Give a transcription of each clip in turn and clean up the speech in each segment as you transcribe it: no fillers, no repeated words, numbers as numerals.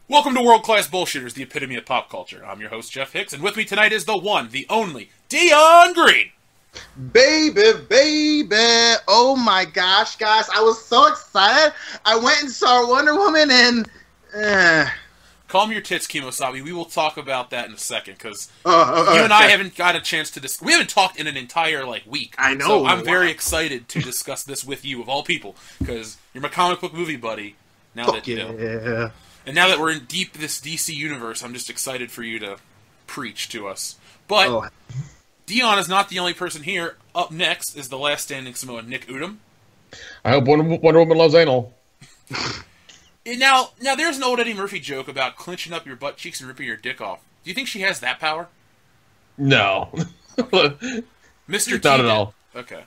Welcome to World Class Bullshitters, the epitome of pop culture. I'm your host, Jeff Hicks, and with me tonight is the one, the only, Dion Green. Baby, oh my gosh, guys, I was so excited. I went and saw Wonder Woman and... Calm your tits, Kimosabi. We will talk about that in a second, because you okay. and I haven't got a chance to we haven't talked in an entire, week. I know. So I'm very excited to discuss this with you, of all people, because you're my comic book movie buddy, now that you know. Yeah. And now that we're in this DC universe, I'm just excited for you to preach to us. But Dion is not the only person here. Up next is the last standing Samoan, Nick Udom. I hope Wonder Woman loves anal. Now, there's an old Eddie Murphy joke about clenching up your butt cheeks and ripping your dick off. Do you think she has that power? No. Mr. T Not at all. Okay.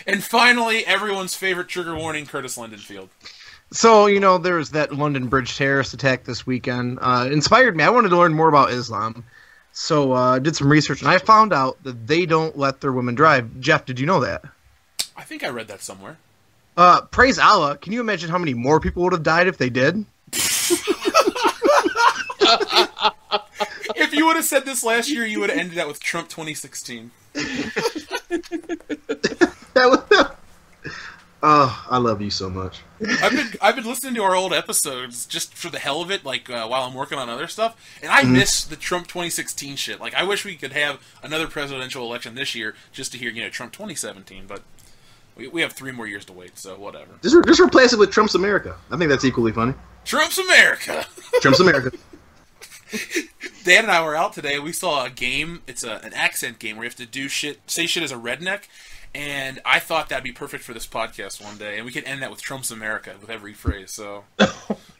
And finally, everyone's favorite trigger warning, Curtis Lindenfield. So, there was that London Bridge terrorist attack this weekend. Inspired me. I wanted to learn more about Islam. So, I did some research, and I found out that they don't let their women drive. Jeff, did you know that? I think I read that somewhere. Praise Allah. Can you imagine how many more people would have died if they did? If you would have said this last year, you would have ended that with Trump 2016. Oh, I love you so much. I've been listening to our old episodes just for the hell of it, while I'm working on other stuff, and I miss the Trump 2016 shit. I wish we could have another presidential election this year just to hear, Trump 2017, but we have 3 more years to wait, so whatever. Just replace it with Trump's America. I think that's equally funny. Trump's America! Trump's America. Dan and I were out today. We saw a game. It's an accent game where you have to say shit as a redneck. And I thought that'd be perfect for this podcast one day, and we could end that with Trump's America with every phrase. So,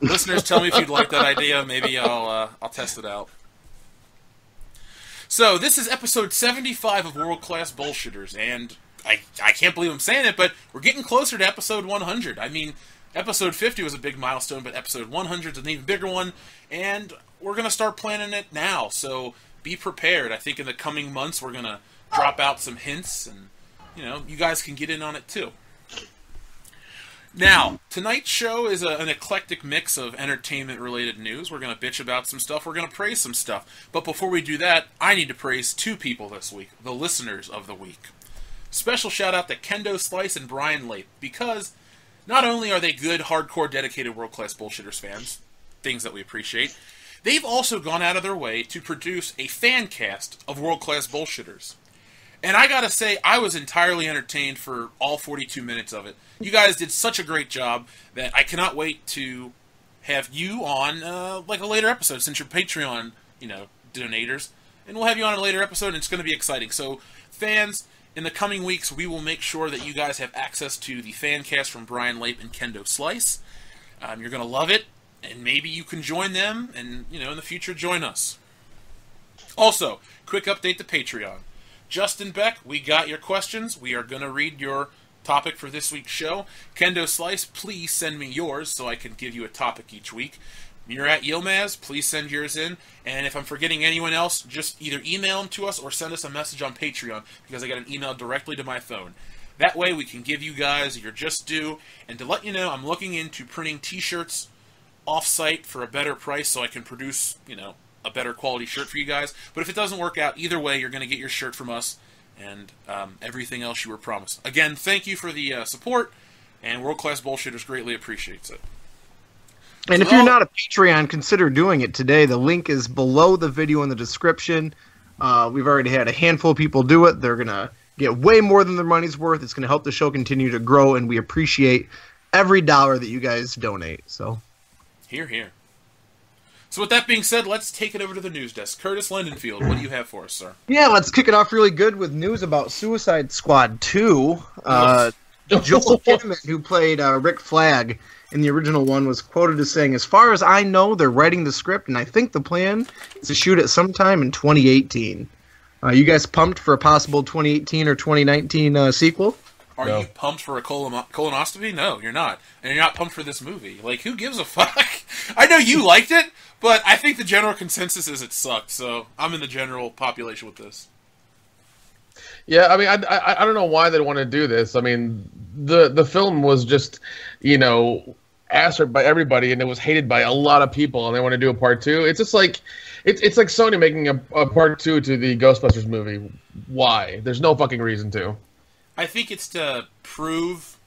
listeners, tell me if you'd like that idea. Maybe I'll test it out. So, this is episode 75 of World Class Bullshitters, and I can't believe I'm saying it, but we're getting closer to episode 100. I mean, episode 50 was a big milestone, but episode 100 is an even bigger one, and we're gonna start planning it now. So, be prepared. I think in the coming months we're gonna drop out some hints and. You guys can get in on it too. Now, tonight's show is an eclectic mix of entertainment-related news. We're going to bitch about some stuff. We're going to praise some stuff. But before we do that, I need to praise 2 people this week, the listeners of the week. Special shout-out to Kendo Slice and Brian Lape, because not only are they good, hardcore, dedicated world-class bullshitters fans, things that we appreciate, they've also gone out of their way to produce a fan cast of world-class bullshitters. And I gotta say, I was entirely entertained for all 42 minutes of it. You guys did such a great job that I cannot wait to have you on, a later episode, since you're Patreon, donators. And we'll have you on a later episode, and it's going to be exciting. So, fans, in the coming weeks, we will make sure that you guys have access to the fan cast from Brian Lape and Kendo Slice. You're going to love it, and maybe you can join them, and, in the future, join us. Also, quick update to Patreon. Justin Beck, we got your questions. We are going to read your topic for this week's show. Kendo Slice, please send me yours so I can give you a topic each week. You're at Yilmaz, please send yours in. And if I'm forgetting anyone else, just either email them to us or send us a message on Patreon, because I got an email directly to my phone. That way we can give you guys your just due. And to let you know, I'm looking into printing t-shirts off-site for a better price so I can produce, a better quality shirt for you guys. But if it doesn't work out, either way, you're going to get your shirt from us and everything else you were promised. Again, thank you for the support, and World Class Bullshitters greatly appreciates it. And if you're not a Patreon, consider doing it today. The link is below the video in the description. We've already had a handful of people do it. They're going to get way more than their money's worth. It's going to help the show continue to grow, and we appreciate every dollar that you guys donate. So, Hear, hear. So with that being said, let's take it over to the news desk. Curtis Lindenfield, what do you have for us, sir? Yeah, let's kick it off really good with news about Suicide Squad 2. Joel Kinnaman, who played Rick Flag in the original one, was quoted as saying, "As far as I know, they're writing the script, and I think the plan is to shoot it sometime in 2018. You guys pumped for a possible 2018 or 2019 sequel? Are you pumped for a colonoscopy? No, you're not. And you're not pumped for this movie. Who gives a fuck? I know you liked it, but I think the general consensus is it sucked, so I'm in the general population with this. Yeah, I mean, I don't know why they want to do this. I mean, the film was just, asked by everybody, and it was hated by a lot of people, and they want to do a part 2. It's just like it's like Sony making a part 2 to the Ghostbusters movie. Why? There's no fucking reason to. I think it's to prove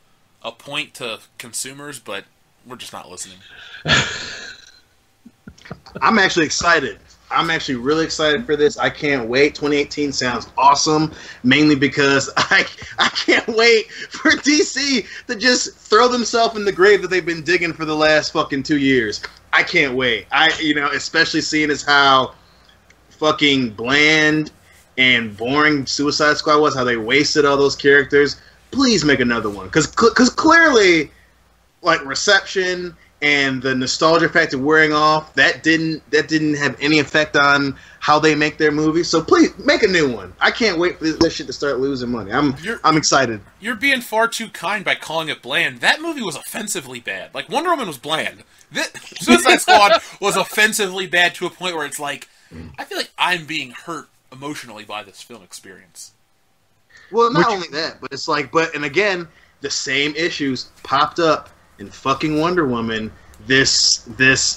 a point to consumers, but we're just not listening. I'm actually excited. I'm actually really excited for this. I can't wait. 2018 sounds awesome, mainly because I can't wait for DC to just throw themselves in the grave that they've been digging for the last fucking 2 years. I can't wait. Especially seeing as how fucking bland and boring Suicide Squad was, how they wasted all those characters. Please make another one, because clearly, like, reception and the nostalgia factor wearing off, that didn't have any effect on how they make their movies. So please make a new one. I can't wait for this shit to start losing money. I'm excited. You're being far too kind by calling it bland. That movie was offensively bad. Like, Wonder Woman was bland. Suicide Squad was offensively bad to a point where it's like, I feel like I'm being hurt emotionally by this film experience. Well, not only that, but it's like, and again, the same issues popped up in fucking Wonder Woman. This,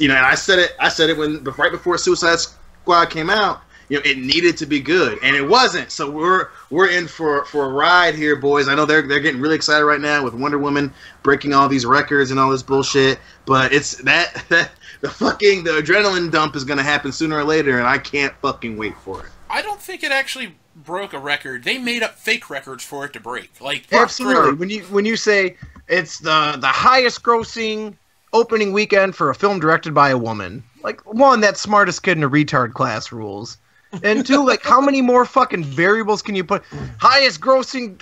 and I said it when right before Suicide Squad came out. It needed to be good, and it wasn't. So we're in for a ride here, boys. I know they're getting really excited right now with Wonder Woman breaking all these records and all this bullshit. But it's the adrenaline dump is gonna happen sooner or later, and I can't fucking wait for it. I don't think it actually broke a record. They made up fake records for it to break. Like, absolutely. When you say it's the highest grossing opening weekend for a film directed by a woman, like, one, that smartest kid in a retard class rules, and two, like, how many more fucking variables can you put? Highest grossing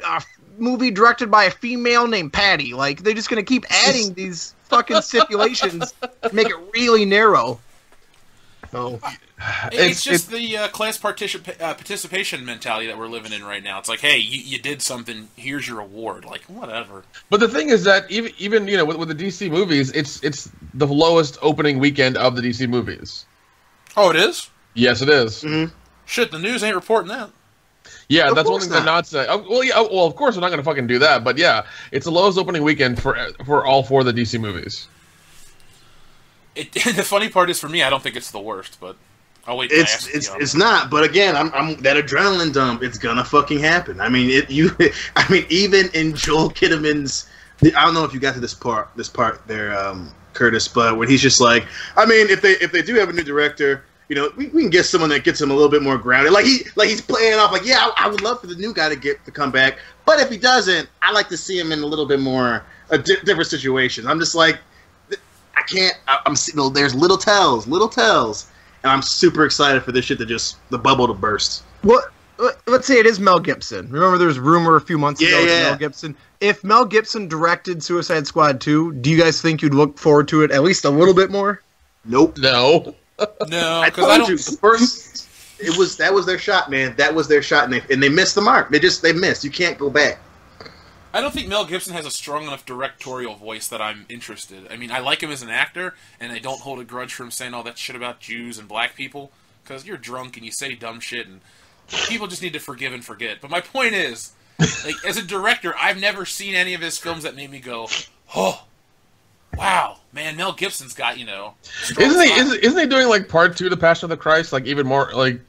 movie directed by a female named Patty. Like, they're just gonna keep adding these fucking stipulations to make it really narrow. So it's just the class participation mentality that we're living in right now. It's like, hey, you did something, here's your award. Like, whatever. But the thing is that even with the DC movies, it's the lowest opening weekend of the DC movies. Oh, it is? Yes, it is. Mm-hmm. Shit, the news ain't reporting that. Yeah, that's one thing they're not saying. Well, of course they're not going to fucking do that. But yeah, it's the lowest opening weekend for all 4 of the DC movies. The funny part is, for me, I don't think it's the worst, but I'll wait. It's not. But again, I'm that adrenaline dump. It's gonna fucking happen. I mean, even in Joel Kinnaman's, I don't know if you got to this part there, Curtis, but when he's just like, I mean, if they do have a new director, we can get someone that gets him a little bit more grounded. Like he's playing off like, yeah, I would love for the new guy to come back, but if he doesn't, I like to see him in a little bit more different situations. I'm just like, I can't. There's little tells, and I'm super excited for this shit the bubble to burst. Well, let's say it is Mel Gibson. Remember, there was rumor a few months ago it was Mel Gibson. If Mel Gibson directed Suicide Squad 2, do you guys think you'd look forward to it at least a little bit more? Nope. No. No, I told you the first. That was their shot, man. That was their shot, and they missed the mark. They missed. You can't go back. I don't think Mel Gibson has a strong enough directorial voice that I'm interested. I mean, I like him as an actor, and I don't hold a grudge for him saying all that shit about Jews and black people, because you're drunk and you say dumb shit, and people just need to forgive and forget. But my point is, like, as a director, I've never seen any of his films that made me go, oh, wow, man, Mel Gibson's got, Isn't he doing, like, part 2 of The Passion of the Christ? Like, even more, like,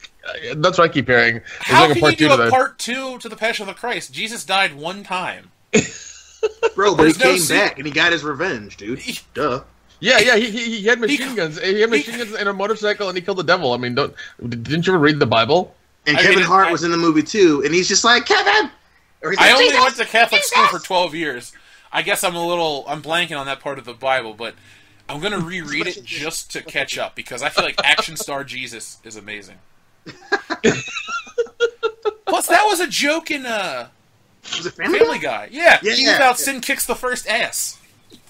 that's what I keep hearing. How can you do a part 2 to The Passion of the Christ? Jesus died one time. Bro, but he came back and he got his revenge, dude. Duh. Yeah, he had machine guns. He had machine guns and a motorcycle, and he killed the devil. I mean, didn't you ever read the Bible? And Kevin Hart was in the movie too, and he's just like, Kevin. Or he's like, I only went to Catholic school for 12 years. I guess I'm blanking on that part of the Bible, but I'm gonna reread it just to catch up because I feel like action star Jesus is amazing. Plus, that was a joke in Was it Family Guy? Yeah. He without sin kicks the first ass.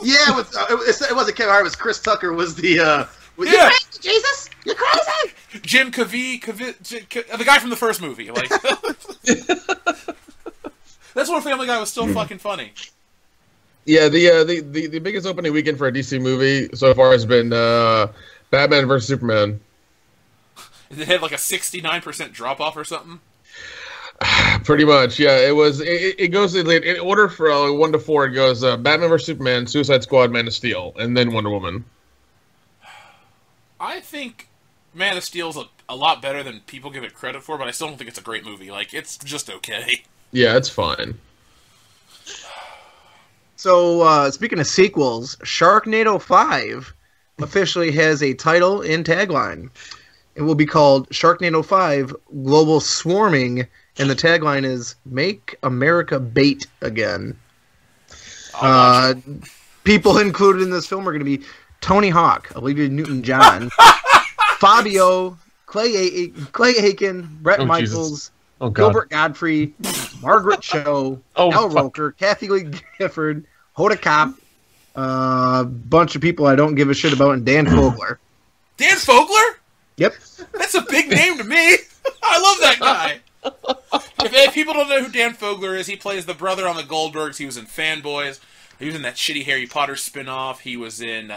Yeah, it wasn't Kevin Hart. It was Chris Tucker. Was the you crazy, Jesus? You're crazy. Jim Cavee, the guy from the first movie. Like, that's when Family Guy was still fucking funny. Yeah, the biggest opening weekend for a DC movie so far has been Batman vs Superman. Did it have like a 69% drop off or something? Pretty much, yeah. It was. It goes in order for 1 to 4. It goes Batman vs Superman, Suicide Squad, Man of Steel, and then Wonder Woman. I think Man of Steel's a lot better than people give it credit for, but I still don't think it's a great movie. Like, it's just okay. Yeah, it's fine. So, speaking of sequels, Sharknado 5 officially has a title and tagline. It will be called Sharknado 5 Global Swarming, and the tagline is Make America Bait Again. People included in this film are going to be Tony Hawk, Olivia Newton-John, Fabio, Clay Aiken, Brett Michaels, Gilbert Godfrey, Margaret Cho, Al Roker, Kathy Lee Gifford, Hoda Kotb, a bunch of people I don't give a shit about, and Dan Fogler. Dan Fogler? Yep. That's a big name to me. I love that guy. If people don't know who Dan Fogler is, he plays the brother on the Goldbergs. He was in Fanboys. He was in that shitty Harry Potter spinoff. He was in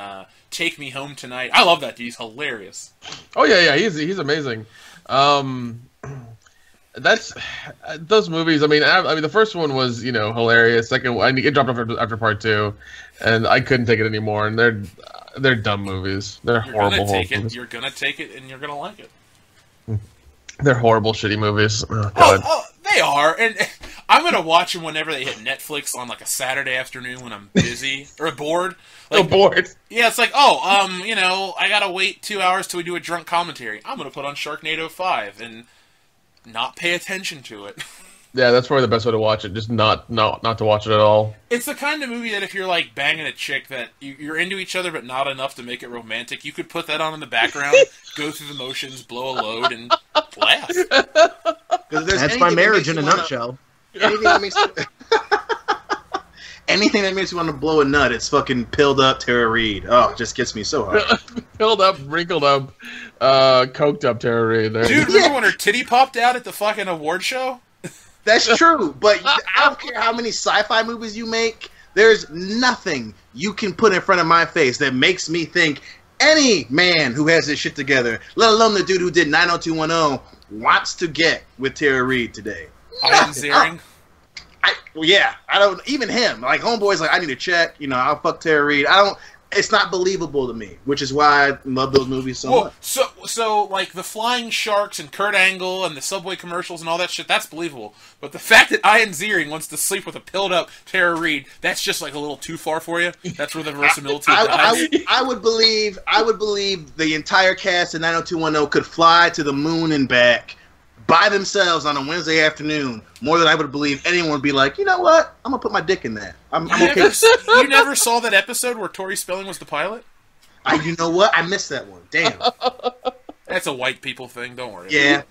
Take Me Home Tonight. I love that dude. He's hilarious. Oh yeah, he's amazing. That's those movies. I mean, the first one was hilarious. Second, it dropped off after part 2, and I couldn't take it anymore. And they're dumb movies. They're horrible movies. You're gonna take it, and you're gonna like it. They're horrible, shitty movies. Oh, God. They are, and I'm gonna watch them whenever they hit Netflix on like a Saturday afternoon when I'm busy or bored. Like, bored. Yeah, it's like, I gotta wait 2 hours till we do a drunk commentary. I'm gonna put on Sharknado 5 and not pay attention to it. Yeah, that's probably the best way to watch it. Just not to watch it at all. It's the kind of movie that if you're like banging a chick that you're into each other but not enough to make it romantic, you could put that on in the background, go through the motions, blow a load, and laugh. That's my marriage in a nutshell. Anything that makes you want to blow a nut, it's fucking pilled up Tara Reid. Oh, it just gets me so hard. Pilled up, wrinkled up, coked up Tara Reid. Dude, remember when her titty popped out at the fucking award show? That's true, but I don't care how many sci-fi movies you make. There's nothing you can put in front of my face that makes me think any man who has his shit together, let alone the dude who did 90210, wants to get with Tara Reid today. Ian Ziering? I don't, even him. Like, homeboy's like, I need a check. I'll fuck Tara Reid. It's not believable to me, which is why I love those movies so much. So, like, the flying sharks and Kurt Angle and the Subway commercials and all that shit, that's believable. But the fact that Ian Ziering wants to sleep with a pilled-up Tara Reid, that's just, like, a little too far for you? That's where the verisimilitude dies? I would believe the entire cast of 90210 could fly to the moon and back by themselves on a Wednesday afternoon, more than I would believe anyone would be like, you know what? I'm going to put my dick in that. I'm okay. You never saw that episode where Tori Spelling was the pilot? You know what? I missed that one. Damn. That's a white people thing. Don't worry. Yeah.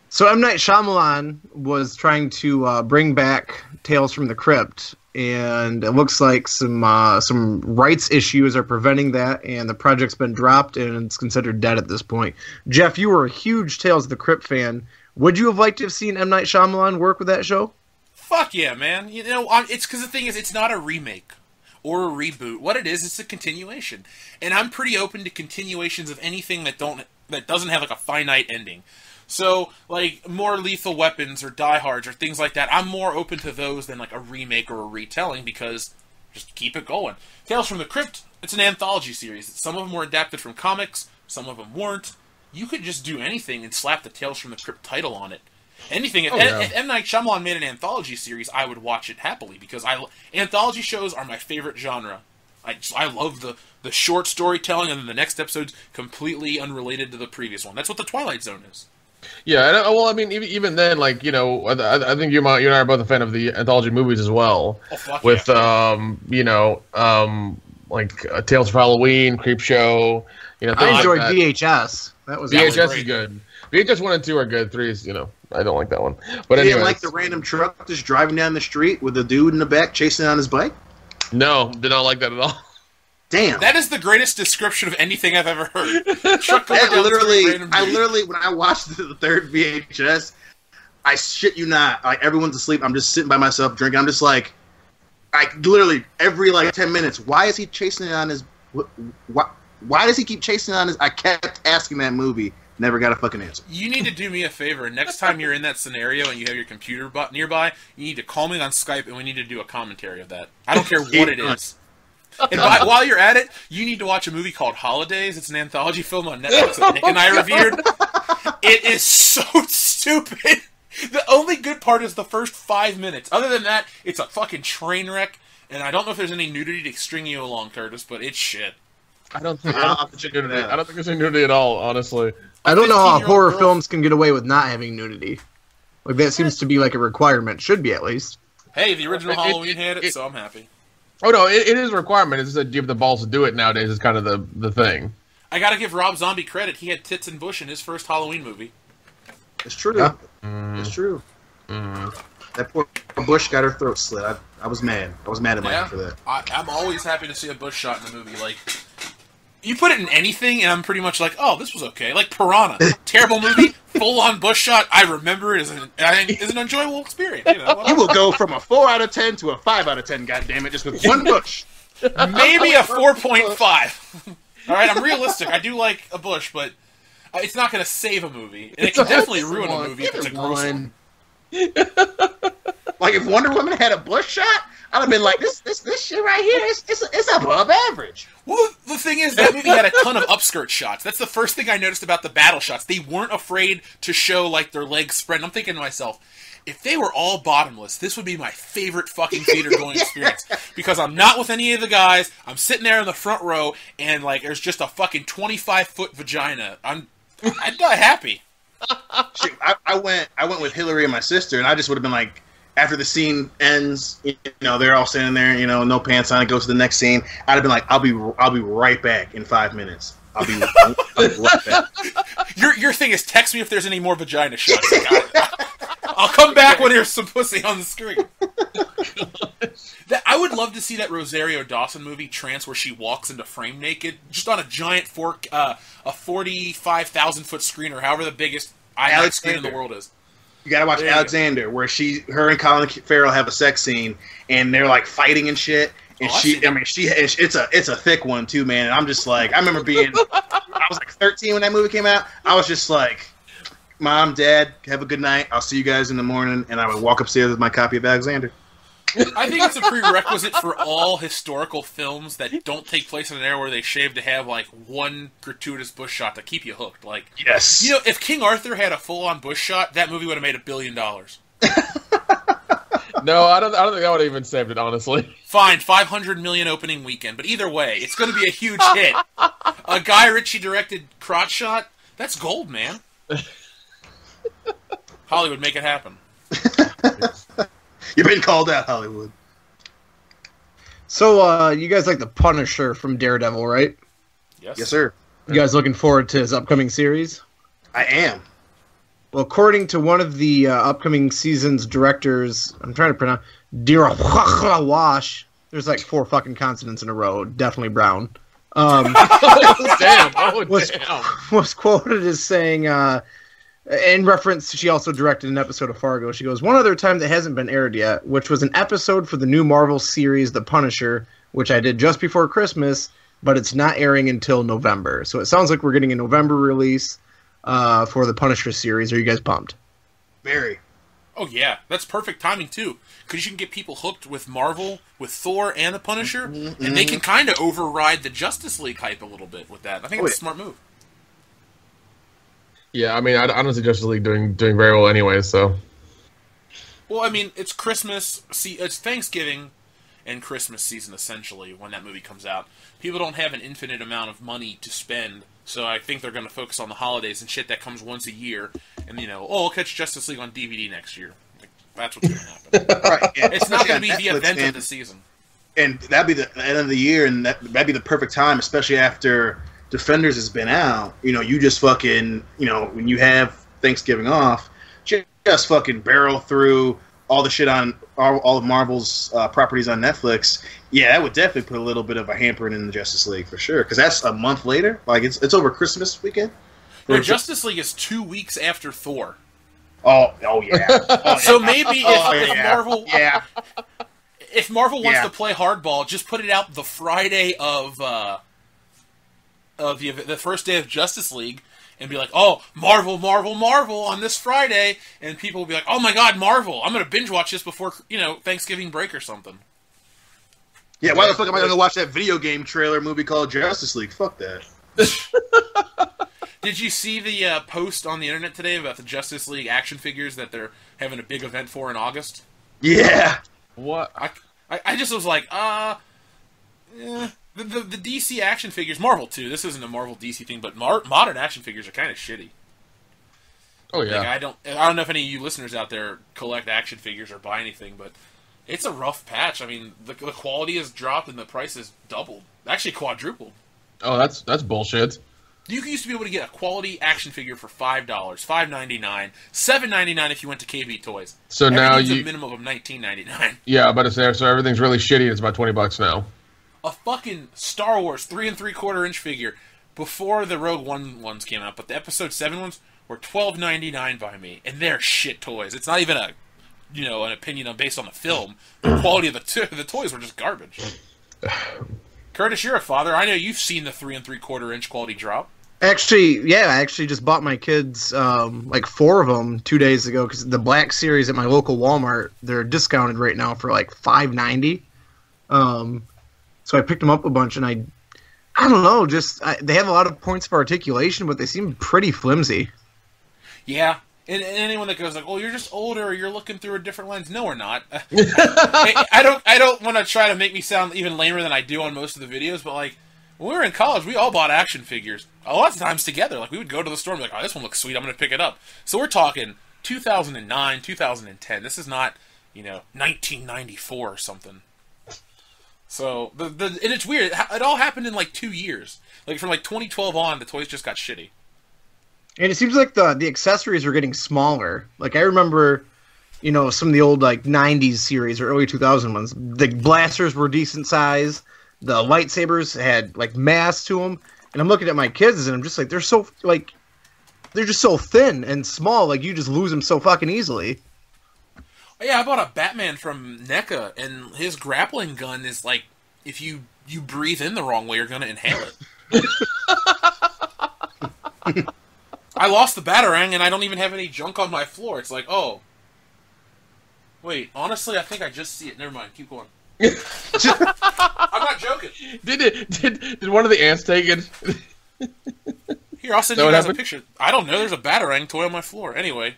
So M. Night Shyamalan was trying to bring back Tales from the Crypt, and it looks like some rights issues are preventing that, and the project's been dropped, and it's considered dead at this point. Jeff, you were a huge Tales of the Crypt fan. Would you have liked to have seen M. Night Shyamalan work with that show? Fuck yeah, man. It's because the thing is, it's not a remake or a reboot. What it is, it's a continuation. And I'm pretty open to continuations of anything that doesn't have like a finite ending. So, like, more Lethal Weapons or Die Hards or things like that, I'm more open to those than, like, a remake or a retelling because just keep it going. Tales from the Crypt, it's an anthology series. Some of them were adapted from comics, some of them weren't. You could just do anything and slap the Tales from the Crypt title on it. Anything. If M. Night Shyamalan made an anthology series, I would watch it happily because anthology shows are my favorite genre. I love the short storytelling, and then the next episode's completely unrelated to the previous one. That's what the Twilight Zone is. Yeah, well, I mean, even then, like, I think you and I are both a fan of the anthology movies as well. Oh, fuck with, yeah. like Tales of Halloween, Creep Show, things I enjoyed like that. VHS. VHS is good. VHS 1 and 2 are good. 3 is, I don't like that one. But you anyway, didn't like the random truck just driving down the street with a dude in the back chasing on his bike? No, did not like that at all. Damn. That is the greatest description of anything I've ever heard. I literally, when I watched the third VHS, I shit you not, like, everyone's asleep, I'm just sitting by myself drinking, I'm just like literally every 10 minutes, why is he chasing on his, why does he keep chasing on his, I kept asking that movie Never got a fucking answer. You need to do me a favor. Next time you're in that scenario and you have your computer nearby, you need to call me on Skype and we need to do a commentary of that. I don't care what it is. And while you're at it, you need to watch a movie called Holidays. It's an anthology film on Netflix that Nick and I reviewed. It is so stupid. The only good part is the first 5 minutes. Other than that, it's a fucking train wreck. And I don't know if there's any nudity to string you along, Curtis, but it's shit. I don't think there's any nudity at all, honestly. I don't know how 15-year-old horror girl- films can get away with not having nudity. Like, that seems to be like a requirement. Should be, at least. Hey, the original Halloween had it, so I'm happy. Oh no, it is a requirement. It's just that you have the balls to do it nowadays. Is kind of the thing. I gotta give Rob Zombie credit. He had tits and bush in his first Halloween movie. It's true. Yeah. It's true. That poor Bush got her throat slit. I was mad. I was mad at Mike for that. I'm always happy to see a bush shot in a movie. Like, you put it in anything, and I'm pretty much like, oh, this was okay. Like Piranha, terrible movie, full-on bush shot. I remember it as an enjoyable experience. You know, You will go from a 4 out of 10 to a 5 out of 10. Goddammit, just with one bush. maybe a 4.5. All right, I'm realistic. I do like a bush, but it's not going to save a movie, and it can definitely ruin a movie if it's a gross one. Like if Wonder Woman had a bush shot, I'd have been like, this shit right here, it's above average. Well, the thing is, that movie had a ton of upskirt shots. That's the first thing I noticed about the battle shots. They weren't afraid to show, like, their legs spread. And I'm thinking to myself, if they were all bottomless, this would be my favorite fucking theater-going experience. Because I'm not with any of the guys, I'm sitting there in the front row, and, like, there's just a fucking 25-foot vagina. I'd die happy. Shoot, I went with Hillary and my sister, and I just would have been like, after the scene ends, you know, they're all standing there, you know, no pants on, it goes to the next scene. I'd have been like, I'll be right back in 5 minutes. I'll be right back. Your thing is, text me if there's any more vagina shots. I'll come back when there's some pussy on the screen. I would love to see that Rosario Dawson movie, Trance, where she walks into frame naked, just on a giant a 45,000-foot screen, or however the biggest IMAX screen in the world is. You gotta watch Alexander, where her and Colin Farrell have a sex scene, and they're like fighting and shit. And it's a thick one too, man. And I'm just like, I remember I was like 13 when that movie came out. I was just like, Mom, Dad, have a good night. I'll see you guys in the morning. And I would walk upstairs with my copy of Alexander. I think it's a prerequisite for all historical films that don't take place in an era where they shave to have like one gratuitous bush shot to keep you hooked. Like, yes, you know, if King Arthur had a full-on bush shot, that movie would have made $1 billion. No, I don't think that would have even saved it, honestly. Fine, 500 million opening weekend, but either way, it's going to be a huge hit. A Guy Ritchie directed crotch shot, that's gold, man. Hollywood, make it happen. You've been called out, Hollywood. So, you guys like the Punisher from Daredevil, right? Yes, sir. You guys looking forward to his upcoming series? I am. Well, according to one of the upcoming season's directors, I'm trying to pronounce Dira Wash. There's like 4 fucking consonants in a row. Definitely brown. Damn! Oh, damn! Was quoted as saying, in reference, she also directed an episode of Fargo. She goes, one other time that hasn't been aired yet, which was an episode for the new Marvel series, The Punisher, which I did just before Christmas, but it's not airing until November. So it sounds like we're getting a November release for the Punisher series. Are you guys pumped? Very. Oh yeah, that's perfect timing too, because you can get people hooked with Marvel, with Thor, and the Punisher, and they can kind of override the Justice League hype a little bit with that. I think it's a smart move. Yeah, I mean, I don't see Justice League doing very well anyway. So. Well, I mean, it's Christmas. It's Thanksgiving and Christmas season essentially when that movie comes out. People don't have an infinite amount of money to spend, so I think they're going to focus on the holidays and shit that comes once a year. And I'll catch Justice League on DVD next year. Like, that's what's going to happen. Right. Yeah. It's not going to be the event of the season. And that'd be the end of the year, and that'd be the perfect time, especially after Defenders has been out. You know, you just fucking, when you have Thanksgiving off, just fucking barrel through all the shit on all of Marvel's properties on Netflix. Yeah, that would definitely put a little bit of a hamper in the Justice League for sure, because that's a month later. Like it's over Christmas weekend. No, Justice League is 2 weeks after Thor. Oh yeah. So maybe if Marvel, if Marvel wants Yeah. to play hardball, just put it out the Friday of the first day of Justice League, and be like, "Oh, Marvel, Marvel, Marvel on this Friday," and people will be like, "Oh my God, Marvel! I'm gonna binge watch this before Thanksgiving break or something." Yeah, why the fuck am I going to watch that video game trailer movie called Justice League? Fuck that. Did you see the post on the internet today about the Justice League action figures that they're having a big event for in August? Yeah. What? I just was like, yeah. The DC action figures, Marvel too. This isn't a Marvel DC thing, but modern action figures are kind of shitty. Oh yeah. Like, I don't know if any of you listeners out there collect action figures or buy anything, but it's a rough patch. I mean, the quality has dropped and the price has doubled, actually quadrupled. Oh, that's bullshit. You used to be able to get a quality action figure for $5, $5.99, $7.99 if you went to KB Toys. So now a minimum of $19.99. Yeah, I'm about to say, so everything's really shitty. It's about $20 now. A fucking Star Wars 3 3/4 inch figure before the Rogue One ones came out, but the Episode 7 ones were $12.99 by me, and they're shit toys. It's not even an opinion based on the film. The quality of the toys were just garbage. Curtis, you're a father. I know you've seen the 3 3/4 inch quality drop. Actually, yeah, I actually just bought my kids like 4 of them 2 days ago because the Black Series at my local Walmart, they're discounted right now for like $5.90. So I picked them up a bunch, and I don't know, they have a lot of points of articulation, but they seem pretty flimsy. Yeah, and anyone that goes like, "Oh, you're just older, or you're looking through a different lens," no, we're not. I don't want to try to make me sound even lamer than I do on most of the videos, but like when we were in college, we all bought action figures a lot of times together. Like we would go to the store and be like, "Oh, this one looks sweet, I'm going to pick it up." So we're talking 2009, 2010. This is not 1994 or something. So and it's weird. It all happened in like 2 years. Like from like 2012 on, the toys just got shitty. And it seems like the accessories are getting smaller. Like I remember, some of the old like '90s series or early 2000 ones. The blasters were decent size. The lightsabers had like mass to them. And I'm looking at my kids and I'm just like, they're just so thin and small. Like you just lose them so fucking easily. Yeah, I bought a Batman from NECA, and his grappling gun is like, if you breathe in the wrong way, you're going to inhale it. I lost the Batarang, and I don't even have any junk on my floor. It's like, oh. Wait, honestly, I think I just see it. Never mind, keep going. I'm not joking. Did one of the ants take it? Here, I'll send you guys a picture. I don't know, there's a Batarang toy on my floor. Anyway,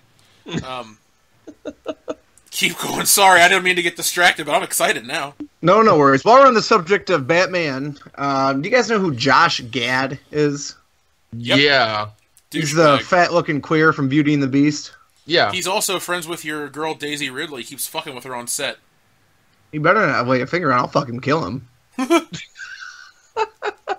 keep going. Sorry, I didn't mean to get distracted, but I'm excited now. No worries. While we're on the subject of Batman, do you guys know who Josh Gad is? Yep. Yeah. He's the fat-looking queer from Beauty and the Beast. Yeah. He's also friends with your girl Daisy Ridley. He keeps fucking with her on set. He better not lay a finger on. I'll fucking kill him.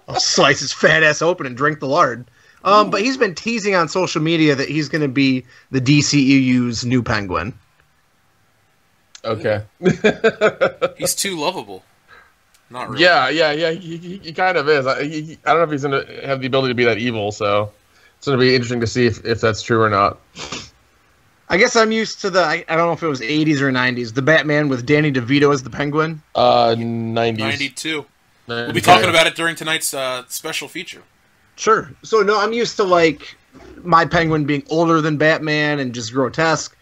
I'll slice his fat ass open and drink the lard. But he's been teasing on social media that he's going to be the DCEU's new Penguin. Okay. He's too lovable. Not really. Yeah. He kind of is. I don't know if he's going to have the ability to be that evil, so it's going to be interesting to see if that's true or not. I guess I'm used to I don't know if it was 80s or 90s, the Batman with Danny DeVito as the Penguin. 90s. 92. We'll be talking about it during tonight's special feature. Sure. So, no, I'm used to, like, my Penguin being older than Batman and just grotesque.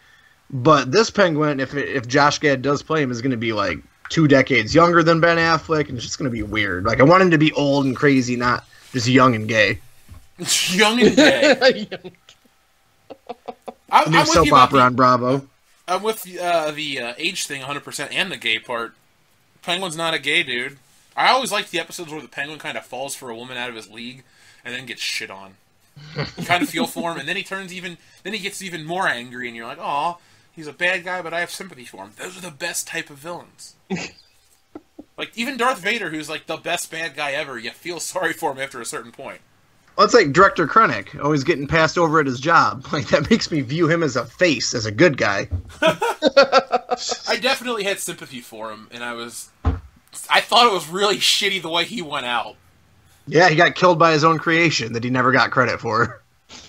But this Penguin, if Josh Gad does play him, is going to be, like, 2 decades younger than Ben Affleck, and it's just going to be weird. Like, I want him to be old and crazy, not just young and gay. Young and gay. New soap opera on Bravo. I'm with the age thing 100% and the gay part. Penguin's not a gay dude. I always like the episodes where the Penguin kind of falls for a woman out of his league and then gets shit on. You kind of feel for him, and then he gets even more angry, and you're like, "Aw, he's a bad guy, but I have sympathy for him." Those are the best type of villains. Like even Darth Vader, who's like the best bad guy ever, you feel sorry for him after a certain point. Well, it's like Director Krennic, always getting passed over at his job. Like, that makes me view him as a face, as a good guy. I definitely had sympathy for him, and I thought it was really shitty the way he went out. Yeah, he got killed by his own creation that he never got credit for.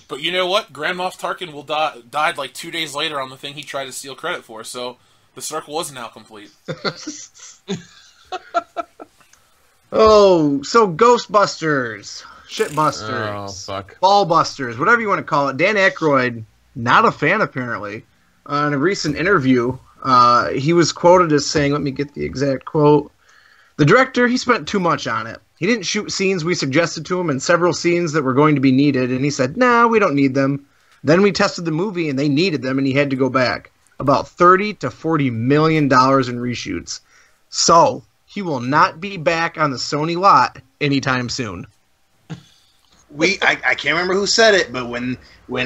But you know what? Grand Moff Tarkin died like 2 days later on the thing he tried to steal credit for, so the circle was now complete. Oh, so Ghostbusters. shitbusters, Oh, fuck. ballbusters, whatever you want to call it. Dan Aykroyd, not a fan apparently. In a recent interview, he was quoted as saying, let me get the exact quote, "The director, he spent too much on it. He didn't shoot scenes we suggested to him and several scenes that were going to be needed, and he said, nah, we don't need them. Then we tested the movie and they needed them and he had to go back. About $30 to $40 million in reshoots. So, he will not be back on the Sony lot anytime soon." I can't remember who said it, but when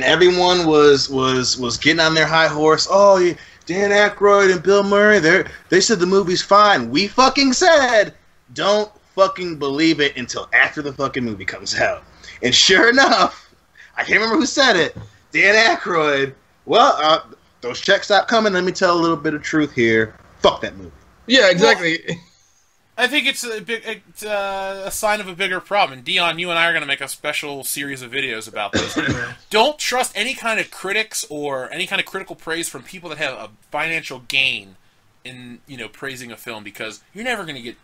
everyone was getting on their high horse, oh, Dan Aykroyd and Bill Murray, they said the movie's fine. We fucking said, don't fucking believe it until after the fucking movie comes out. And sure enough, I can't remember who said it, Dan Aykroyd, well, those checks stopped coming. Let me tell a little bit of truth here. Fuck that movie. Yeah, exactly. Well, I think it's a sign of a bigger problem. And Dion, you and I are going to make a special series of videos about this. Don't trust any kind of critics or any kind of critical praise from people that have a financial gain in, praising a film, because you're never going to get,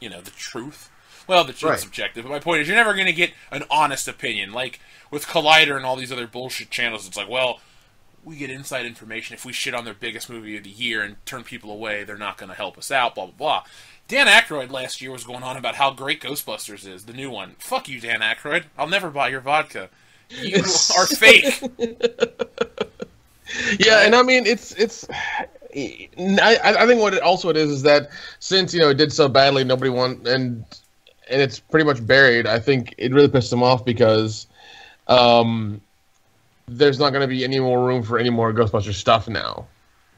the truth. Well, the truth's subjective, but my point is you're never going to get an honest opinion. Like with Collider and all these other bullshit channels, it's like, well, we get inside information. If we shit on their biggest movie of the year and turn people away, they're not going to help us out, blah, blah, blah. Dan Aykroyd last year was going on about how great Ghostbusters is, the new one. Fuck you, Dan Aykroyd. I'll never buy your vodka. You are fake. Yeah, and I mean, I think what it is that since, it did so badly, nobody won, and it's pretty much buried, I think it really pissed him off because there's not going to be any more room for any more Ghostbusters stuff now.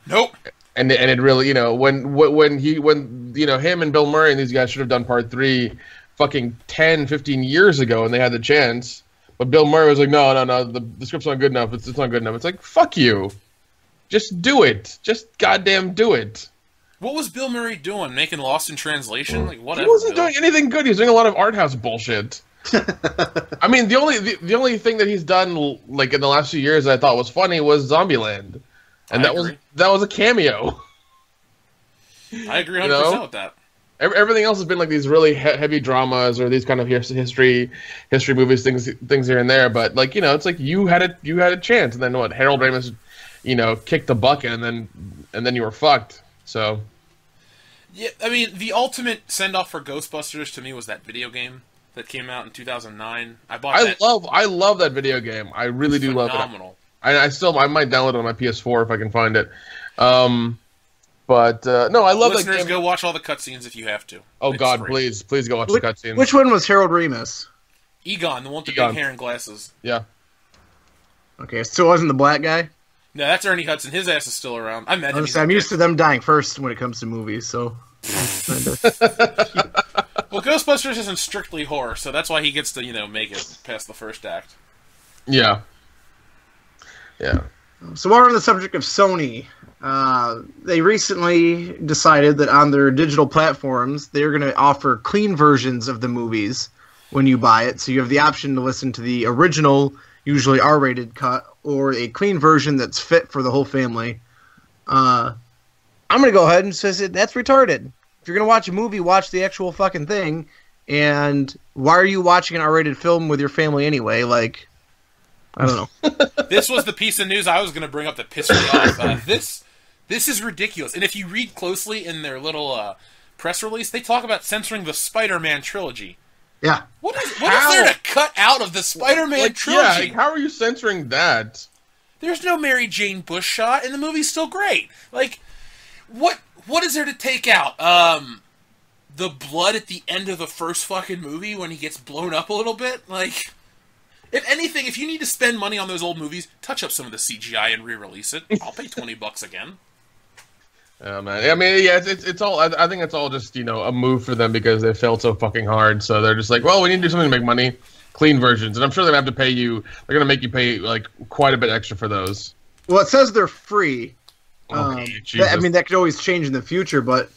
Nope. And it really, when him and Bill Murray and these guys should have done part 3 fucking 10, 15 years ago, and they had the chance. But Bill Murray was like, no, the script's not good enough. It's not good enough. It's like, fuck you. Just do it. Just goddamn do it. What was Bill Murray doing? Making Lost in Translation? Like, whatever. He wasn't doing anything good. He was doing a lot of art house bullshit. I mean, the only thing that he's done, like, in the last few years that I thought was funny was Zombieland. And that was a cameo. I agree 100% with that. Everything else has been like these really heavy dramas or these kind of history movies, things here and there. But like, it's like you had a chance, and then what? Harold Ramis, kicked the bucket, and then you were fucked. So. Yeah, I mean, the ultimate send off for Ghostbusters to me was that video game that came out in 2009. I love that video game. I really do love it. Phenomenal. I might download it on my PS4 if I can find it. But no, I love that game. Listeners, go watch all the cutscenes if you have to. Oh, God, free. please go watch the cutscenes. Which one was Harold Ramis? Egon, the one with the big hair and glasses. Yeah. Okay, so it wasn't the black guy? No, that's Ernie Hudson. His ass is still around. I met him. I'm used to them dying first when it comes to movies, so... Well, Ghostbusters isn't strictly horror, so that's why he gets to, make it past the first act. Yeah. Yeah. So while we're on the subject of Sony, they recently decided that on their digital platforms, they're going to offer clean versions of the movies when you buy it. So you have the option to listen to the original, usually R-rated cut, or a clean version that's fit for the whole family. I'm going to go ahead and say that's retarded. If you're going to watch a movie, watch the actual fucking thing. And why are you watching an R-rated film with your family anyway? Like... I don't know. This was the piece of news I was going to bring up that pissed me off. This is ridiculous. And if you read closely in their little press release, they talk about censoring the Spider-Man trilogy. Yeah. What is there to cut out of the Spider-Man trilogy? Yeah, how are you censoring that? There's no Mary Jane Bush shot, and the movie's still great. Like, what is there to take out? The blood at the end of the first fucking movie when he gets blown up a little bit? Like... If anything, if you need to spend money on those old movies, touch up some of the CGI and re-release it. I'll pay $20 again. Oh, man. I mean, yeah, it's all. I think it's all just a move for them because they failed so fucking hard. So they're just like, well, we need to do something to make money. Clean versions, and I'm sure they have to pay you. They're gonna make you pay like quite a bit extra for those. Well, it says they're free. Jesus. That could always change in the future, but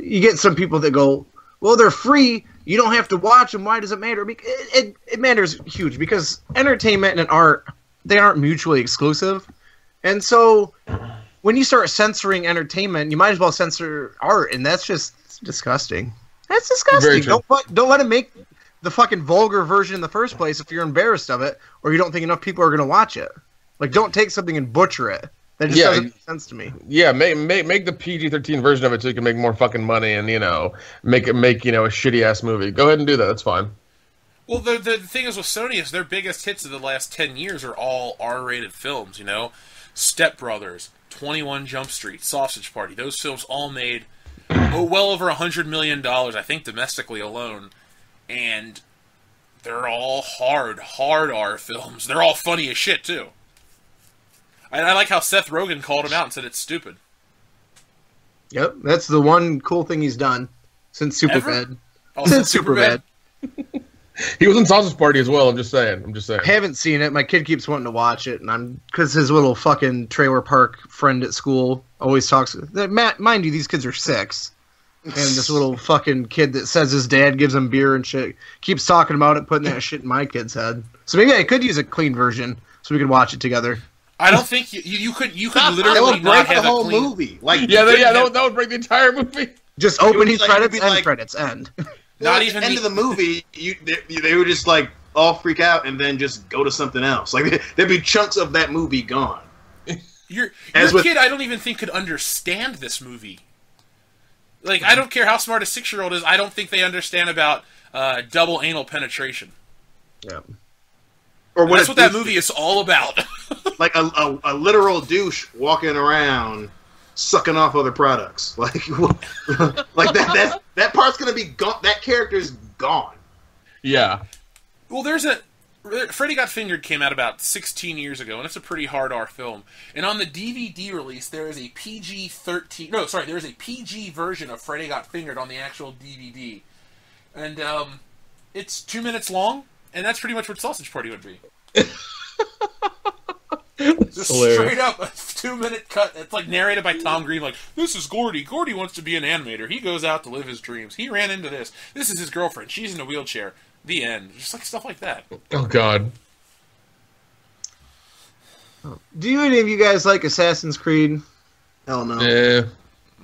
you get some people that go, well, they're free. You don't have to watch them. Why does it matter? It matters huge because entertainment and art, they aren't mutually exclusive. And so when you start censoring entertainment, you might as well censor art, and that's just disgusting. That's disgusting. Don't let it make the fucking vulgar version in the first place if you're embarrassed of it or you don't think enough people are going to watch it. Like, don't take something and butcher it. That just doesn't make sense to me. Yeah, make the PG-13 version of it so you can make more fucking money and, make a shitty ass movie. Go ahead and do that. That's fine. Well, the thing is with Sony is their biggest hits of the last 10 years are all R-rated films, Step Brothers, 21 Jump Street, Sausage Party. Those films all made well over $100 million, I think, domestically alone. And they're all hard R films. They're all funny as shit, too. I like how Seth Rogen called him out and said it's stupid. Yep, that's the one cool thing he's done since Superbad. Oh, since Superbad? He was in Sausage Party as well. I'm just saying. I haven't seen it. My kid keeps wanting to watch it, and because his little fucking trailer park friend at school always talks. Mind you, these kids are 6, and this little fucking kid that says his dad gives him beer and shit keeps talking about it, putting that shit in my kid's head. So maybe I could use a clean version so we could watch it together. I don't think you could literally that would not break have the whole clean movie. Like, that would break the entire movie. Just opening like- credits, it'd be end like- credits, end. Not at even the end of the movie, they would just like all freak out and then just go to something else. Like there'd be chunks of that movie gone. Your As with- kid, I don't even think could understand this movie. Like, I don't care how smart a 6-year-old is. I don't think they understand about double anal penetration. Yeah. Or That's what that movie is all about. Like a literal douche walking around sucking off other products. Like that part's gonna be gone. That character's gone. Yeah. Well, Freddy Got Fingered came out about 16 years ago, and it's a pretty hard R film. And on the DVD release, there is a PG-13... No, sorry, there is a PG version of Freddy Got Fingered on the actual DVD. And it's 2 minutes long, and that's pretty much what Sausage Party would be. Just straight up a 2-minute cut. It's like narrated by Tom Green. Like, this is Gordy. Gordy wants to be an animator. He goes out to live his dreams. He ran into this. This is his girlfriend. She's in a wheelchair. The end. Just like stuff like that. Oh God. Do any of you guys like Assassin's Creed? Hell no. Yeah.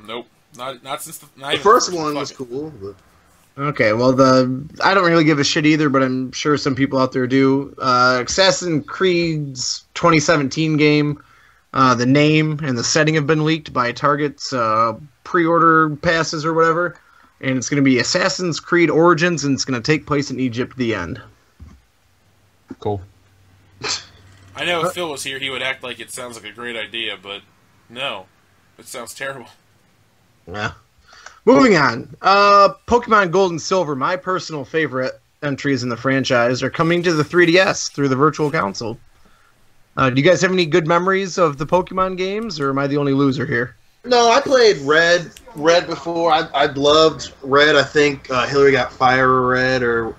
Nope. Not since the First one was cool. But... Okay, well, I don't really give a shit either, but I'm sure some people out there do. Assassin's Creed's 2017 game, the name and the setting have been leaked by Target's pre-order passes or whatever, and it's going to be Assassin's Creed Origins, and it's going to take place in Egypt at the end. Cool. I know if Phil was here, he would act like it sounds like a great idea, but no. It sounds terrible. Yeah. Moving on. Pokemon Gold and Silver, my personal favorite entries in the franchise, are coming to the 3DS through the Virtual Console. Do you guys have any good memories of the Pokemon games, or am I the only loser here? No, I played Red before. I loved Red. I think Hillary got Fire Red or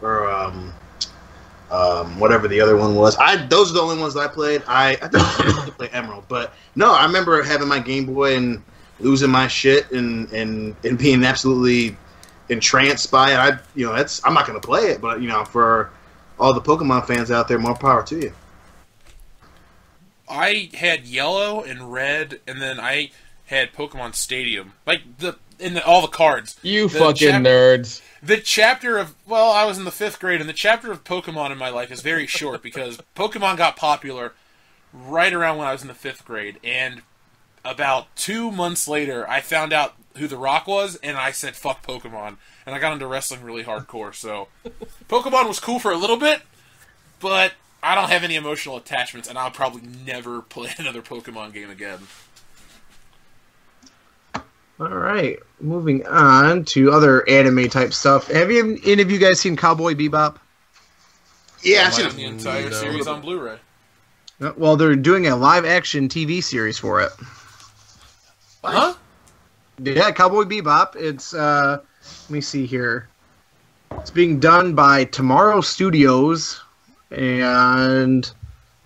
whatever the other one was. Those are the only ones that I played. I think I wanted to play Emerald, but no, I remember having my Game Boy and losing my shit and being absolutely entranced by it. I'm not going to play it, but for all the Pokemon fans out there, more power to you. I had Yellow and Red, and then I had Pokemon Stadium, like all the cards. You fucking nerds. The chapter of I was in the 5th grade, and the chapter of Pokemon in my life is very short because Pokemon got popular right around when I was in the 5th grade, and about 2 months later, I found out who The Rock was, and I said, fuck Pokemon. And I got into wrestling really hardcore, so... Pokemon was cool for a little bit, but I don't have any emotional attachments, and I'll probably never play another Pokemon game again. Alright, moving on to other anime-type stuff. Have any of you guys seen Cowboy Bebop? Yeah, I've seen the entire series on Blu-ray. Well, they're doing a live-action TV series for it. Huh? Yeah, Cowboy Bebop. It's, let me see here. It's being done by Tomorrow Studios, and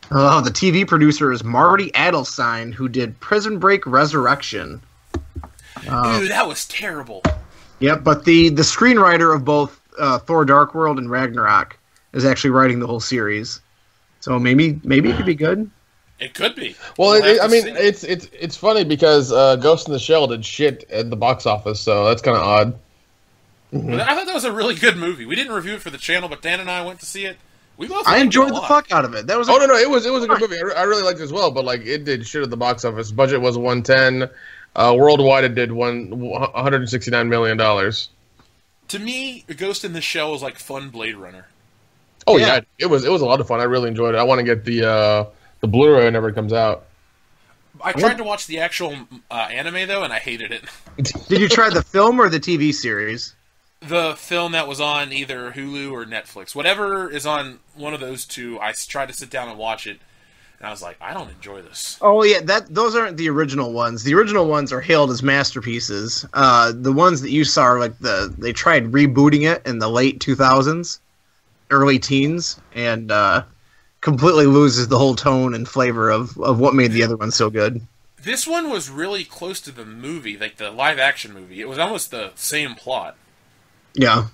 the TV producer is Marty Adelstein, who did Prison Break Resurrection. Dude, that was terrible. Yep, but the screenwriter of both Thor: Dark World and Ragnarok is actually writing the whole series. So maybe it could be good. It could be. Well, it's funny because Ghost in the Shell did shit at the box office, so that's kind of odd. But I thought that was a really good movie. We didn't review it for the channel, but Dan and I went to see it. We both I liked it enjoyed a the lot. fuck out of it. That was Oh no, it was a good movie. I really liked it as well, but like it did shit at the box office. Budget was 110. Worldwide, it did $169 million. To me, Ghost in the Shell was like fun Blade Runner. Oh yeah, it was a lot of fun. I really enjoyed it. I want to get the Blu-ray whenever it comes out. I tried to watch the actual anime though, and I hated it. Did you try the film or the TV series? The film that was on either Hulu or Netflix, whatever is on one of those two, I tried to sit down and watch it, and I was like, I don't enjoy this. Oh yeah, those aren't the original ones. The original ones are hailed as masterpieces. The ones that you saw are like they tried rebooting it in the late 2000s, early teens, and completely loses the whole tone and flavor of what made the other one so good. This one was really close to the movie, like the live-action movie. It was almost the same plot. Yeah.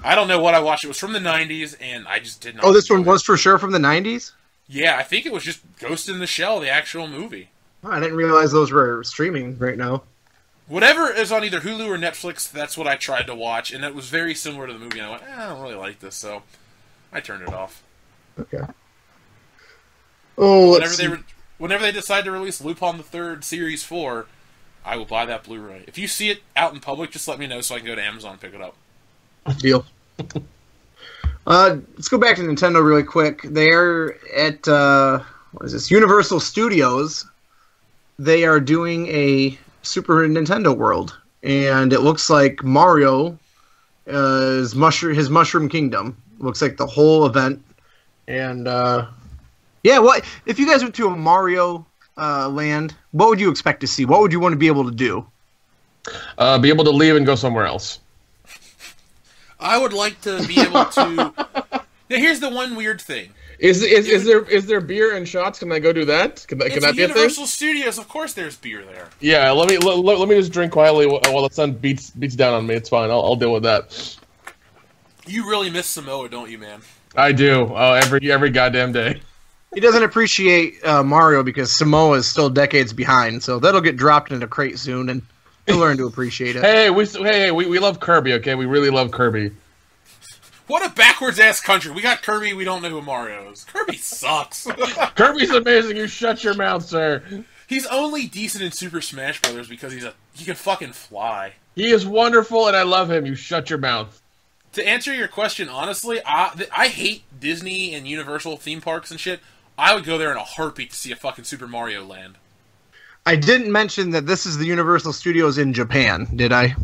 I don't know what I watched. It was from the 90s, and I just did not. Oh, this one enjoy it. was for sure from the 90s? Yeah, I think it was just Ghost in the Shell, the actual movie. Oh, I didn't realize those were streaming right now. Whatever is on either Hulu or Netflix, that's what I tried to watch, and it was very similar to the movie. And I went, I don't really like this, so I turned it off. Okay. Oh, Whenever they decide to release Lupin the Third Series 4, I will buy that Blu-ray. If you see it out in public, just let me know so I can go to Amazon and pick it up. Deal. Let's go back to Nintendo really quick. They're at what is this? Universal Studios. They are doing a Super Nintendo World, and it looks like Mario is his Mushroom Kingdom. Looks like the whole event, and yeah. What if you guys went to a Mario land? What would you expect to see? What would you want to be able to do? Be able to leave and go somewhere else. I would like to be able to. Now, here's the one weird thing. Is there beer and shots? Can I go do that? Can that be a thing? Universal Studios. Of course, there's beer there. Yeah, let me just drink quietly while the sun beats down on me. It's fine. I'll deal with that. You really miss Samoa, don't you, man? I do. Every goddamn day. He doesn't appreciate Mario because Samoa is still decades behind, so that'll get dropped in a crate soon, and he'll learn to appreciate it. Hey, we love Kirby, okay? We really love Kirby. What a backwards-ass country. We got Kirby, we don't know who Mario is. Kirby sucks. Kirby's amazing. You shut your mouth, sir. He's only decent in Super Smash Brothers because he can fucking fly. He is wonderful, and I love him. You shut your mouth. To answer your question, honestly, I hate Disney and Universal theme parks and shit. I would go there in a heartbeat to see a fucking Super Mario Land. I didn't mention that this is the Universal Studios in Japan, did I?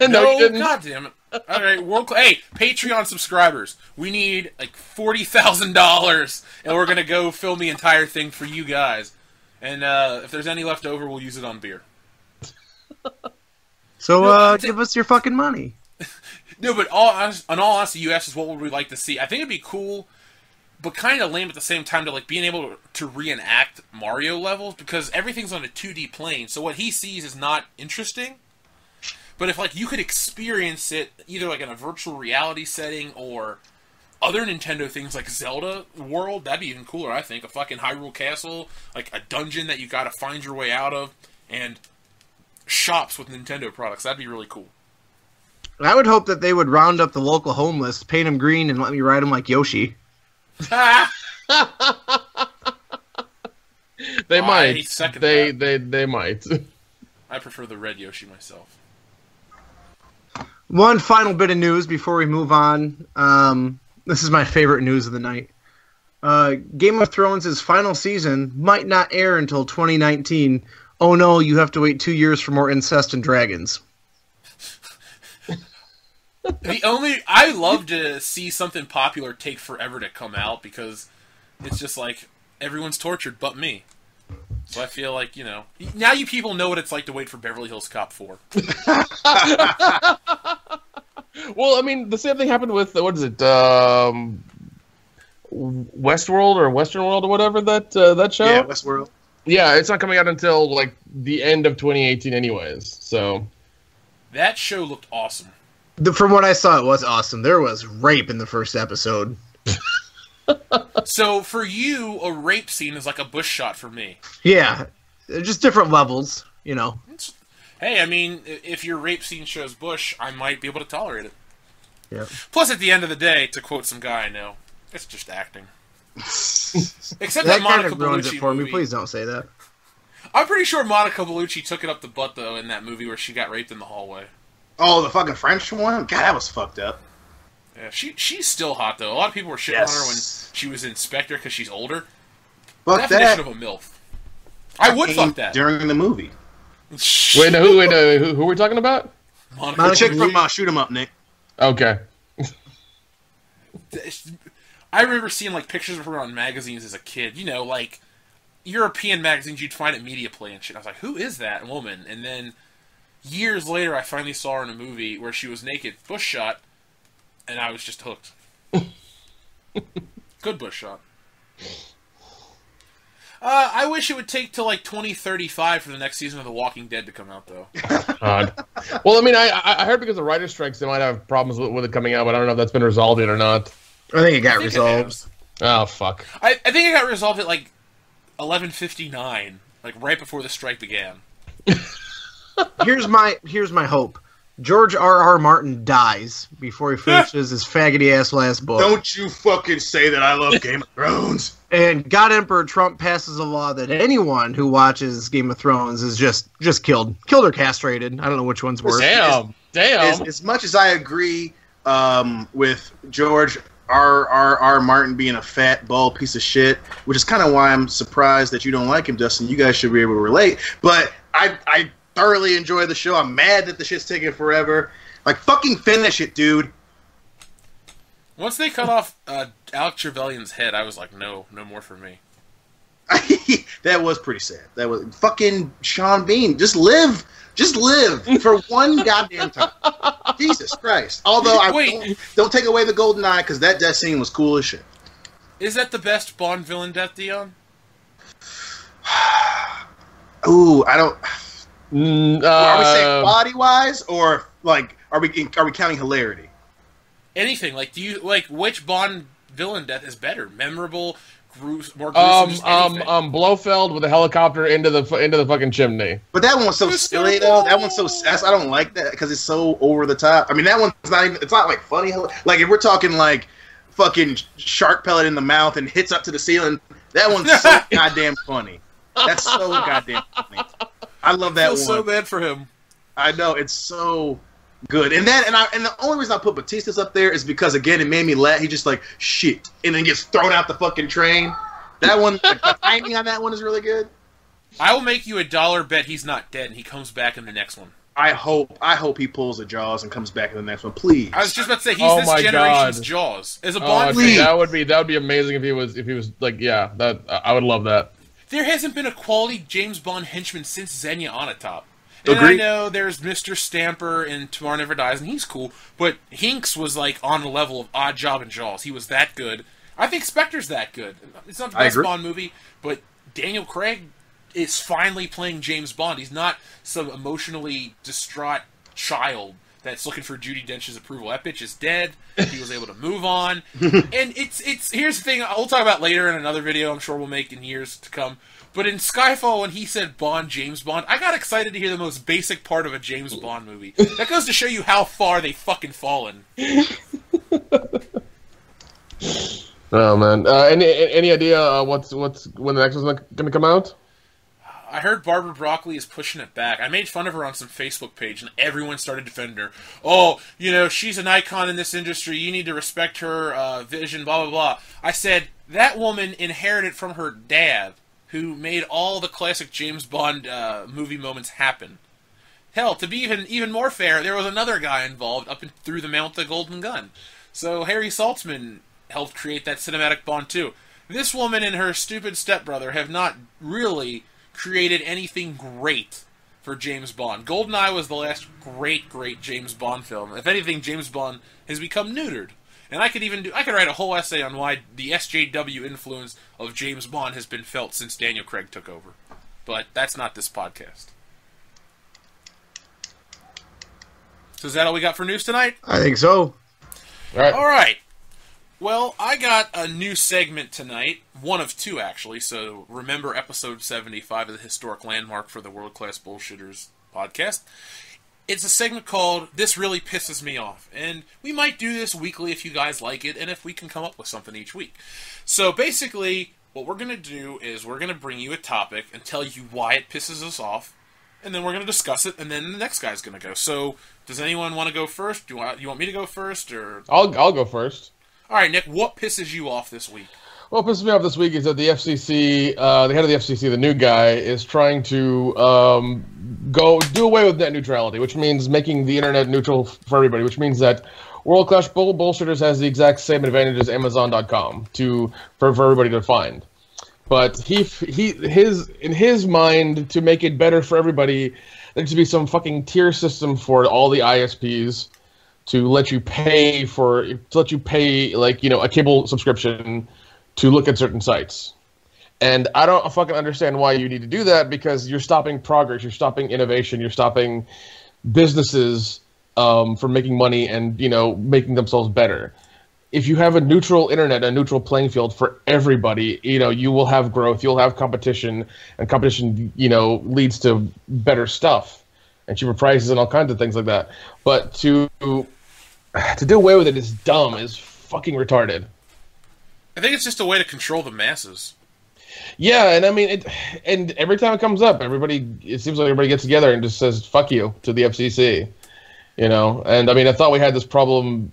No, you didn't. God damn it. All right, hey, Patreon subscribers, we need like $40,000, and we're gonna go film the entire thing for you guys. And if there's any left over, we'll use it on beer. So give us your fucking money. No, but in all honesty, you asked us what would we like to see. I think it'd be cool, but kind of lame at the same time to like being able to reenact Mario levels because everything's on a 2D plane. So what he sees is not interesting. But if like you could experience it either like in a virtual reality setting or other Nintendo things like Zelda World, that'd be even cooler. I think a fucking Hyrule Castle, like a dungeon that you got to find your way out of, and shops with Nintendo products. That'd be really cool. I would hope that they would round up the local homeless, paint them green, and let me ride them like Yoshi. They might. Second They might. I prefer the red Yoshi myself. One final bit of news before we move on. This is my favorite news of the night. Game of Thrones' final season might not air until 2019. Oh no, you have to wait 2 years for more incest and dragons. I love to see something popular take forever to come out because it's just like everyone's tortured but me. So I feel like, now you people know what it's like to wait for Beverly Hills Cop 4. Well, I mean, the same thing happened with, what is it, Westworld or Western World or whatever, that show? Yeah, Westworld. Yeah, it's not coming out until, like, the end of 2018 anyways, so... That show looked awesome. From what I saw, it was awesome. There was rape in the first episode. So for you, a rape scene is like a bush shot for me. Yeah, just different levels, Hey, I mean, if your rape scene shows bush, I might be able to tolerate it. Yeah. Plus, at the end of the day, to quote some guy I know, it's just acting. Except That that kind Monica of ruins Bellucci it for movie. me. Please don't say that. I'm pretty sure Monica Bellucci took it up the butt, though, in that movie where she got raped in the hallway. Oh, the fucking French one? God, that was fucked up. Yeah, she's still hot, though. A lot of people were shitting on her when she was in Spectre because she's older. Fuck Definition that. of a MILF. I would fuck that. During the movie. Wait, no, who are we talking about? Monica Chick Bellucci. from Shoot 'Em Up, Nick. Okay. I remember seeing like pictures of her on magazines as a kid. You know, like European magazines you'd find at Media Play and shit. I was like, who is that woman? And then years later, I finally saw her in a movie where she was naked, bush shot, and I was just hooked. Good bush shot. I wish it would take till like 2035 for the next season of The Walking Dead to come out, though. God. Well, I mean, I heard because of writer's strikes they might have problems with it coming out, but I don't know if that's been resolved yet or not. I think it got resolved. Oh, fuck. I think it got resolved at like 11:59, like right before the strike began. Here's my hope. George R.R. Martin dies before he finishes his faggoty-ass last book. Don't you fucking say that I love Game of Thrones. And God Emperor Trump passes a law that anyone who watches Game of Thrones is just killed. Killed or castrated. I don't know which one's worse. Damn. As much as I agree with George R.R. Martin being a fat, bald piece of shit, which is kind of why I'm surprised that you don't like him, Dustin. You guys should be able to relate. But I thoroughly enjoy the show. I'm mad that the shit's taking forever. Like, fucking finish it, dude. Once they cut off Alex Trevelyan's head, I was like, no more for me. That was pretty sad. That was fucking Sean Bean. Just live for one goddamn time. Jesus Christ. Although don't take away the golden eye because that death scene was cool as shit. Is that the best Bond villain death, Dion? Ooh, I don't. Are we saying quality wise, or like are we counting hilarity? Anything. Like, do you like which Bond villain death is better? Memorable, more gruesome, just anything? Blofeld with a helicopter into the fucking chimney. But that one was so silly though. That one's so I don't like that because it's so over the top. I mean, that one's not even. It's not like funny. Like if we're talking like fucking shark pellet in the mouth and hits up to the ceiling, that one's so goddamn funny. That's so goddamn funny. I love that one. So bad for him. I know, it's so good. And the only reason I put Batista's up there is because again it made me laugh. He just like shit and then gets thrown out the fucking train. That one, the timing on that one is really good. I will make you $1 bet he's not dead and he comes back in the next one. I hope he pulls the Jaws and comes back in the next one, please. I was just about to say he's this generation's Jaws. As a Bond fan, that would be amazing if he was like that I would love that. There hasn't been a quality James Bond henchman since Xenia Onatopp. And Agreed. I know there's Mr. Stamper in Tomorrow Never Dies, and he's cool, but Hinks was like on the level of Odd Job and Jaws. He was that good. I think Spectre's that good. It's not the best Bond movie, but Daniel Craig is finally playing James Bond. He's not some emotionally distraught child that's looking for Judi Dench's approval. That bitch is dead. He was able to move on. And it's here's the thing, we'll talk about later in another video I'm sure we'll make in years to come. But in Skyfall, when he said Bond, James Bond, I got excited to hear the most basic part of a James Bond movie. That goes to show you how far they've fucking fallen. Oh man, any idea what's when the next one's gonna come out? I heard Barbara Broccoli is pushing it back. I made fun of her on some Facebook page, and everyone started defending her. Oh, she's an icon in this industry. You need to respect her vision, blah, blah, blah. I said, that woman inherited from her dad, who made all the classic James Bond movie moments happen. Hell, to be even more fair, there was another guy involved up and through the mount the Golden Gun. So Harry Saltzman helped create that cinematic Bond, too. This woman and her stupid stepbrother have not really created anything great for James Bond. GoldenEye was the last great James Bond film. If anything, James Bond has become neutered. And I could write a whole essay on why the SJW influence of James Bond has been felt since Daniel Craig took over. But that's not this podcast. So is that all we got for news tonight? I think so. All right. Well, I got a new segment tonight, one of two actually, so remember episode 75 of the historic landmark for the World Class Bullshitters podcast. It's a segment called This Really Pisses Me Off. And we might do this weekly if you guys like it and if we can come up with something each week. So basically, what we're going to do is we're going to bring you a topic and tell you why it pisses us off. And then we're going to discuss it, and then the next guy's going to go. So, does anyone want to go first? Do you want me to go first? Or I'll go first. All right, Nick, what pisses you off this week? What pisses me off this week is that the FCC, the head of the FCC, the new guy, is trying to do away with net neutrality, which means making the internet neutral for everybody, which means that world-class bullshitters has the exact same advantage as Amazon.com for everybody to find. But in his mind, to make it better for everybody, there should be some fucking tier system for all the ISPs to let you pay like, you know, a cable subscription to look at certain sites. And I don't fucking understand why you need to do that, because you're stopping progress, you're stopping innovation, you're stopping businesses from making money and, you know, making themselves better. If you have a neutral internet, a neutral playing field for everybody, you know, you will have growth, you'll have competition, and competition, you know, leads to better stuff and cheaper prices and all kinds of things like that. But to do away with it is dumb, is fucking retarded. I think it's just a way to control the masses. Yeah, and I mean, and every time it comes up, it seems like everybody gets together and just says, fuck you to the FCC, you know? And I mean, I thought we had this problem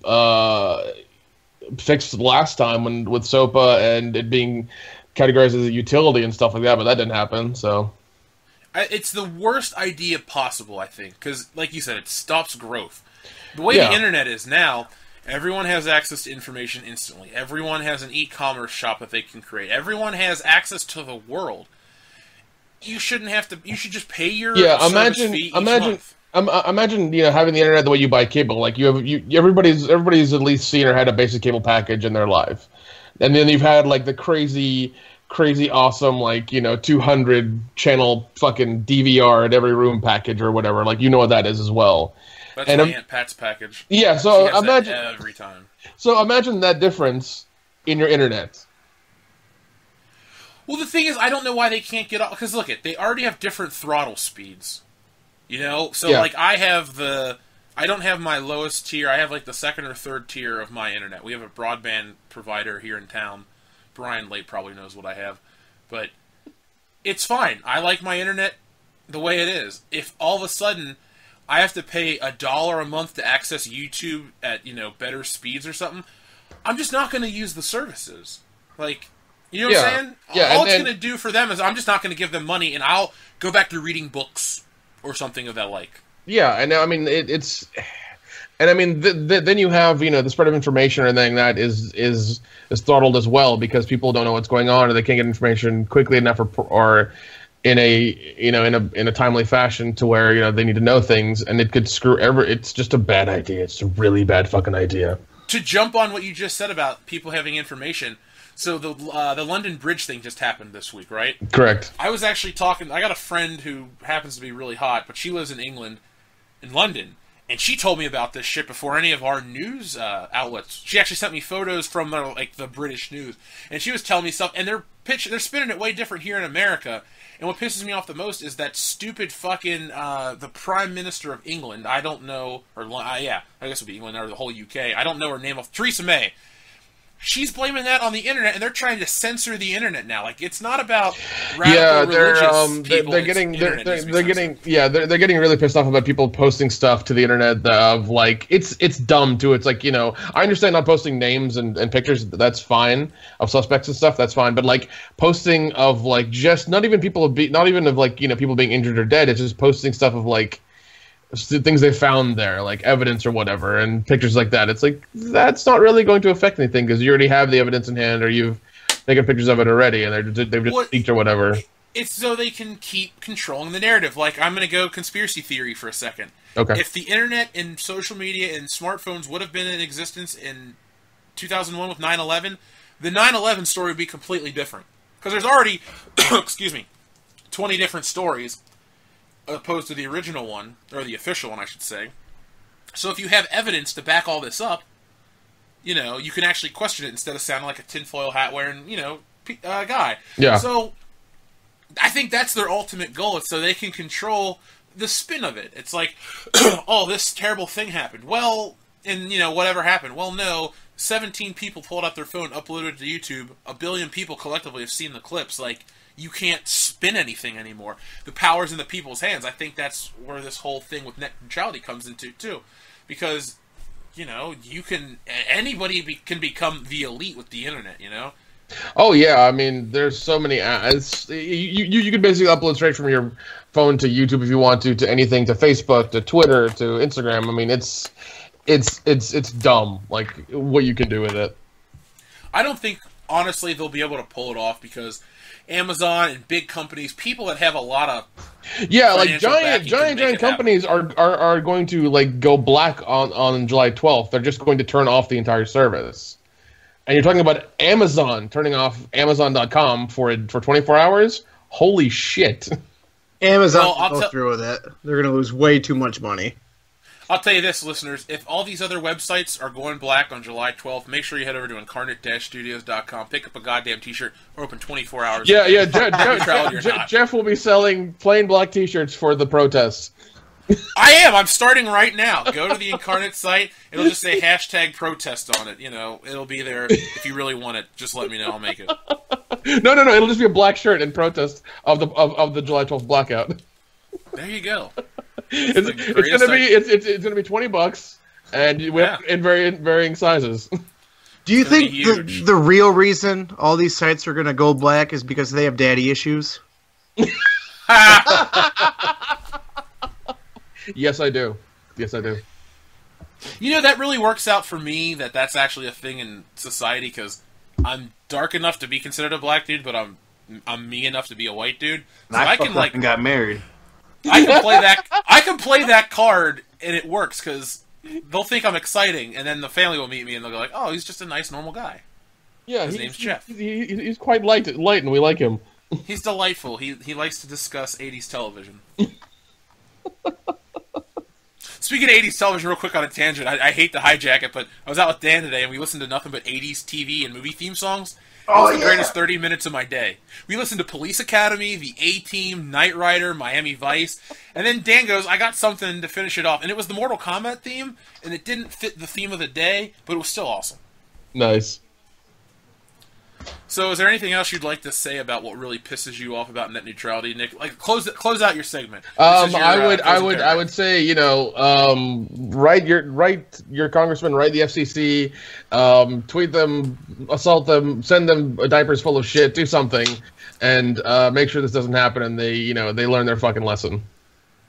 fixed last time with SOPA and it being categorized as a utility and stuff like that, but that didn't happen, so. It's the worst idea possible, I think, because, like you said, it stops growth. The way the internet is now, everyone has access to information instantly. Everyone has an e-commerce shop that they can create. Everyone has access to the world. You shouldn't have to. You should just pay your service fee each month. Imagine, you know, having the internet the way you buy cable. Like everybody's at least seen or had a basic cable package in their life, and then you've had like the crazy awesome, like, you know, 200 channel fucking DVR at every room package or whatever. Like, you know what that is as well. That's my Aunt Pat's package. Yeah, so she has imagine that every time. So imagine that difference in your internet. Well, the thing is, I don't know why they can't get off, because look, they already have different throttle speeds. You know, so like I don't have my lowest tier. I have like the second or third tier of my internet. We have a broadband provider here in town. Brian Late probably knows what I have, but it's fine. I like my internet the way it is. If all of a sudden I have to pay $1 a month to access YouTube at, you know, better speeds or something, I'm just not going to use the services. Like, you know what I'm saying? Yeah, all it's going to do for them is I'm just not going to give them money, and I'll go back to reading books or something of that like. Yeah, and I mean it's, and I mean then you have, you know, the spread of information or anything that is throttled as well, because people don't know what's going on or they can't get information quickly enough or in a timely fashion to where, you know, they need to know things, and it could screw it's just a bad idea. It's a really bad fucking idea. To jump on what you just said about people having information, so the London Bridge thing just happened this week, right? Correct. I was actually talking. I got a friend who happens to be really hot, but she lives in England, in London, and she told me about this shit before any of our news outlets. She actually sent me photos from the British news, and she was telling me stuff. And they're spinning it way different here in America. And what pisses me off the most is that stupid fucking the Prime Minister of England. I don't know, or I guess it would be England or the whole UK. I don't know her name off. Theresa May. She's blaming that on the internet, and they're trying to censor the internet now. Like, it's not about radical religious people. They're getting really pissed off about people posting stuff to the internet of, like, it's dumb too. It's like, you know, I understand not posting names and pictures, that's fine, of suspects and stuff, that's fine, but like posting of like just not even of like, you know, people being injured or dead. It's just posting stuff of like things they found there, like evidence or whatever, and pictures like that. It's like, that's not really going to affect anything because you already have the evidence in hand, or you've taken pictures of it already, and they've just leaked or whatever. It's so they can keep controlling the narrative. Like, I'm going to go conspiracy theory for a second. Okay. If the internet and social media and smartphones would have been in existence in 2001 with 9/11, the 9/11 story would be completely different. Because there's already, 20 different stories opposed to the original one, or the official one, I should say. So if you have evidence to back all this up, you know, you can actually question it instead of sounding like a tinfoil hat wearing, you know, guy. Yeah. So I think that's their ultimate goal, is so they can control the spin of it. It's like, oh, this terrible thing happened. Well, and whatever happened. Well, no, 17 people pulled out their phone, uploaded it to YouTube. 1 billion people collectively have seen the clips. Like, you can't spin anything anymore. The power's in the people's hands. I think that's where this whole thing with net neutrality comes into too, because anybody can become the elite with the internet. Oh yeah, I mean, there's so many ads. You can basically upload straight from your phone to YouTube if you want to anything, to Facebook, to Twitter, to Instagram. I mean, it's dumb, like what you can do with it. I don't think, honestly, they'll be able to pull it off because Amazon and big companies, people that have a lot of like giant companies are going to like go black on July 12th. They're just going to turn off the entire service. And you're talking about Amazon turning off Amazon.com for 24 hours? Holy shit. Amazon will go through with it. They're going to lose way too much money. I'll tell you this, listeners. If all these other websites are going black on July 12th, make sure you head over to incarnate-studios.com, pick up a goddamn t-shirt. We're open 24 hours. Yeah. Jeff will be selling plain black t-shirts for the protests. I am. I'm starting right now. Go to the Incarnate site. It'll just say #protest on it. It'll be there. If you really want it, just let me know. I'll make it. No. It'll just be a black shirt in protest of the July 12th blackout. There you go. It's gonna be $20, and in varying sizes. Do you think the real reason all these sites are gonna go black is because they have daddy issues? Yes, I do. That really works out for me. That's actually a thing in society because I'm dark enough to be considered a black dude, but I'm me enough to be a white dude. So I can got married. I can play that card, and it works because they'll think I'm exciting, and then the family will meet me, and they'll go like, "Oh, he's just a nice, normal guy." Yeah, his name's Jeff. He's quite light, and we like him. He's delightful. He likes to discuss 80s television. Speaking of 80s television, real quick on a tangent, I hate to hijack it, but I was out with Dan today, and we listened to nothing but 80s TV and movie theme songs. It was the greatest 30 minutes of my day. We listened to Police Academy, The A-Team, Knight Rider, Miami Vice, and then Dan goes, I got something to finish it off. And it was the Mortal Kombat theme, and it didn't fit the theme of the day, but it was still awesome. Nice. So is there anything else you'd like to say about what really pisses you off about net neutrality, Nick? Like, close out your segment. I would say, write your congressman, write the FCC, tweet them, assault them, send them diapers full of shit, do something, and make sure this doesn't happen, and they learn their fucking lesson.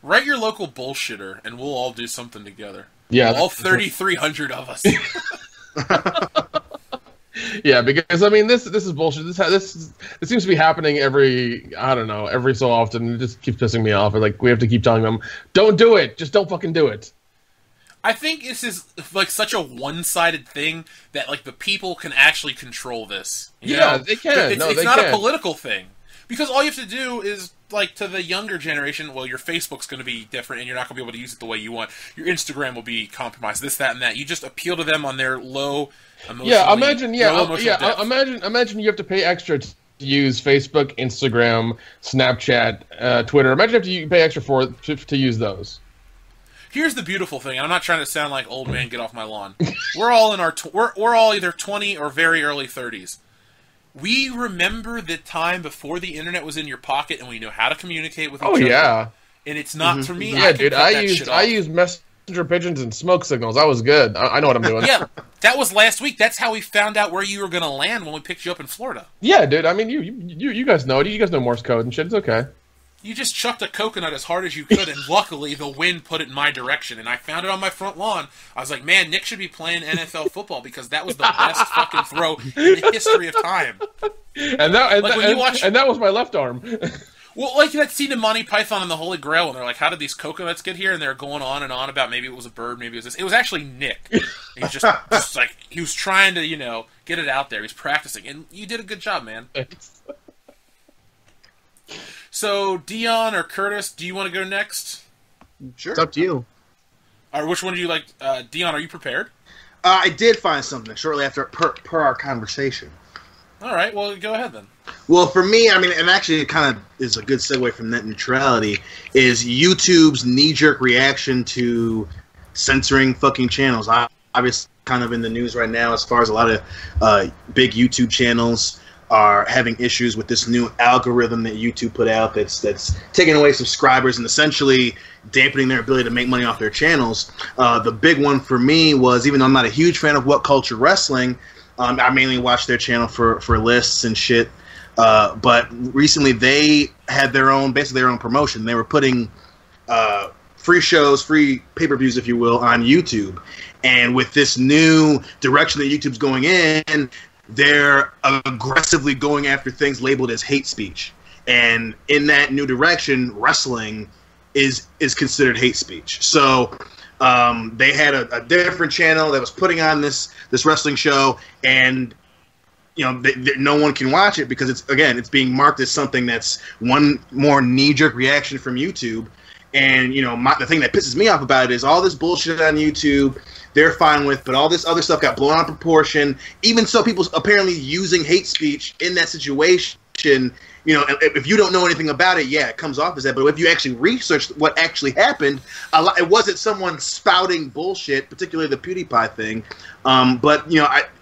Write your local bullshitter, and we'll all do something together. Yeah, all 3,300 of us. Yeah, because I mean, this is bullshit. This seems to be happening every so often. It just keeps pissing me off. Like, we have to keep telling them, don't do it. Just don't fucking do it. I think this is like such a one-sided thing that like the people can actually control this. They can. It's not a political thing because all you have to do is like to the younger generation. Well, your Facebook's going to be different, and you're not going to be able to use it the way you want. Your Instagram will be compromised. This, that, and that. You just appeal to them on their low. Imagine you have to pay extra to use Facebook, Instagram, Snapchat, Twitter. Imagine if you pay extra to use those. Here's the beautiful thing. I'm not trying to sound like old man, get off my lawn. We're all in our we're all either 20 or very early 30s. We remember the time before the internet was in your pocket, and we know how to communicate with each other. Oh yeah, and it's not for me. Yeah, dude, I used messenger pigeons and smoke signals. I was good. I know what I'm doing. Yeah, that was last week. That's how we found out where you were going to land when we picked you up in Florida. Yeah, dude. I mean, you guys know it. You guys know Morse code and shit. It's okay. You just chucked a coconut as hard as you could, and luckily the wind put it in my direction, and I found it on my front lawn. I was like, man, Nick should be playing NFL football because that was the best fucking throw in the history of time. And that was my left arm. Well, like that scene in Monty Python and the Holy Grail, and they're like, how did these coconuts get here? And they're going on and on about maybe it was a bird, maybe it was this. It was actually Nick. He's just like, he was trying to, get it out there. He's practicing, and you did a good job, man. So, Dion or Curtis, do you want to go next? Sure. It's up to you. Or which one do you like? Dion, are you prepared? I did find something shortly after per our conversation. All right, well, go ahead then. Well, for me, I mean, and actually it kind of is a good segue from net neutrality, is YouTube's knee-jerk reaction to censoring fucking channels. Obviously, kind of in the news right now as far as a lot of big YouTube channels are having issues with this new algorithm that YouTube put out that's taking away subscribers and essentially dampening their ability to make money off their channels. The big one for me was, even though I'm not a huge fan of What Culture Wrestling, I mainly watch their channel for lists and shit. But recently they had basically their own promotion. They were putting free shows, free pay-per-views, if you will, on YouTube. And with this new direction that YouTube's going in, they're aggressively going after things labeled as hate speech. And in that new direction, wrestling is considered hate speech. So they had a different channel that was putting on this wrestling show, and no one can watch it because it's being marked as something that's one more knee-jerk reaction from YouTube. And the thing that pisses me off about it is all this bullshit on YouTube they're fine with, but all this other stuff got blown out of proportion. Even so, people apparently using hate speech in that situation. If you don't know anything about it, yeah, it comes off as that. But if you actually research what actually happened, it wasn't someone spouting bullshit, particularly the PewDiePie thing. But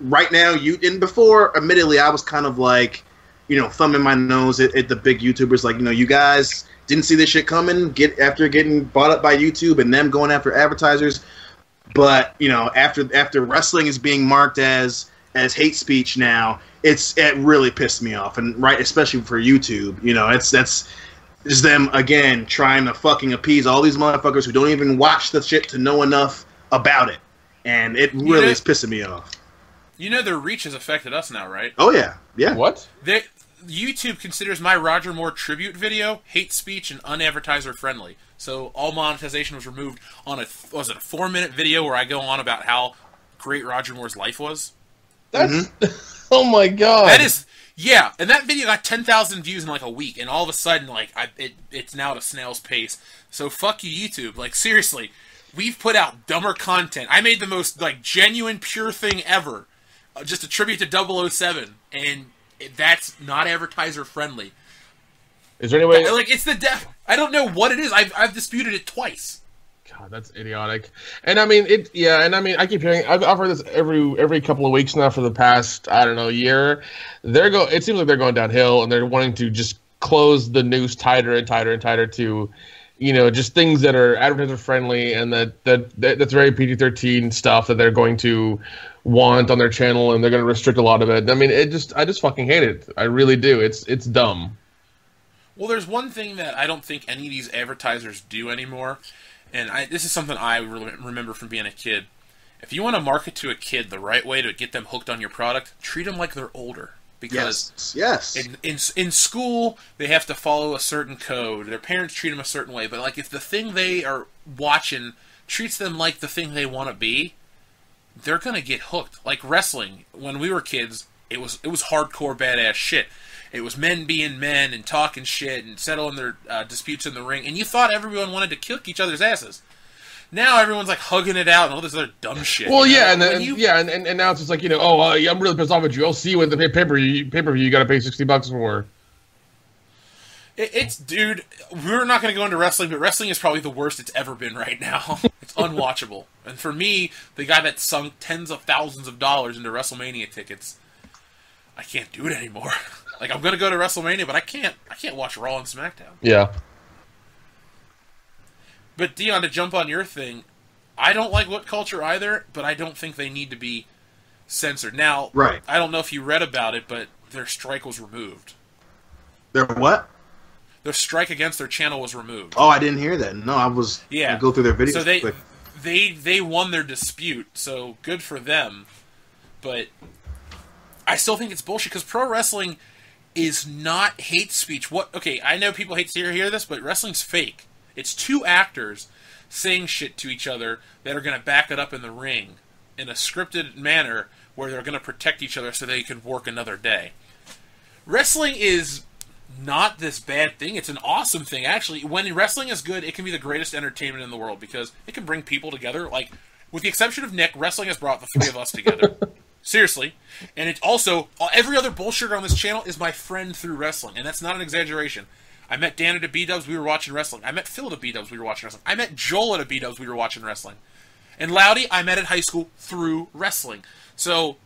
right now, and before, admittedly, I was kind of like, thumbing my nose at the big YouTubers, like, you guys didn't see this shit coming. After getting bought up by YouTube and them going after advertisers. But after wrestling is being marked as hate speech now, it really pissed me off, and especially for YouTube. That's just them again trying to fucking appease all these motherfuckers who don't even watch the shit to know enough about it, and it really is pissing me off. Their reach has affected us now, right? Oh yeah. What? YouTube considers my Roger Moore tribute video hate speech and unadvertiser friendly. So all monetization was removed on a 4-minute video where I go on about how great Roger Moore's life was. That's oh my god. That is, yeah, and that video got 10,000 views in like a week, and all of a sudden, it's now at a snail's pace. So fuck you, YouTube. Like, seriously, we've put out dumber content. I made the most genuine, pure thing ever, just a tribute to 007, and that's not advertiser friendly. Is there any way? It's the death. I don't know what it is. I've disputed it twice. God, that's idiotic. And I mean it. Yeah, and I mean I keep hearing. I've heard this every couple of weeks now for the past year. It seems like they're going downhill, and they're wanting to just close the noose tighter and tighter and tighter to, just things that are advertiser friendly, and that's very PG-13 stuff that they're going to want on their channel, and they're going to restrict a lot of it. I mean, I just fucking hate it. I really do. It's dumb. Well, there's one thing that I don't think any of these advertisers do anymore, and this is something I really remember from being a kid. If you want to market to a kid the right way to get them hooked on your product, treat them like they're older. Because yes. In school, they have to follow a certain code. Their parents treat them a certain way. But if the thing they are watching treats them like the thing they want to be, they're going to get hooked. Like wrestling, when we were kids, it was hardcore badass shit. It was men being men and talking shit and settling their disputes in the ring. And you thought everyone wanted to kick each other's asses. Now everyone's hugging it out and all this other dumb shit. Well, yeah, and now it's just I'm really pissed off at you. I'll see you at the pay-per-view. You got to pay $60 for. Dude, we're not going to go into wrestling, but wrestling is probably the worst it's ever been right now. It's unwatchable. And for me, the guy that sunk tens of thousands of dollars into WrestleMania tickets, I can't do it anymore. I'm going to go to WrestleMania, but I can't watch Raw and SmackDown. Yeah. But Dion, to jump on your thing, I don't like What Culture either, but I don't think they need to be censored. Now, right. I don't know if you read about it, but their strike was removed. Their what? Their strike against their channel was removed. Oh, I didn't hear that. No, I was gonna go through their videos. So they won their dispute, so good for them. But I still think it's bullshit, because pro wrestling is not hate speech. Okay, I know people hate to hear this, but wrestling's fake. It's two actors saying shit to each other that are going to back it up in the ring in a scripted manner where they're going to protect each other so they can work another day. Wrestling is not this bad thing. It's an awesome thing, actually. When wrestling is good, it can be the greatest entertainment in the world because it can bring people together. With the exception of Nick, wrestling has brought the three of us together. Seriously. And it's also, every other bullshitter on this channel is my friend through wrestling, and that's not an exaggeration. I met Dan at a B-Dubs, we were watching wrestling. I met Phil at a B-Dubs, we were watching wrestling. I met Joel at a B-Dubs, we were watching wrestling. And Loudy, I met at high school through wrestling. So,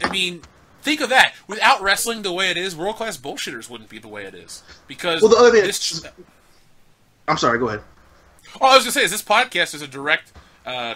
I mean, think of that. Without wrestling the way it is, world-class bullshitters wouldn't be the way it is. Because the other thing I'm sorry, go ahead. Oh, I was going to say, this podcast is a direct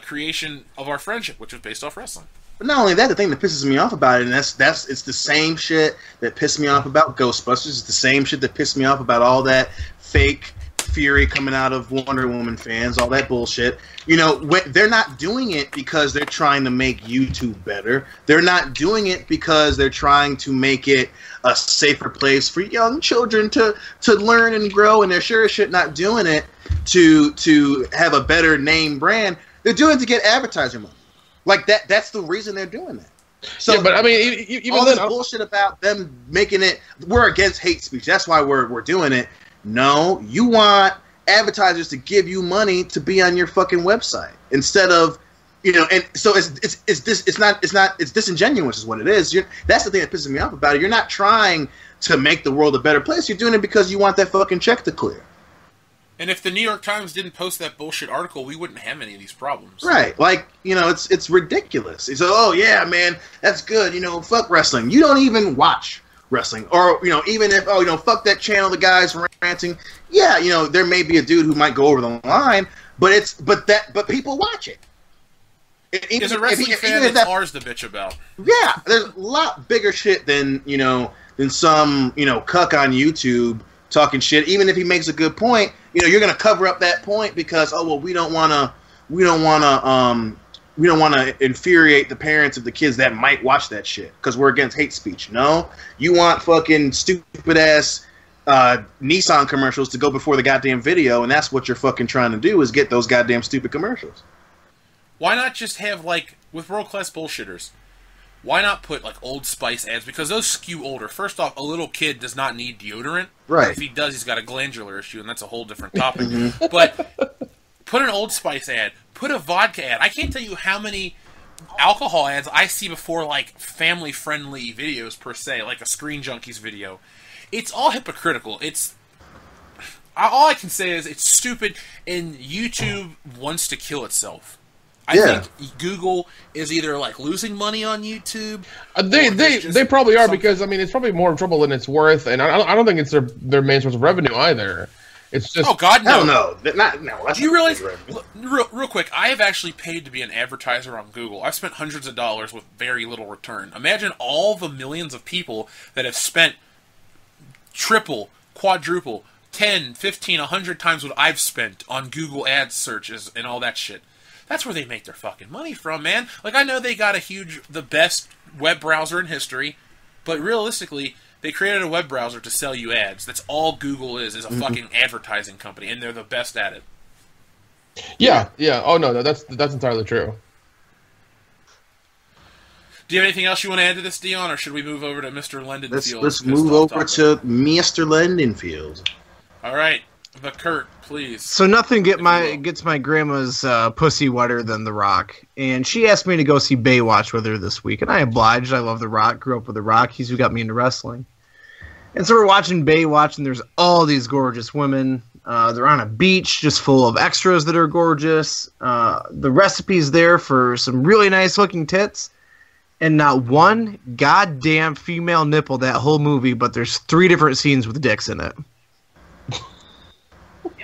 creation of our friendship, which was based off wrestling. But not only that, the thing that pisses me off about it, and it's the same shit that pissed me off about Ghostbusters. It's the same shit that pissed me off about all that fake fury coming out of Wonder Woman fans, all that bullshit. You know, they're not doing it because they're trying to make YouTube better. They're not doing it because they're trying to make it a safer place for young children to learn and grow. And they're sure as shit not doing it to have a better name brand. They're doing it to get advertiser money. Like that's the reason they're doing that. So, yeah, but I mean, even all then, this bullshit about them making it, we're against hate speech. That's why we're doing it. No, you want advertisers to give you money to be on your fucking website instead of, you know. And so it's disingenuous, is what it is. That's the thing that pisses me off about it. You're not trying to make the world a better place. You're doing it because you want that fucking check to clear. And if the New York Times didn't post that bullshit article, we wouldn't have any of these problems. Right. Like, you know, it's ridiculous. It's, oh, yeah, man, that's good. You know, fuck wrestling. You don't even watch wrestling. Or, you know, even if, oh, you know, fuck that channel, the guy's ranting. Yeah, you know, there may be a dude who might go over the line, but people watch it. As a wrestling fan, it's ours to bitch about. Yeah, there's a lot bigger shit than some, you know, cuck on YouTube talking shit. Even if he makes a good point, you know, you're gonna cover up that point because, oh well, we don't wanna infuriate the parents of the kids that might watch that shit because we're against hate speech. No, you want fucking stupid ass Nissan commercials to go before the goddamn video, and that's what you're fucking trying to do, is get those goddamn stupid commercials. Why not just have, like, with world-class bullshitters, why not put, like, Old Spice ads? Because those skew older. First off, a little kid does not need deodorant. Right. If he does, he's got a glandular issue, and that's a whole different topic. But put an Old Spice ad. Put a vodka ad. I can't tell you how many alcohol ads I see before, like, family-friendly videos, per se, like a Screen Junkies video. It's all hypocritical. All I can say is it's stupid, and YouTube wants to kill itself. I think Google is either like losing money on YouTube. They probably are, because I mean it's probably more trouble than it's worth, and I don't think it's their main source of revenue either. It's just, oh god, no, no. Do you realize? Real quick, I have actually paid to be an advertiser on Google. I've spent hundreds of dollars with very little return. Imagine all the millions of people that have spent triple, quadruple, 10, 15, 100 times what I've spent on Google Ads searches and all that shit. That's where they make their fucking money from, man. Like, I know they got the best web browser in history, but realistically, they created a web browser to sell you ads. That's all Google is a fucking advertising company, and they're the best at it. Yeah. Oh, no, that's entirely true. Do you have anything else you want to add to this, Dion, or should we move over to Mr. Lendenfield? Let's move over to Mr. Lendenfield. All right. But Kurt, please. So nothing gets my grandma's pussy wetter than The Rock, and she asked me to go see Baywatch with her this week, and I obliged. I love The Rock. Grew up with The Rock. He's who got me into wrestling. And so we're watching Baywatch, and there's all these gorgeous women. They're on a beach just full of extras that are gorgeous. The recipe's there for some really nice looking tits, and not one goddamn female nipple that whole movie. But there's 3 different scenes with dicks in it.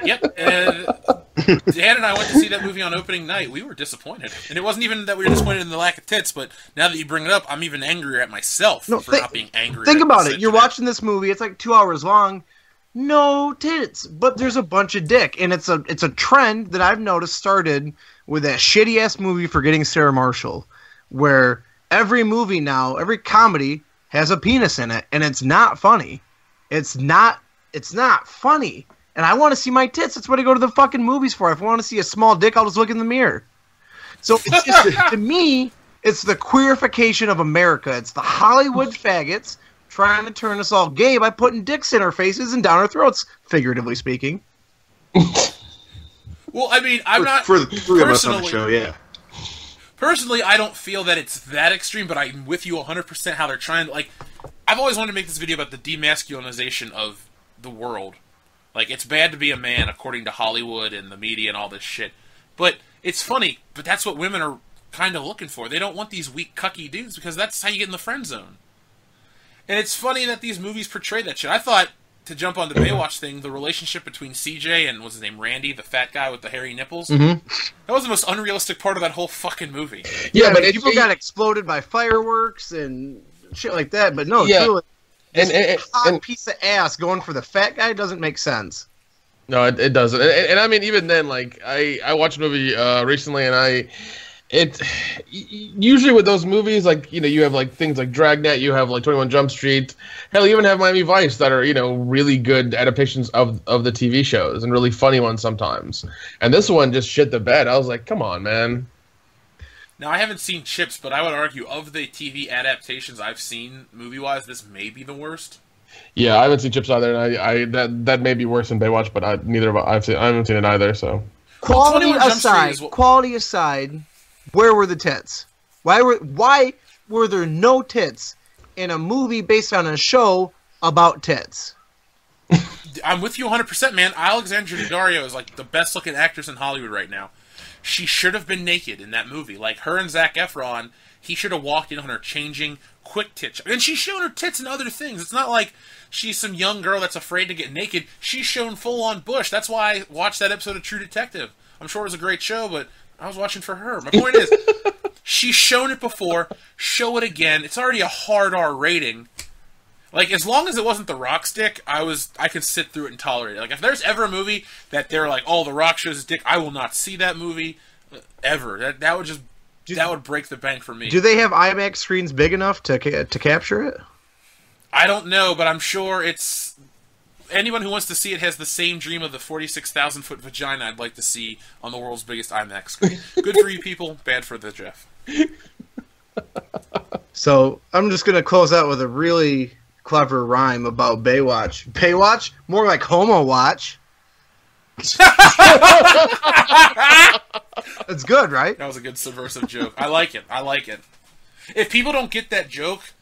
Yep. Dan and I went to see that movie on opening night. We were disappointed. And it wasn't even that we were disappointed in the lack of tits, but now that you bring it up, I'm even angrier at myself for not being angry. Think about it. You're watching this movie. It's like 2 hours long. No tits. But there's a bunch of dick. And it's a trend that I've noticed started with that shitty-ass movie Forgetting Sarah Marshall, where every movie now, every comedy has a penis in it, and it's not funny. It's not funny. And I want to see my tits. That's what I go to the fucking movies for. If I want to see a small dick, I'll just look in the mirror. So it's just, to me, it's the queerification of America. It's the Hollywood faggots trying to turn us all gay by putting dicks in our faces and down our throats, figuratively speaking. Well, I mean, I'm not for the 3 of us on the show, yeah. Personally, I don't feel that it's that extreme, but I'm with you 100% how they're trying to, like, I've always wanted to make this video about the demasculinization of the world. Like, it's bad to be a man, according to Hollywood and the media and all this shit. But it's funny, but that's what women are kind of looking for. They don't want these weak, cucky dudes, because that's how you get in the friend zone. And it's funny that these movies portray that shit. I thought, to jump on the Baywatch thing, the relationship between CJ and, what's his name, Randy, the fat guy with the hairy nipples, that was the most unrealistic part of that whole fucking movie. Yeah, but people got exploded by fireworks and shit like that, but no, truly, and piece of ass going for the fat guy doesn't make sense. No, it doesn't. And I mean, even then, like, I watched a movie recently, and usually with those movies, like, you know, you have like things like Dragnet, you have like 21 Jump Street, hell, you even have Miami Vice that are, you know, really good adaptations of the TV shows and really funny ones sometimes. And this one just shit the bed. I was like, come on, man. Now, I haven't seen Chips, but I would argue of the TV adaptations I've seen movie-wise, this may be the worst. Yeah, I haven't seen Chips either, and that may be worse than Baywatch, but I haven't seen it either. So quality aside, where were the tits? Why were there no tits in a movie based on a show about tits? I'm with you 100%, man. Alexandra Daddario is like the best-looking actress in Hollywood right now. She should have been naked in that movie. Like, her and Zac Efron, he should have walked in on her changing quick tits. And she's shown her tits and other things. It's not like she's some young girl that's afraid to get naked. She's shown full-on bush. That's why I watched that episode of True Detective. I'm sure it was a great show, but I was watching for her. My point is, she's shown it before. Show it again. It's already a hard R rating. Like, as long as it wasn't The Rock's dick, I could sit through it and tolerate it. Like, if there's ever a movie that they're like, oh, The Rock shows his dick, I will not see that movie ever. That would just that would break the bank for me. Do they have IMAX screens big enough to capture it? I don't know, but I'm sure it's anyone who wants to see it has the same dream of the 46,000-foot vagina I'd like to see on the world's biggest IMAX screen. Good for you people, bad for the Jeff. So I'm just gonna close out with a really clever rhyme about Baywatch. Baywatch? More like Homo Watch. That's good, right? That was a good subversive joke. I like it. I like it. If people don't get that joke,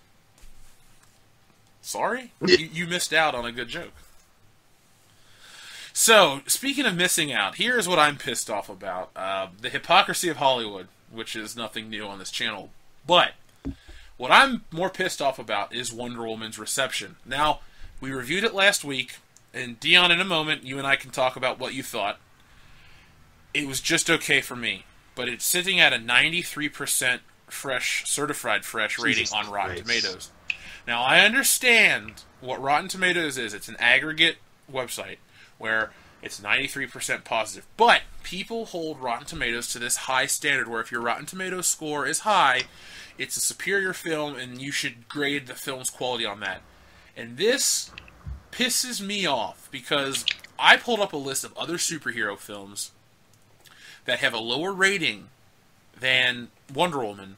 sorry, you missed out on a good joke. So, speaking of missing out, here's what I'm pissed off about. The hypocrisy of Hollywood, which is nothing new on this channel. But what I'm more pissed off about is Wonder Woman's reception. Now, we reviewed it last week, and Dion, in a moment, you and I can talk about what you thought. It was just okay for me, but it's sitting at a 93% certified fresh rating on Rotten Tomatoes. Now, I understand what Rotten Tomatoes is. It's an aggregate website where it's 93% positive. But people hold Rotten Tomatoes to this high standard where if your Rotten Tomatoes score is high, it's a superior film and you should grade the film's quality on that. And this pisses me off because I pulled up a list of other superhero films that have a lower rating than Wonder Woman,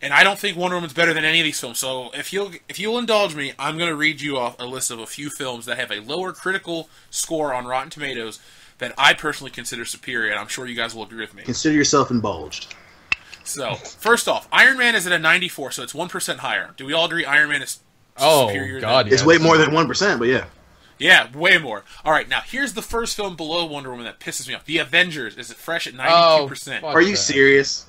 and I don't think Wonder Woman's better than any of these films. So if you'll indulge me, I'm going to read you off a list of a few films that have a lower critical score on Rotten Tomatoes that I personally consider superior, and I'm sure you guys will agree with me. Consider yourself indulged. So, first off, Iron Man is at a 94, so it's 1% higher. Do we all agree Iron Man is superior? Oh, God, It's way more than 1%, but yeah. Yeah, way more. All right, now, here's the first film below Wonder Woman that pisses me off. The Avengers is fresh at 92%. Are you serious?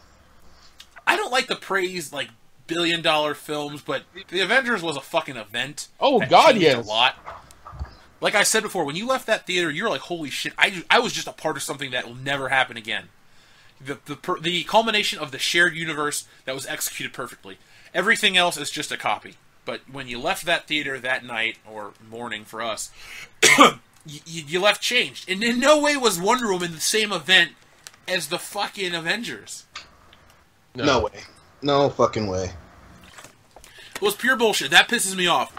I don't like to praise, like, billion-dollar films, but The Avengers was a fucking event. Oh, that God, changed yes. a lot. Like I said before, when you left that theater, you were like, holy shit, I was just a part of something that will never happen again. The culmination of the shared universe that was executed perfectly. Everything else is just a copy. But when you left that theater that night, or morning for us, you left changed. And in no way was Wonder Woman the same event as the fucking Avengers. No way. No fucking way. It was pure bullshit. That pisses me off.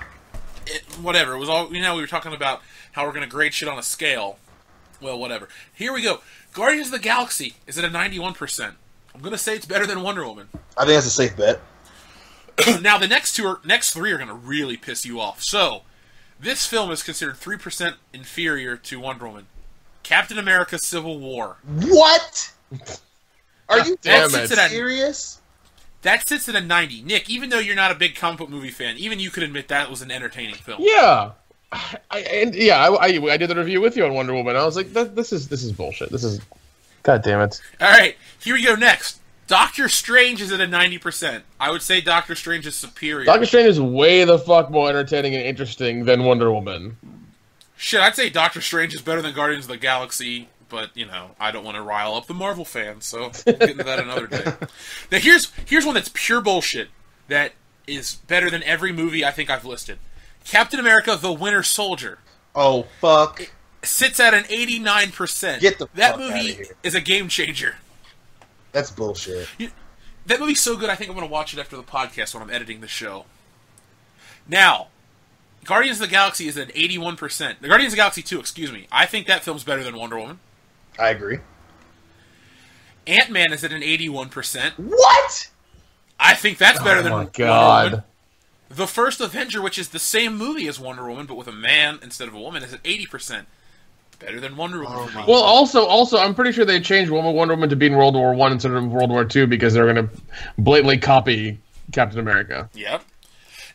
Whatever. It was all, we were talking about how we're going to grade shit on a scale. Well, whatever. Here we go. Guardians of the Galaxy is at a 91%. I'm going to say it's better than Wonder Woman. I think that's a safe bet. Now, the next three are going to really piss you off. So, this film is considered 3% inferior to Wonder Woman. Captain America Civil War. What? Are you Damn serious? That sits at a 90. Nick, even though you're not a big comic book movie fan, even you could admit that was an entertaining film. Yeah. I did the review with you on Wonder Woman. I was like, this is bullshit. This is, god damn it. All right, here we go next. Doctor Strange is at a 90%. I would say Doctor Strange is superior. Doctor Strange is way the fuck more entertaining and interesting than Wonder Woman. Shit, I'd say Doctor Strange is better than Guardians of the Galaxy, but, you know, I don't want to rile up the Marvel fans, so we'll get into that another day. Now, here's one that's pure bullshit that is better than every movie I think I've listed. Captain America: The Winter Soldier. Oh, fuck. It sits at an 89%. Get the that fuck movie outta here. is a game changer. That's bullshit. That movie's so good, I think I'm going to watch it after the podcast when I'm editing the show. Now, Guardians of the Galaxy is at 81%. The Guardians of the Galaxy 2, excuse me. I think that film's better than Wonder Woman. I agree. Ant-Man is at an 81%. What? I think that's better than my God. Wonder Woman. The first Avenger, which is the same movie as Wonder Woman, but with a man instead of a woman, is at 80%. Better than Wonder Woman. Oh, Well, also, I'm pretty sure they changed Wonder Woman to be in World War I instead of World War II because they're going to blatantly copy Captain America. Yep.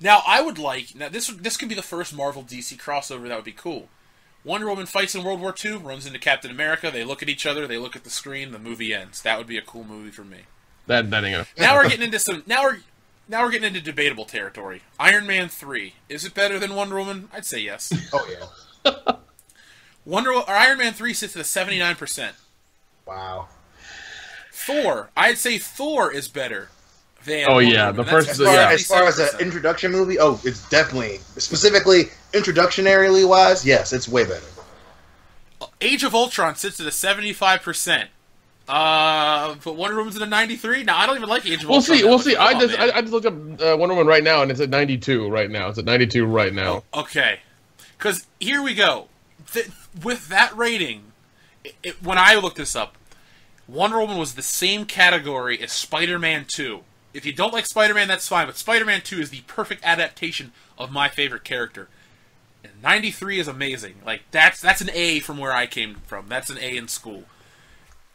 Now, I would like... Now, this could be the first Marvel-DC crossover. That would be cool. Wonder Woman fights in World War II, runs into Captain America, they look at each other, they look at the screen, the movie ends. That would be a cool movie for me. That ain't gonna... Now we're getting into some... Now we're getting into debatable territory. Iron Man 3. Is it better than Wonder Woman? I'd say yes. Oh, yeah. Iron Man 3 sits at a 79%. Wow. Thor. I'd say Thor is better than Oh, Wonder yeah, Woman. the That's first- As far as an 77%. introduction movie, oh, it's definitely, specifically introductionarily wise, yes, it's way better. Age of Ultron sits at a 75%. But Wonder Woman's at a 93? No, I don't even like Age of Ultron. We'll see. I man. just looked up Wonder Woman right now, and it's at 92 right now. It's at 92 right now. Okay. Because here we go. With that rating, when I looked this up, Wonder Woman was the same category as Spider-Man 2. If you don't like Spider-Man, that's fine, but Spider-Man 2 is the perfect adaptation of my favorite character. And 93 is amazing. Like, that's an A from where I came from. That's an A in school.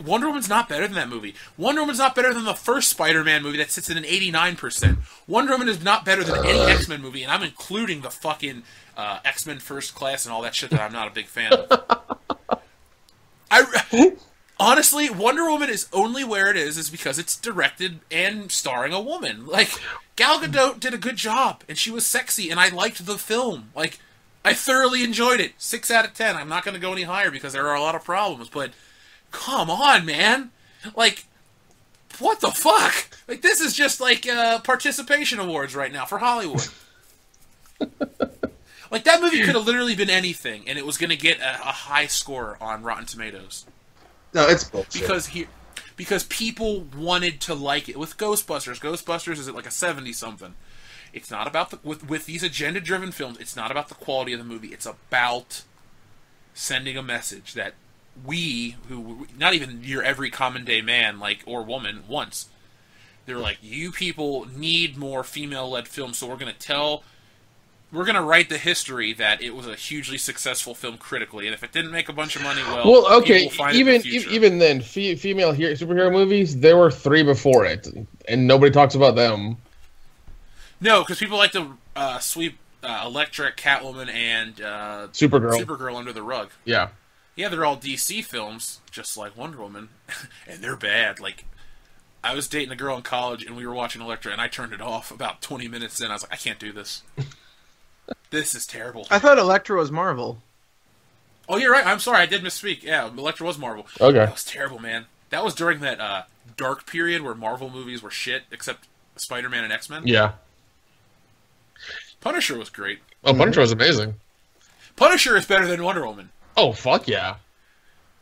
Wonder Woman's not better than that movie. Wonder Woman's not better than the first Spider-Man movie that sits at an 89%. Wonder Woman is not better than any X-Men movie, and I'm including the fucking X-Men First Class and all that shit that I'm not a big fan of. Honestly, Wonder Woman is only where it is because it's directed and starring a woman. Like, Gal Gadot did a good job, and she was sexy, and I liked the film. Like, I thoroughly enjoyed it. 6 out of 10. I'm not going to go any higher because there are a lot of problems, but come on, man. Like, what the fuck? Like, this is just like participation awards right now for Hollywood. Like, that movie could have literally been anything, and it was going to get a high score on Rotten Tomatoes. No, it's bullshit. Because people wanted to like it. With Ghostbusters is at like a 70-something. It's not about with these agenda-driven films, it's not about the quality of the movie. It's about sending a message that we, who, not even your every common day man, like, or woman, wants. They're like, you people need more female-led films, so we're going to write the history that it was a hugely successful film critically, and if it didn't make a bunch of money, well, okay, people will find it in the future. even then, female superhero movies, there were 3 before it, and nobody talks about them. No, because people like to sweep Elektra, Catwoman, and Supergirl under the rug. Yeah. Yeah, they're all DC films, just like Wonder Woman, and they're bad. Like, I was dating a girl in college, and we were watching Elektra, and I turned it off about 20 minutes in. I was like, I can't do this. This is terrible. I thought Elektra was Marvel. Oh, you're right. I'm sorry. I did misspeak. Yeah, Elektra was Marvel. Okay. That was terrible, man. That was during that dark period where Marvel movies were shit, except Spider-Man and X-Men. Yeah. Punisher was great. Oh, Punisher was amazing. Punisher is better than Wonder Woman. Oh, fuck yeah.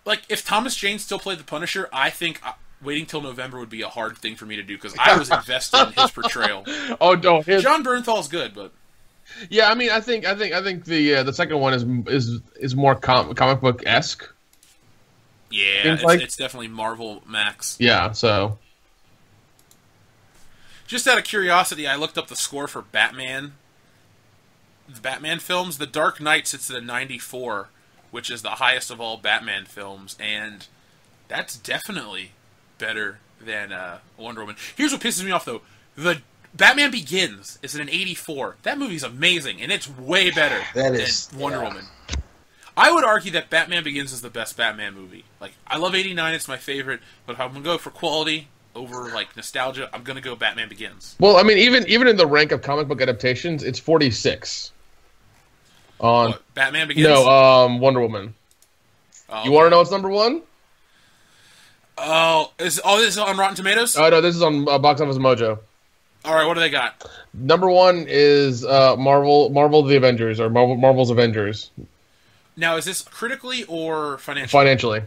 Like, if Thomas Jane still played the Punisher, I think waiting till November would be a hard thing for me to do, because I was invested in his portrayal. Oh, no. John Bernthal's good, but... Yeah, I mean, I think the second one is more comic book-esque. Yeah, it's definitely Marvel Max. Yeah, so... Just out of curiosity, I looked up the score for Batman. The Batman films. The Dark Knight sits at a 94, which is the highest of all Batman films, and that's definitely better than Wonder Woman. Here's what pisses me off, though. The Batman Begins is in '84. That movie's amazing, and it's way better than Wonder Woman. I would argue that Batman Begins is the best Batman movie. Like, I love '89; it's my favorite. But if I'm gonna go for quality over like nostalgia, I'm gonna go Batman Begins. Well, I mean, even in the rank of comic book adaptations, it's 46. On what, Batman Begins? No, Wonder Woman. Oh, you want to know what's number one? Oh, this is on Rotten Tomatoes? Oh no, this is on Box Office Mojo. All right, what do they got? Number one is Marvel the Avengers, or Marvel's Avengers. Now, is this critically or financially? Financially.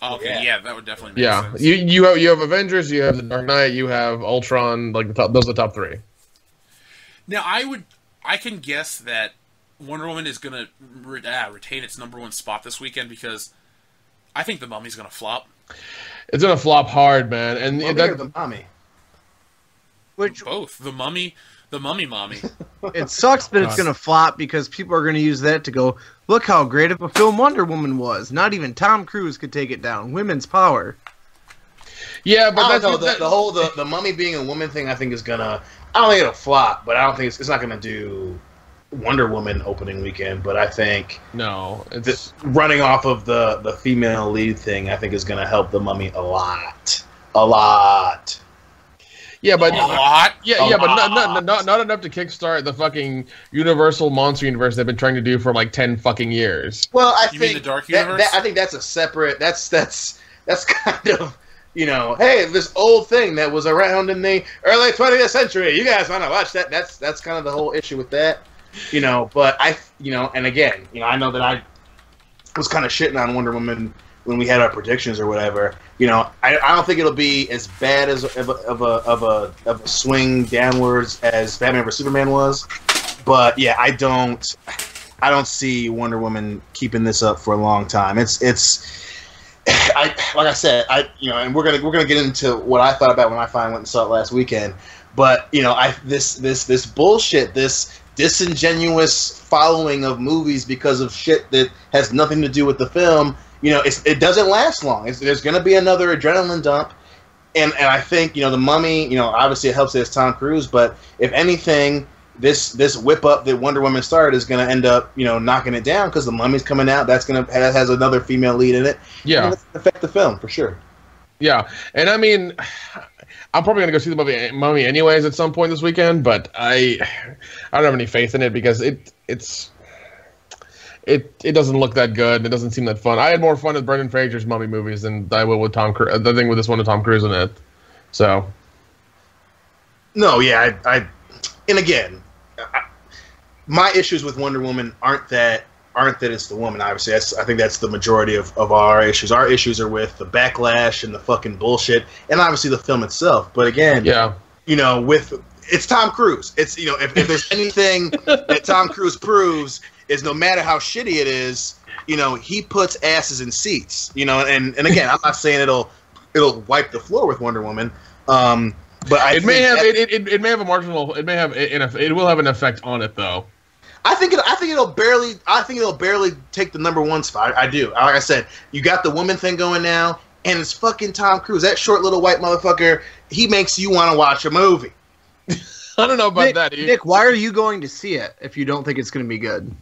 Oh, okay, yeah, that would definitely make sense. You have Avengers, you have the Dark Knight, you have Ultron, like those are the top three. Now, I can guess that Wonder Woman is gonna retain its number one spot this weekend because I think the Mummy's gonna flop. It's gonna flop hard, man. And the Mummy. Which both the Mummy. It sucks that it's going to flop because people are going to use that to go, look how great of a film Wonder Woman was. Not even Tom Cruise could take it down. Women's power. Yeah, but the Mummy being a woman thing, I think is gonna. I don't think it'll flop, but I don't think it's not gonna do Wonder Woman opening weekend. But I think it's running off of the female lead thing. I think is gonna help the Mummy a lot. Yeah, but a lot. But not enough to kickstart the fucking Universal Monster Universe they've been trying to do for like 10 fucking years. Well, You mean the Dark Universe? I think that's a separate. That's kind of, hey, this old thing that was around in the early 20th century. You guys want to watch that? That's kind of the whole issue with that. But and again, I know that I was kind of shitting on Wonder Woman when we had our predictions or whatever. I don't think it'll be as bad as of a swing downwards as Batman vs Superman was, but yeah, I don't see Wonder Woman keeping this up for a long time. Like I said, and we're gonna get into what I thought about when I finally went and saw it last weekend. But this bullshit, this disingenuous following of movies because of shit that has nothing to do with the film. It doesn't last long. There's going to be another adrenaline dump, and I think the Mummy. Obviously it helps that it's Tom Cruise, but if anything, this whip up that Wonder Woman started is going to end up knocking it down because the Mummy's coming out. That has another female lead in it. Yeah, it's gonna affect the film for sure. Yeah, and I mean, I'm probably going to go see the Mummy anyways at some point this weekend, but I don't have any faith in it because it doesn't look that good. It doesn't seem that fun. I had more fun with Brendan Fraser's Mummy movies than I will with Tom Cruise. The thing with this one with Tom Cruise in it. So. No, yeah, and again, my issues with Wonder Woman aren't that it's the woman. Obviously, I think that's the majority of our issues. Our issues are with the backlash and the fucking bullshit, and obviously the film itself. But again, it's Tom Cruise. It's if there's anything that Tom Cruise proves. Is no matter how shitty it is, he puts asses in seats. And again, I'm not saying it'll wipe the floor with Wonder Woman, but it will have an effect on it though. I think it'll barely take the number one spot. I do. Like I said, you got the woman thing going now, and it's fucking Tom Cruise. That short little white motherfucker. He makes you want to watch a movie. I don't know about that. Nick, why are you going to see it if you don't think it's going to be good?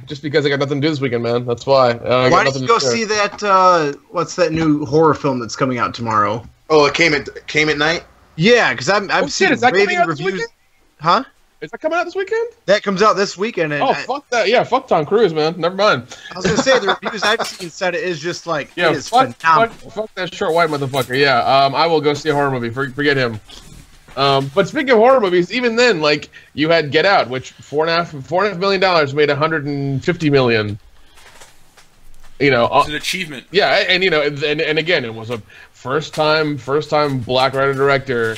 Just because I got nothing to do this weekend, man. That's why. Why don't you go see that? What's that new horror film that's coming out tomorrow? Oh, it came at night. Yeah, because I've seen raving reviews. Huh? Is that coming out this weekend? That comes out this weekend. And fuck that! Yeah, fuck Tom Cruise, man. Never mind. I was gonna say the reviews I've seen said it is just like it is phenomenal. Fuck that short white motherfucker. Yeah, I will go see a horror movie. Forget him. But speaking of horror movies, even then, like you had Get Out, which $4.5 million made $150 million. It's an achievement. Yeah, and and again, it was a first time black writer director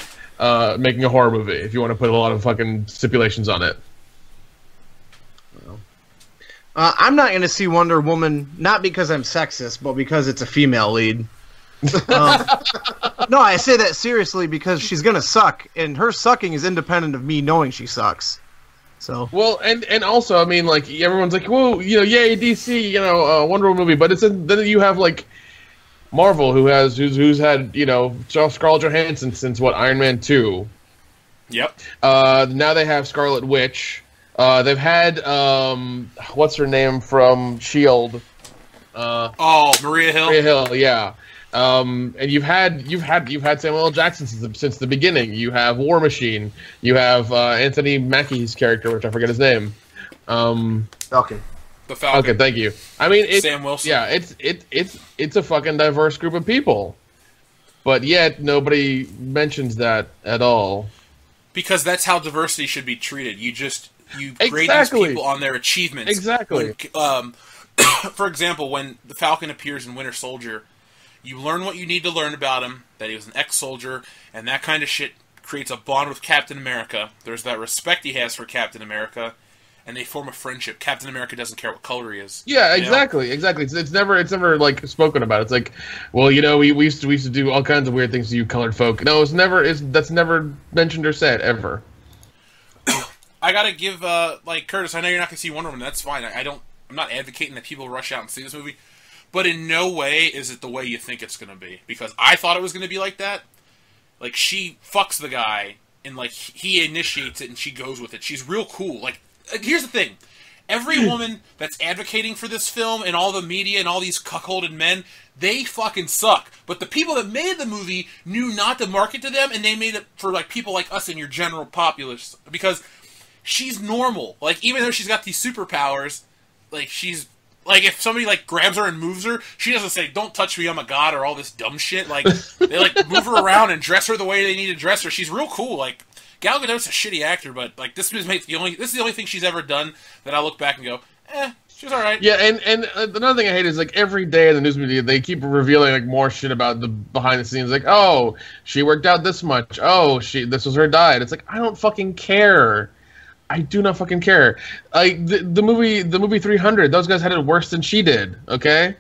making a horror movie. If you want to put a lot of fucking stipulations on it. I'm not going to see Wonder Woman, not because I'm sexist, but because it's a female lead. No, I say that seriously because she's gonna suck, and her sucking is independent of me knowing she sucks. So well, and also, I mean, like everyone's like, "Whoa, yay DC, Wonder Woman movie," but then you have like Marvel, who's had Scarlett Johansson since what, Iron Man 2. Yep. Now they have Scarlet Witch. They've had what's her name from Shield? Maria Hill. Maria Hill, yeah. And you've had Samuel L. Jackson since the beginning. You have War Machine. You have Anthony Mackie's character, which I forget his name. Falcon. The Falcon. Okay, thank you. I mean, Sam Wilson. Yeah, it's a fucking diverse group of people, but yet nobody mentions that at all. Because that's how diversity should be treated. You grade these people on their achievements. Exactly. For example, when the Falcon appears in Winter Soldier, you learn what you need to learn about him, that he was an ex-soldier, and that kind of shit creates a bond with Captain America. There's that respect he has for Captain America, and they form a friendship. Captain America doesn't care what color he is. Yeah, exactly. It's never like spoken about. It's like, well, we used to do all kinds of weird things to you colored folk. No, that's never mentioned or said ever. I gotta give Curtis, I know you're not gonna see Wonder Woman. That's fine. I'm not advocating that people rush out and see this movie, but in no way is it the way you think it's gonna be. Because I thought it was gonna be like that. Like, she fucks the guy, and like he initiates it, and she goes with it. She's real cool. Like, here's the thing. Every woman that's advocating for this film and all the media and all these cuckolded men, they fucking suck. But the people that made the movie knew not to market to them, and they made it for like people like us and your general populace. Because she's normal. Like, even though she's got these superpowers, like, she's... Like, if somebody, like, grabs her and moves her, she doesn't say, "Don't touch me, I'm a god," or all this dumb shit. Like, they, like, move her around and dress her the way they need to dress her. She's real cool. Like, Gal Gadot's a shitty actor, but, like, this is the only thing she's ever done that I look back and go, she's alright. Yeah, and another thing I hate is, like, every day in the news media, they keep revealing, like, more shit about the behind the scenes. Like, oh, she worked out this much. Oh, this was her diet. It's like, I don't fucking care. I do not fucking care. Like, the movie 300, those guys had it worse than she did, okay?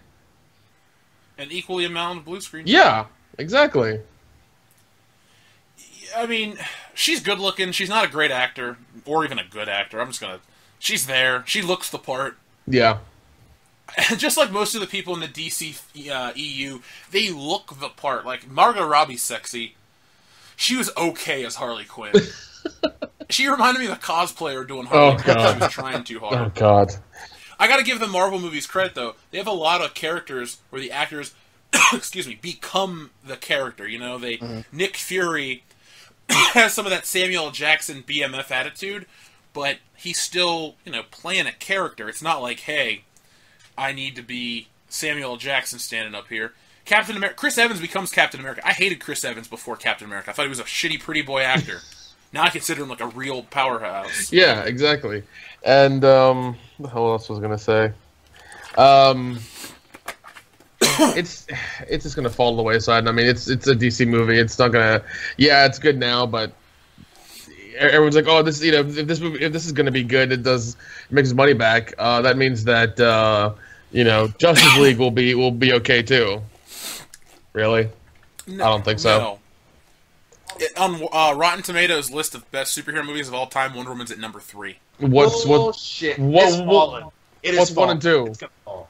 An equally amount of blue screen. Yeah, exactly. I mean, she's good looking. She's not a great actor, or even a good actor. She's there. She looks the part. Yeah. And just like most of the people in the DC EU, they look the part. Like, Margot Robbie's sexy. She was okay as Harley Quinn. She reminded me of a cosplayer doing Harley Quinn. She was trying too hard. Oh, God. I gotta give the Marvel movies credit, though. They have a lot of characters where the actors, become the character. Nick Fury has some of that Samuel L. Jackson BMF attitude, but he's still, playing a character. It's not like, hey, I need to be Samuel L. Jackson standing up here. Captain America. Chris Evans becomes Captain America. I hated Chris Evans before Captain America. I thought he was a shitty pretty boy actor. Now I consider him like a real powerhouse. Yeah, exactly. And what the hell else was I gonna say? It's just gonna fall to the wayside. I mean, it's a DC movie. It's not gonna. Yeah, it's good now, but everyone's like, oh, this if this is gonna be good, it makes money back. That means that Justice League will be okay too. Really? No, I don't think so. No. On Rotten Tomatoes list of best superhero movies of all time, Wonder Woman's at number 3. What's 1 and 2? It's gonna fall.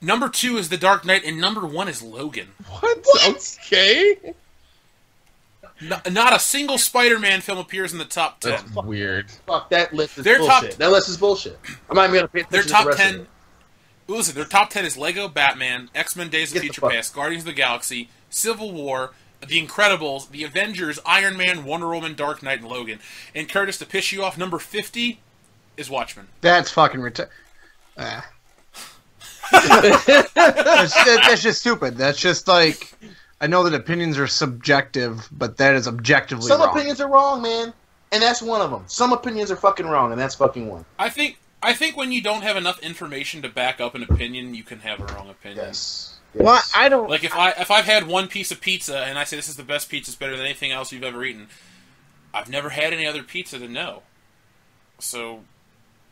Number 2 is The Dark Knight, and number 1 is Logan. What? Okay. Not a single Spider-Man film appears in the top 10. That's weird. Fuck, that list is bullshit. That list is bullshit. I'm not even gonna pay attention to the rest of it. Listen, their top 10 is Lego Batman, X-Men Days of Future Past, Guardians of the Galaxy, Civil War, The Incredibles, The Avengers, Iron Man, Wonder Woman, Dark Knight, and Logan. And Curtis, to piss you off, number 50 is Watchmen. That's fucking that's just stupid. That's just like, I know that opinions are subjective, but that is objectively wrong. Some opinions are wrong, man. And that's one of them. Some opinions are fucking wrong, and that's fucking one. I think when you don't have enough information to back up an opinion, you can have a wrong opinion. Yes. Well, I don't... Like, if I've had one piece of pizza, and I say this is the best pizza, it's better than anything else you've ever eaten, I've never had any other pizza to know. So,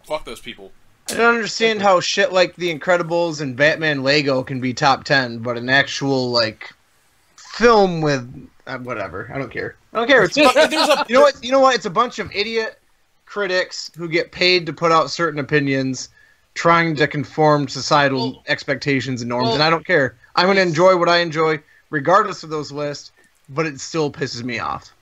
fuck those people. I don't understand how shit like The Incredibles and Batman Lego can be top 10, but an actual, like, film with... whatever. I don't care. It's you know what? It's a bunch of idiot critics who get paid to put out certain opinions, trying to conform to societal expectations and norms, and I don't care. I'm going to enjoy what I enjoy, regardless of those lists, but it still pisses me off.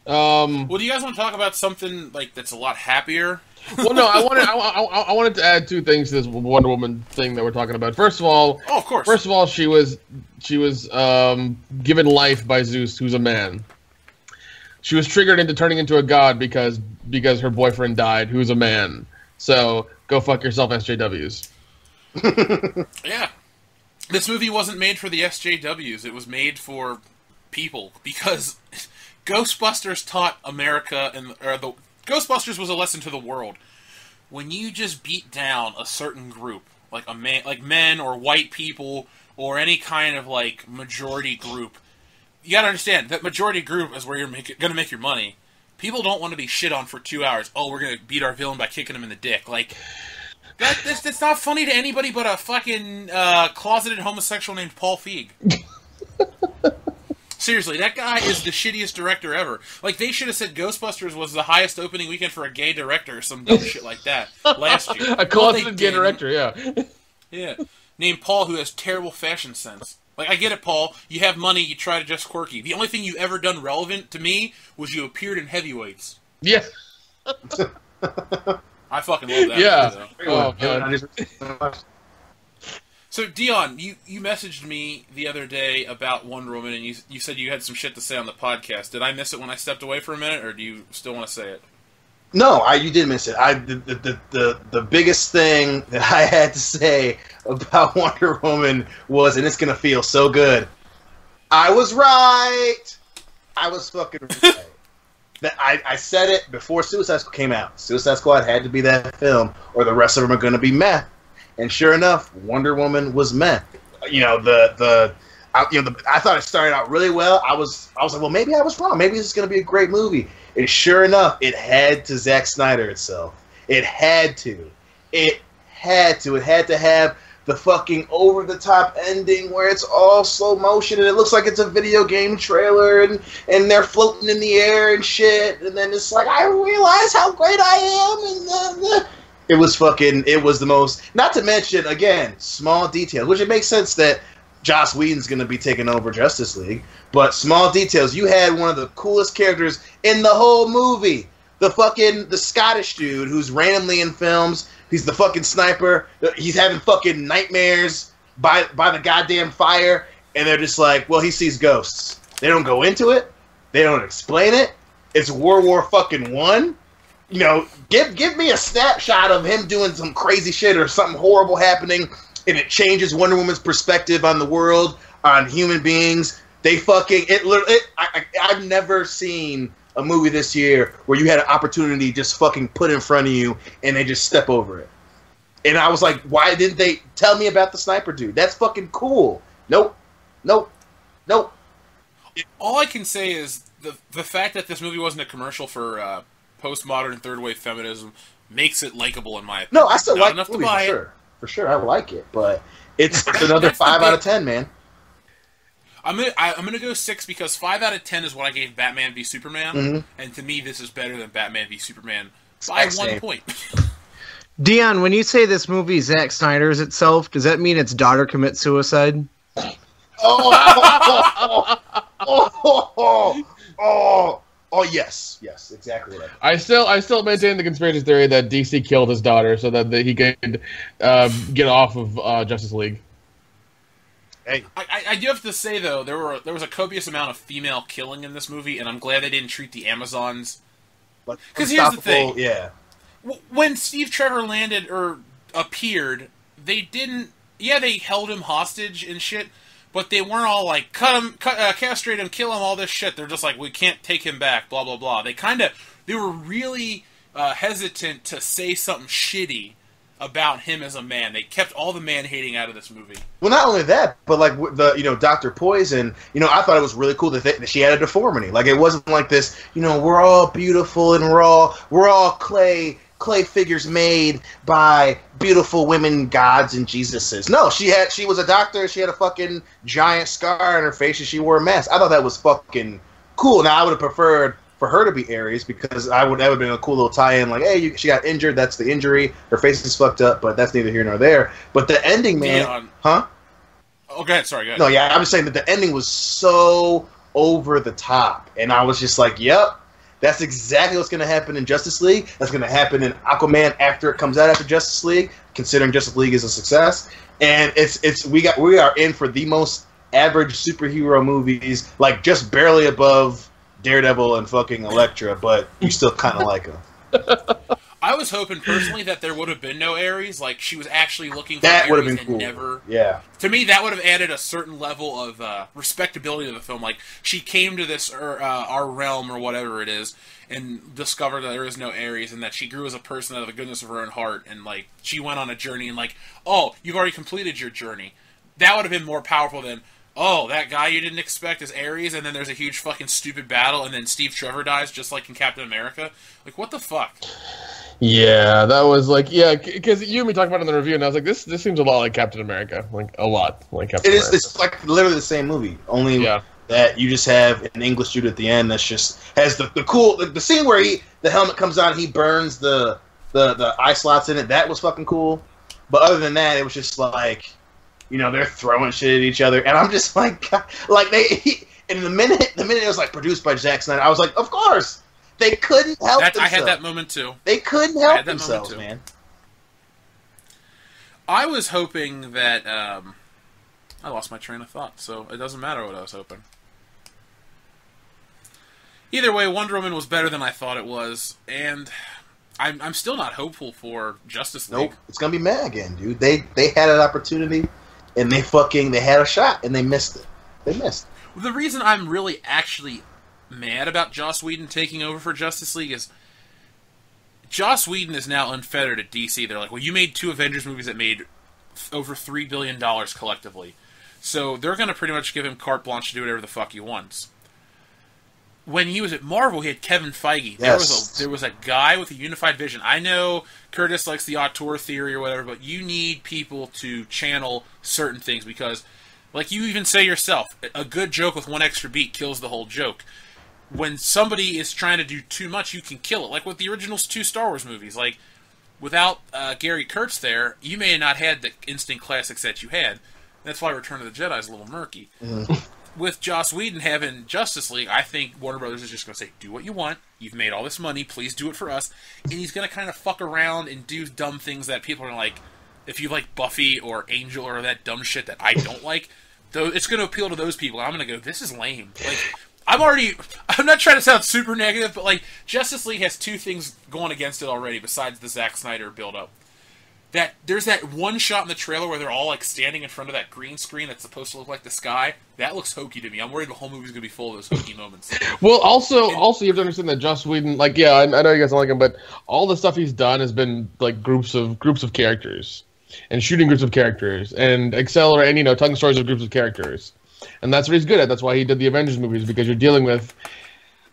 Well, do you guys want to talk about something like that's a lot happier? Well, no, I wanted to add two things to this Wonder Woman thing that we're talking about. First of all, of course. First of all, she was given life by Zeus, who's a man. She was triggered into turning into a god because her boyfriend died, who's a man. So go fuck yourself, SJWs. Yeah, this movie wasn't made for the SJWs. It was made for people because Ghostbusters taught America the Ghostbusters was a lesson to the world. When you just beat down a certain group, like men or white people or any kind of like majority group, you gotta understand that majority group is where you're gonna make your money. People don't want to be shit on for 2 hours. Oh, we're gonna beat our villain by kicking him in the dick. Like that's not funny to anybody but a fucking closeted homosexual named Paul Feig. Seriously, that guy is the shittiest director ever. Like, they should have said Ghostbusters was the highest opening weekend for a gay director or some dumb shit like that last year. A closeted gay director, yeah. Yeah. Named Paul, who has terrible fashion sense. Like, I get it, Paul. You have money, you try to dress quirky. The only thing you ever done relevant to me was you appeared in Heavyweights. Yeah. I fucking love that. Yeah. Oh, so, Dion, you messaged me the other day about Wonder Woman, and you said you had some shit to say on the podcast. Did I miss it when I stepped away for a minute, or do you still want to say it? No, you did miss it. The biggest thing that I had to say about Wonder Woman was, and it's gonna feel so good, I was right. I was fucking right. That I said it before Suicide Squad came out. Suicide Squad had to be that film, or the rest of them are gonna be meh. And sure enough, Wonder Woman was meh. You know, I thought it started out really well. I was like, well, maybe I was wrong. Maybe this is going to be a great movie. And sure enough, it had to Zack Snyder itself. It had to. It had to have the fucking over-the-top ending where it's all slow motion and it looks like it's a video game trailer and they're floating in the air and shit. And then it's like, I realize how great I am. And it was the most, not to mention, again, small details, which it makes sense that Joss Whedon's going to be taking over Justice League, but small details. You had one of the coolest characters in the whole movie. The Scottish dude who's randomly in films. He's the fucking sniper. He's having fucking nightmares by the goddamn fire, and they're just like, well, he sees ghosts. They don't go into it. They don't explain it. It's World War fucking I. You know, give me a snapshot of him doing some crazy shit or something horrible happening, and it changes Wonder Woman's perspective on the world, on human beings. I've never seen a movie this year where you had an opportunity just fucking put in front of you, and they just step over it. And I was like, why didn't they tell me about the sniper dude? That's fucking cool. Nope. All I can say is the fact that this movie wasn't a commercial for postmodern third wave feminism makes it likable in my opinion. No, I still like the movie for sure. I like it, but it's another 5 out of 10, man. I'm gonna go 6 because 5 out of 10 is what I gave Batman v Superman, and to me this is better than Batman v Superman by 1 point. Dion, when you say this movie Zack Snyder's itself, does that mean its daughter commits suicide? Oh, yes, exactly right. I still maintain the conspiracy theory that DC killed his daughter so that he could get off of Justice League. Hey, I do have to say though, there was a copious amount of female killing in this movie, and I'm glad they didn't treat the Amazons. Because here's the thing, yeah. When Steve Trevor landed or appeared, they didn't. Yeah, they held him hostage and shit. But they weren't all like, castrate him, kill him, all this shit. They're just like, we can't take him back, blah, blah, blah. They were really hesitant to say something shitty about him as a man. They kept all the man-hating out of this movie. Well, not only that, but like Dr. Poison, I thought it was really cool that she had a deformity. Like, it wasn't like this, we're all beautiful and we're all clay figures made by beautiful women, gods, and Jesuses. No, she was a doctor. She had a fucking giant scar on her face, and she wore a mask. I thought that was fucking cool. Now, I would have preferred for her to be Ares because that would have been a cool little tie-in. Like, hey, she got injured. That's the injury. Her face is fucked up, but that's neither here nor there. But the ending, man, huh? Oh, go ahead. Sorry, go ahead. No, yeah, I'm just saying that the ending was so over the top, and I was just like, yep. That's exactly what's going to happen in Justice League. That's going to happen in Aquaman after it comes out after Justice League, considering Justice League is a success. And we are in for the most average superhero movies, like just barely above Daredevil and fucking Elektra, but you still kind of like them. I was hoping personally that there would have been no Ares, like she was actually looking for that Ares would have been and cool. never. Yeah. To me, that would have added a certain level of respectability to the film. Like she came to this our realm or whatever it is, and discovered that there is no Ares, and that she grew as a person out of the goodness of her own heart, and like she went on a journey, and like, oh, you've already completed your journey. That would have been more powerful than, oh, that guy you didn't expect is Ares, and then there's a huge fucking stupid battle, and then Steve Trevor dies just like in Captain America. Like, what the fuck? Yeah, that was like, yeah, because you and me talked about it in the review, and I was like, this seems a lot like Captain America, like a lot like Captain America. It's like literally the same movie, only that you just have an English dude at the end that's just has the cool the scene where the helmet comes on, he burns the eye slots in it. That was fucking cool, but other than that, it was just like, you know, they're throwing shit at each other, and I'm just like and the minute it was like produced by Zack Snyder, I was like, of course. They couldn't help themselves. I had that moment too. They couldn't help themselves, man. I was hoping that... I lost my train of thought, so it doesn't matter what I was hoping. Either way, Wonder Woman was better than I thought it was, and I'm still not hopeful for Justice League. Nope, it's gonna be mad again, dude. They had an opportunity, and they had a shot, and they missed it. They missed. The reason I'm really actually mad about Joss Whedon taking over for Justice League is Joss Whedon is now unfettered at DC. They're like, well, you made 2 Avengers movies that made over $3 billion collectively. So they're going to pretty much give him carte blanche to do whatever the fuck he wants. When he was at Marvel, he had Kevin Feige. Yes. There was a guy with a unified vision. I know Curtis likes the auteur theory or whatever, but you need people to channel certain things because, like you even say yourself, a good joke with one extra beat kills the whole joke. When somebody is trying to do too much, you can kill it. Like with the original 2 Star Wars movies. Like, without Gary Kurtz there, you may have not had the instant classics that you had. That's why Return of the Jedi is a little murky. With Joss Whedon having Justice League, I think Warner Brothers is just going to say, do what you want. You've made all this money. Please do it for us. And he's going to kind of fuck around and do dumb things that people are like, if you like Buffy or Angel or that dumb shit that I don't like, though it's going to appeal to those people. I'm going to go, this is lame. Like, I'm not trying to sound super negative, but like Justice League has 2 things going against it already besides the Zack Snyder build-up. That there's that one shot in the trailer where they're all like standing in front of that green screen that's supposed to look like the sky. That looks hokey to me. I'm worried the whole movie's gonna be full of those hokey moments. Well, also you have to understand that Joss Whedon, like, yeah, I know you guys don't like him, but all the stuff he's done has been like groups of characters and shooting groups of characters and telling stories of groups of characters. And that's what he's good at. That's why he did the Avengers movies, because you're dealing with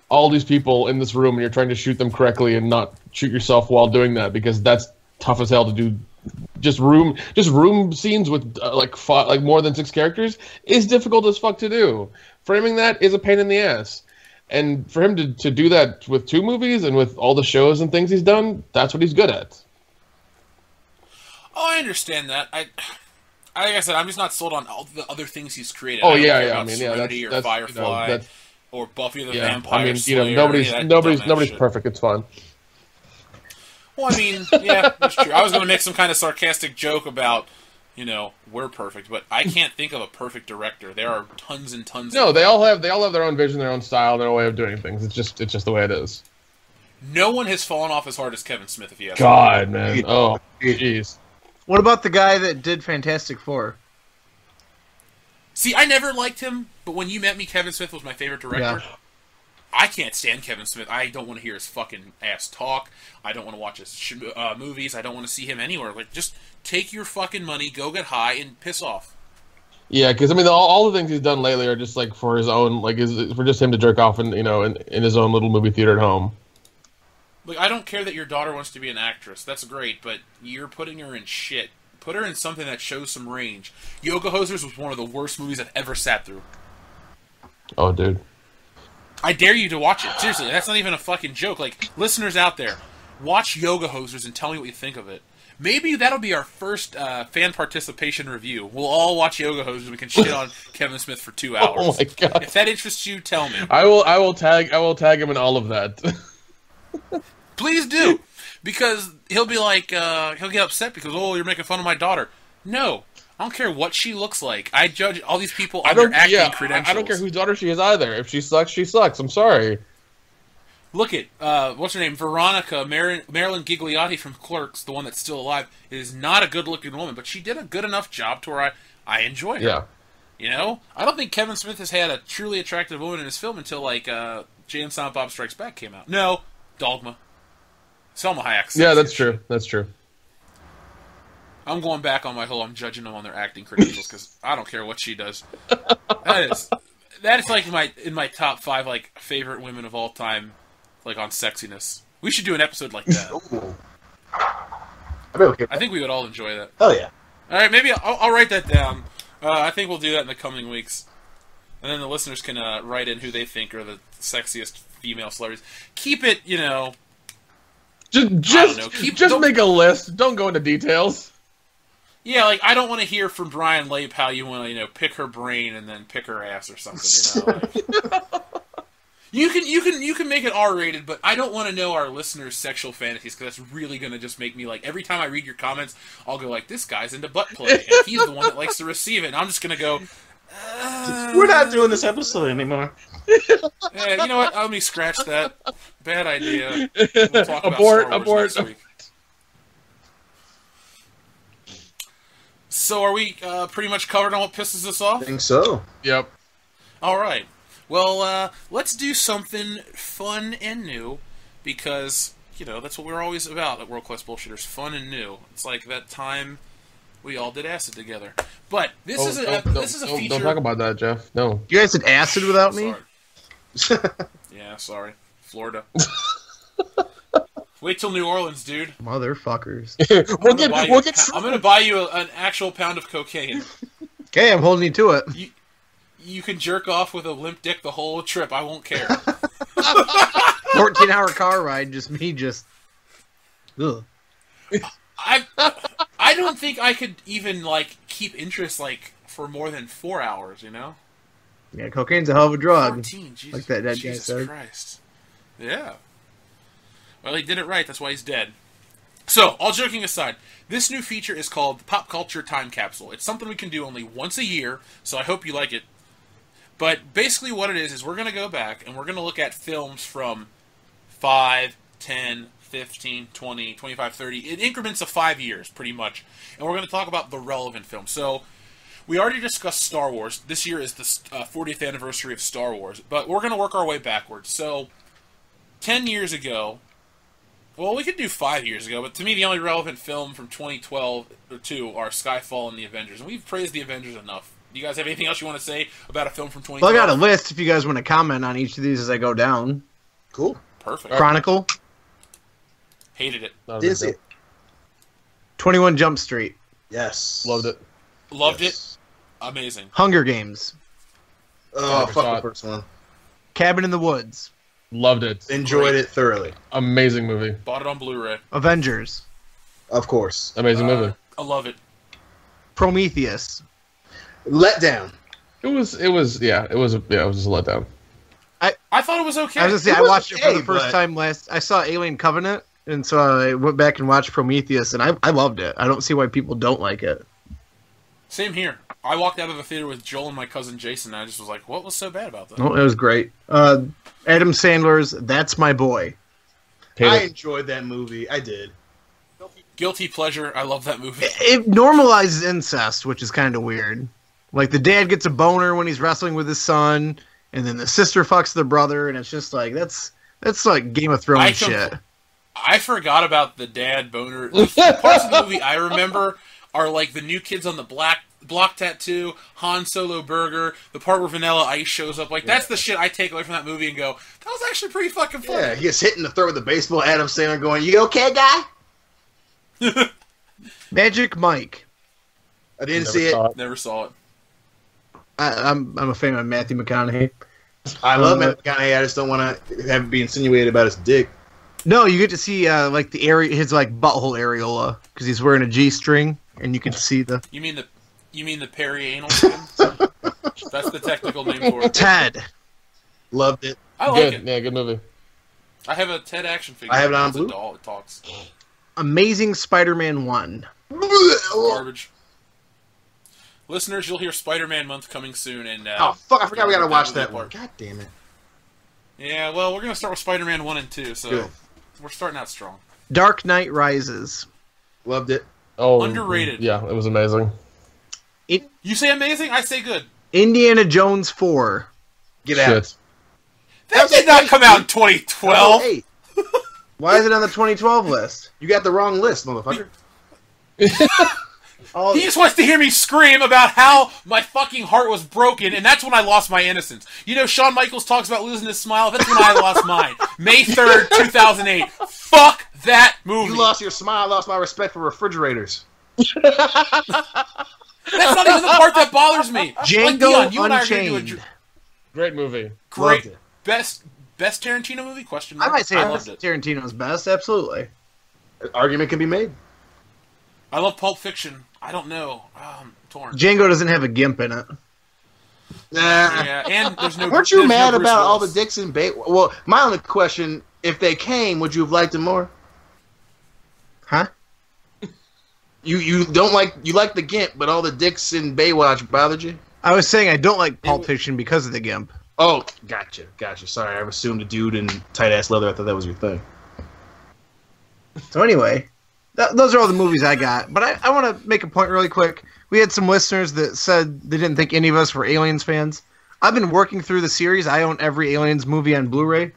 all these people in this room and you're trying to shoot them correctly and not shoot yourself while doing that, because that's tough as hell to do. Just room scenes with like more than 6 characters is difficult as fuck to do. Framing that is a pain in the ass. And for him to do that with 2 movies and with all the shows and things he's done, that's what he's good at. Oh, I understand that. Like I said, I'm just not sold on all the other things he's created. Oh, I mean, Serenity or Firefly, or Buffy the Vampire Slayer. Nobody's perfect. It's fun. Well, I mean, yeah, that's true. I was going to make some kind of sarcastic joke about, we're perfect, but I can't think of a perfect director. There are tons and tons. No, they all have their own vision, their own style, their own way of doing things. It's just the way it is. No one has fallen off as hard as Kevin Smith, if you ask me. God, man. Oh, jeez. What about the guy that did Fantastic Four? See, I never liked him, but when you met me, Kevin Smith was my favorite director. Yeah. I can't stand Kevin Smith. I don't want to hear his fucking ass talk. I don't want to watch his movies. I don't want to see him anywhere. Like, just take your fucking money, go get high, and piss off. Yeah, because I mean, all the things he's done lately are just like for his own, like, for just him to jerk off in his own little movie theater at home. Like, I don't care that your daughter wants to be an actress. That's great, but you're putting her in shit. Put her in something that shows some range. Yoga Hosers was one of the worst movies I've ever sat through. Oh, dude. I dare you to watch it. Seriously, that's not even a fucking joke. Like, listeners out there, watch Yoga Hosers and tell me what you think of it. Maybe that'll be our first fan participation review. We'll all watch Yoga Hosers and we can shit on Kevin Smith for 2 hours. Oh my god! If that interests you, tell me. I will tag him in all of that. Please do, because he'll be like, he'll get upset because you're making fun of my daughter. No, I don't care what she looks like. I judge all these people on their acting credentials. I don't care whose daughter she is either. If she sucks, she sucks. I'm sorry. Look at, what's her name? Veronica, Marilyn Gigliotti from Clerks, the one that's still alive, is not a good-looking woman, but she did a good enough job to where I enjoy her. Yeah. You know? I don't think Kevin Smith has had a truly attractive woman in his film until, like, Jay and Silent Bob Strikes Back came out. No, Dogma. Selma Hayek. Yeah, that's true. That's true. I'm going back on my whole I'm judging them on their acting credentials because I don't care what she does. That is like in my top 5 like favorite women of all time, like on sexiness. We should do an episode like that. I think we would all enjoy that. Hell yeah! All right, maybe I'll write that down. I think we'll do that in the coming weeks, and then the listeners can write in who they think are the sexiest female celebrities. Keep it, you know. Just make a list. Don't go into details. Yeah, like I don't want to hear from Brian Lape how you want to, pick her brain and then pick her ass or something. You can make it R-rated, but I don't want to know our listeners' sexual fantasies because that's really going to just make me like every time I read your comments, I'll go like, this guy's into butt play and he's the one that likes to receive it. And I'm just going to go. We're not doing this episode anymore. Yeah, you know what? Let me scratch that. Bad idea. We'll talk about Star Wars next week. So are we pretty much covered on what pisses us off? I think so. Yep. All right. Well, let's do something fun and new because, that's what we're always about at World Class Bullshitters. Fun and new. It's like that time we all did acid together. But this is a feature... Don't talk about that, Jeff. No. You guys did acid without me? Yeah, sorry. Florida. Wait till New Orleans, dude. Motherfuckers. I'm going to buy you an actual pound of cocaine. Okay, I'm holding you to it. You can jerk off with a limp dick the whole trip. I won't care. 14-hour car ride, ugh. I don't think I could even, keep interest, for more than 4 hours, Yeah, cocaine's a hell of a drug. 14, Jesus, like that guy Jesus said. Christ. Yeah. Well, he did it right. That's why he's dead. So, all joking aside, this new feature is called Pop Culture Time Capsule. It's something we can do only once a year, so I hope you like it. But basically what it is we're going to go back and we're going to look at films from 5, 10, 15, 20, 25, 30, in increments of 5 years, pretty much. And we're going to talk about the relevant films. So, we already discussed Star Wars. This year is the 40th anniversary of Star Wars. But we're going to work our way backwards. So, 10 years ago... Well, we could do 5 years ago, but to me, the only relevant film from 2012 or 2 are Skyfall and the Avengers. And we've praised the Avengers enough. Do you guys have anything else you want to say about a film from 2012? Well, I got a list if you guys want to comment on each of these as I go down. Cool. Perfect. Chronicle. Hated it. Didn't see it. 21 Jump Street. Yes. Loved it. Loved it. Amazing. Hunger Games. Oh, fuck the first one. Cabin in the Woods. Loved it. Enjoyed it thoroughly. Amazing movie. Bought it on Blu-ray. Avengers. Of course. Amazing movie. I love it. Prometheus. Let down. It was just a letdown. I thought it was okay. I was gonna say, I watched it for the first time last. I saw Alien Covenant, and so I went back and watched Prometheus, and I loved it. I don't see why people don't like it. Same here. I walked out of the theater with Joel and my cousin Jason, and I just was like, what was so bad about that? Oh, it was great. Adam Sandler's That's My Boy. I enjoyed that movie. I did. Guilty pleasure. I love that movie. It normalizes incest, which is kind of weird. Like, the dad gets a boner when he's wrestling with his son, and then the sister fucks the brother, and it's just like, that's like Game of Thrones shit. I forgot about the dad boner. The parts of the movie I remember are like the New Kids on the Block tattoo, Han Solo burger, the part where Vanilla Ice shows up. Like, that's the shit I take away from that movie and go, that was actually pretty fucking funny. Yeah, he gets hit in the throat with a baseball. Adam Sandler going, "You okay, guy?" Magic Mike. I didn't see it. Never saw it. I'm a fan of Matthew McConaughey. I love Mcconaughey. I just don't want to have it be insinuated about his dick. No, you get to see like the area, his like butthole areola, because he's wearing a G-string, and you can see the. You mean the perianal skin? That's the technical name for it. Ted. Loved it. I like it. Yeah, good movie. I have a Ted action figure. I have it on It's a blue. doll. It talks. Amazing Spider-Man 1. Garbage. Listeners, you'll hear Spider-Man month coming soon, and Oh fuck! I forgot we gotta watch movie that one. apart. God damn it. Yeah, well, we're gonna start with Spider-Man 1 and 2, so Good. we're starting out strong. Dark Knight Rises. Loved it. Oh, Underrated. Yeah, it was amazing. You say amazing, I say good. Indiana Jones 4. Get out. Shit. That did not come out in 2012. Hey, Why is it on the 2012 list? you got the wrong list, motherfucker. Oh, He just wants to hear me scream about how my fucking heart was broken, and that's when I lost my innocence. You know, Shawn Michaels talks about losing his smile. That's when I lost mine. May 3rd, 2008. Fuck that movie. You lost your smile. I lost my respect for refrigerators. That's not even the part that bothers me. Django Like, Dion, you and I are gonna do a Unchained. Great movie. great Loved it. best Tarantino movie? Question I mark. might say I that's loved it. Tarantino's best, absolutely. Argument can be made. I love Pulp Fiction. I don't know. I'm torn. Django doesn't have a gimp in it. Nah. Yeah, and there's no. Weren't you there's no mad Bruce about all the Willis. dicks in bait? Well, my only question: if they came, would you have liked them more? Huh? You don't like the Gimp, but all the dicks in Baywatch bothered you? I was saying I don't like Pulp Fiction because of the gimp. Oh, gotcha. Sorry, I assumed a dude in tight ass leather. I thought that was your thing. So anyway, those are all the movies I got. But I want to make a point really quick. We had some listeners that said they didn't think any of us were Aliens fans. I've been working through the series. I own every Aliens movie on Blu-ray.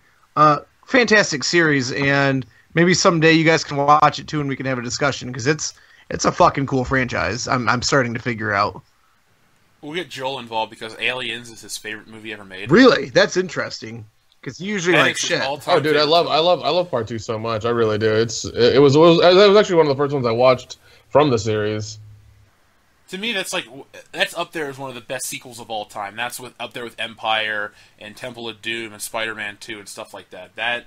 Fantastic series, and maybe someday you guys can watch it too, and we can have a discussion because it's a fucking cool franchise. I'm starting to figure out. We'll get Joel involved because Aliens is his favorite movie ever made. Really, that's interesting because you usually And like it's his shit. all-time Oh, dude, I favorite. love part 2 so much. I really do. It was actually one of the first ones I watched from the series. To me, that's up there as one of the best sequels of all time. That's up there with Empire and Temple of Doom and Spider-Man 2 and stuff like that. That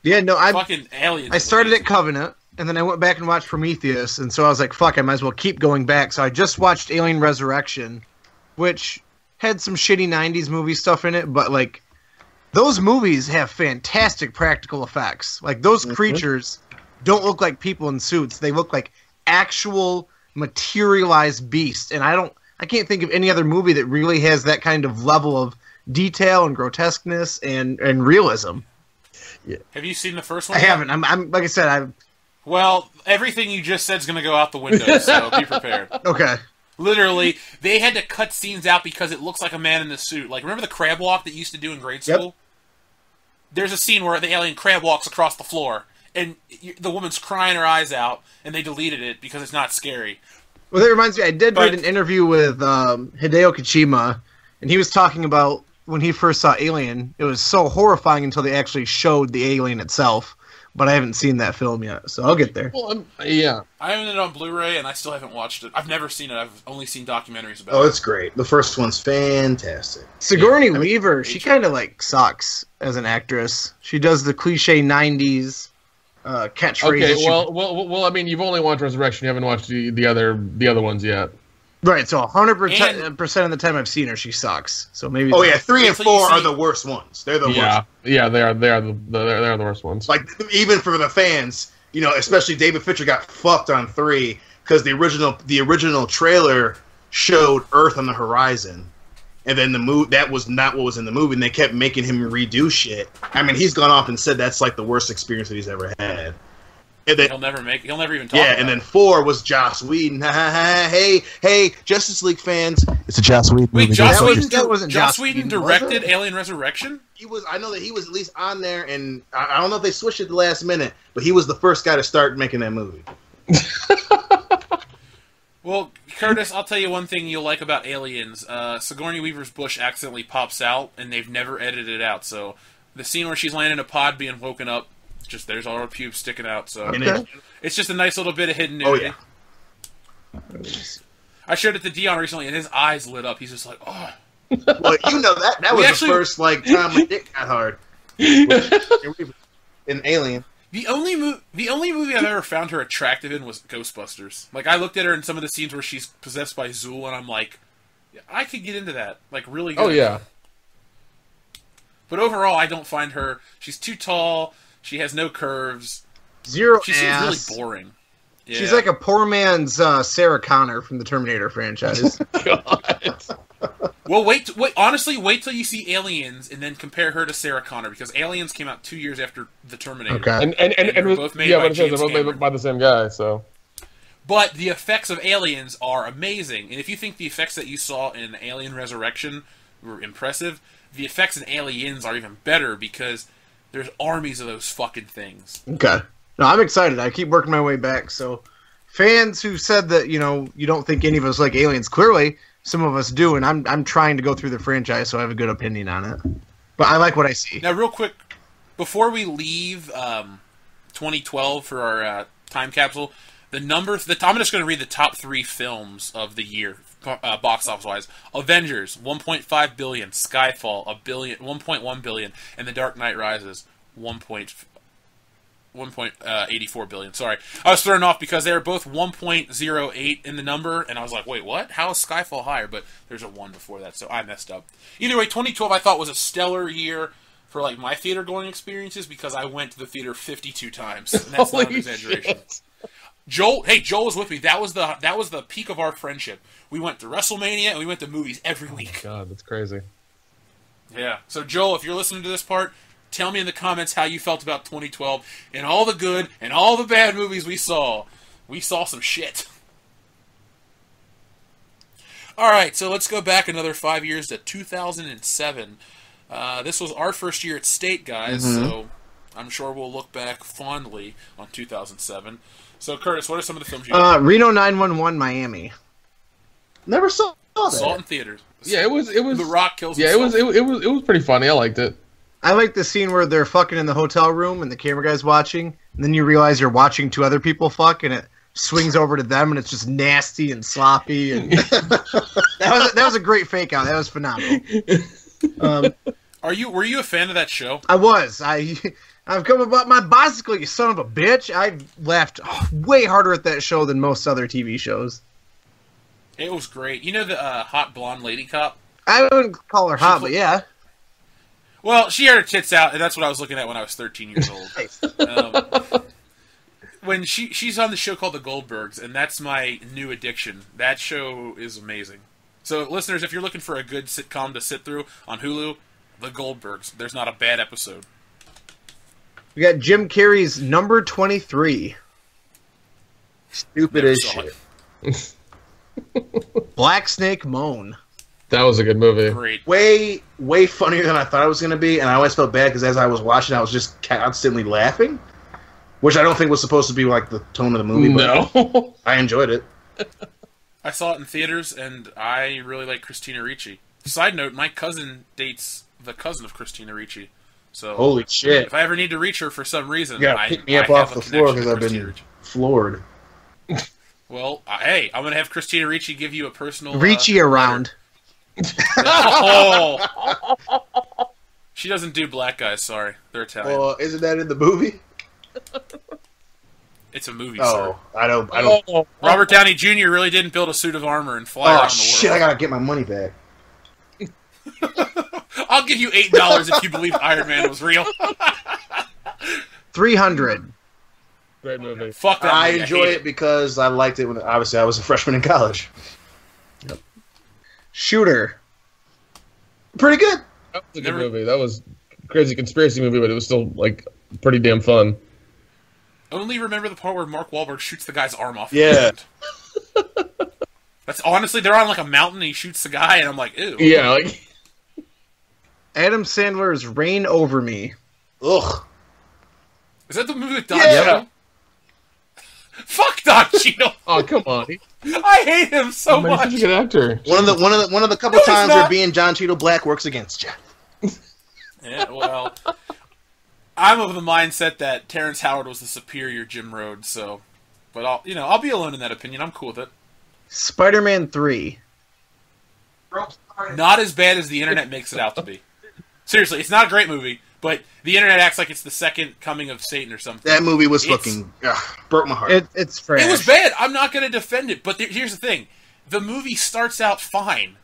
Yeah, no, fucking Aliens. I is started amazing. at Covenant, and then I went back and watched Prometheus, and so I was like, fuck, I might as well keep going back. So I just watched Alien Resurrection, which had some shitty 90s movie stuff in it, but, like, those movies have fantastic practical effects. Like, those creatures don't look like people in suits. They look like actual materialized beasts, and I can't think of any other movie that really has that kind of level of detail and grotesqueness and realism. Have you seen the first one? I haven't. I'm like I said, Well, everything you just said is going to go out the window, so be prepared. okay. Literally, they had to cut scenes out because it looks like a man in a suit. Like, remember the crab walk that you used to do in grade Yep. school? There's a scene where the alien crab walks across the floor, and the woman's crying her eyes out, and they deleted it because it's not scary. Well, that reminds me, I did But- read an interview with Hideo Kojima, and he was talking about when he first saw Alien, it was so horrifying until they actually showed the alien itself. But I haven't seen that film yet, so I'll get there. Well, yeah. I own it on Blu-ray, and I still haven't watched it. I've never seen it. I've only seen documentaries about Oh, it. it's great. The first one's fantastic. Sigourney Weaver, she kind of like sucks as an actress. She does the cliche '90s catchphrases. Okay, well, I mean, you've only watched Resurrection. You haven't watched the other ones yet. Right, so 100% of the time I've seen her, she sucks. So maybe. Oh yeah, 3 and Until you 4 are see- the worst ones. They're the worst. Yeah, they are the worst ones. Like even for the fans, you know, especially David Fincher got fucked on 3 because the original trailer showed Earth on the horizon, and then that was not what was in the movie, and they kept making him redo shit. I mean, he's gone off and said that's like the worst experience that he's ever had. And then, He'll never even talk yeah, about and then it. 4 was Joss Whedon. hey, Justice League fans, it's a Joss Whedon Wait, movie. Joss Don't Whedon, fucking- that wasn't Joss Joss Whedon Whedon, was directed it? Alien Resurrection? I know that he was at least on there, and I don't know if they switched at the last minute, but he was the first guy to start making that movie. Well, Curtis, I'll tell you one thing you'll like about Aliens. Sigourney Weaver's bush accidentally pops out, and they've never edited it out. So the scene where she's laying in a pod being woken up, just there's all her pubes sticking out. So And Okay. it's just a nice little bit of hidden Oh nudity. yeah. I showed it to Dion recently, and his eyes lit up. He's just like, oh. Well, you know that was the first like time my dick got hard. In Alien. The only movie I've ever found her attractive in was Ghostbusters. Like, I looked at her in some of the scenes where she's possessed by Zool, and I'm like, yeah, I could get into that. Like, really good. Oh, yeah. But overall, I don't find her... She's too tall. She has no curves. Zero She ass. seems really boring. Yeah. She's like a poor man's Sarah Connor from the Terminator franchise. God. Well, honestly, wait till you see Aliens and then compare her to Sarah Connor, because Aliens came out 2 years after The Terminator. Okay. And they're both made by James they're both made by the same guy, so... But the effects of Aliens are amazing, and if you think the effects that you saw in Alien Resurrection were impressive, the effects in Aliens are even better, because there's armies of those fucking things. Okay. No, I'm excited. I keep working my way back, so... Fans who said that, you know, you don't think any of us like Aliens, clearly... Some of us do, and I'm trying to go through the franchise, so I have a good opinion on it. But I like what I see. Now, real quick, before we leave 2012 for our time capsule, I'm just going to read the top 3 films of the year, box office wise. Avengers, 1.5 billion. Skyfall, 1.1 billion, and The Dark Knight Rises, 1.84 billion. Sorry, I was thrown off because they were both 1.08 in the number, and I was like, wait, what? How is Skyfall higher? But there's a 1 before that, so I messed up. Either way, 2012 I thought was a stellar year for like my theater going experiences, because I went to the theater 52 times, and that's not an exaggeration. Joel was with me. That was the peak of our friendship. We went to WrestleMania and we went to movies every week. Oh God, that's crazy. Yeah. So Joel, if you're listening to this part, tell me in the comments how you felt about 2012 and all the good and all the bad movies we saw. We saw some shit. All right, so let's go back another 5 years to 2007. This was our first year at State, guys, so I'm sure we'll look back fondly on 2007. So, Curtis, what are some of the films you Reno 911 Miami. Never saw that. saw in theaters? Yeah, it was. The Rock kills. Yeah, himself. it was pretty funny. I liked it. I like the scene where they're fucking in the hotel room and the camera guy's watching, and then you realize you're watching 2 other people fuck, and it swings over to them, and it's just nasty and sloppy. And that was a great fake out. That was phenomenal. Were you a fan of that show? I was. I've come about my bicycle, you son of a bitch. I laughed way harder at that show than most other TV shows. It was great. You know the hot blonde lady cop? I wouldn't call her hot, but yeah. Well, she had her tits out, and that's what I was looking at when I was 13 years old. When she's on the show called The Goldbergs, and that's my new addiction. That show is amazing. So, listeners, if you're looking for a good sitcom to sit through on Hulu, The Goldbergs. There's not a bad episode. We got Jim Carrey's Number 23. Stupid as shit. Black Snake Moan. That was a good movie. Great. Way funnier than I thought it was going to be, and I always felt bad because as I was watching, I was just constantly laughing, which I don't think was supposed to be like the tone of the movie. But No. I enjoyed it. I saw it in theaters, and I really like Christina Ricci. Side note, my cousin dates the cousin of Christina Ricci. So Holy shit. if I ever need to reach her for some reason, You gotta pick me up off the floor because I've been Ricci. floored. Well, hey, I'm going to have Christina Ricci give you a personal... Ricci around. Oh. She doesn't do black guys, sorry. They're Italian. Well, isn't that in the movie? It's a movie, Oh, sir. I don't. Robert Downey Jr. really didn't build a suit of armor and fly around the world. Shit! I gotta get my money back. I'll give you $8 if you believe Iron Man was real. 300. Great movie. Fuck that I movie. enjoy hate it because I liked it when obviously I was a freshman in collge. Shooter. Pretty good. That was a good movie. That was a crazy conspiracy movie, but it was still like pretty damn fun. Only remember the part where Mark Wahlberg shoots the guy's arm off. Yeah. That's honestly, they're on like a mountain and he shoots the guy, and I'm like, ew. Yeah, like Adam Sandler's Reign Over Me. Ugh. Is that the movie with Don Yeah. Cheadle? Fuck Don Cheadle. oh come on, I hate him so he's such a much. good actor. One of the couple No, he's times not. where being John Cheadle Black works against you. Yeah, well, I'm of the mindset that Terrence Howard was the superior Jim Rhodes, so, but I'll be alone in that opinion. I'm cool with it. Spider-Man 3. Not as bad as the internet makes it out to be. Seriously, it's not a great movie, but the internet acts like it's the second coming of Satan or something. That movie was fucking broke my heart. It's trash. It was bad. I'm not going to defend it, but here's the thing. The movie starts out fine.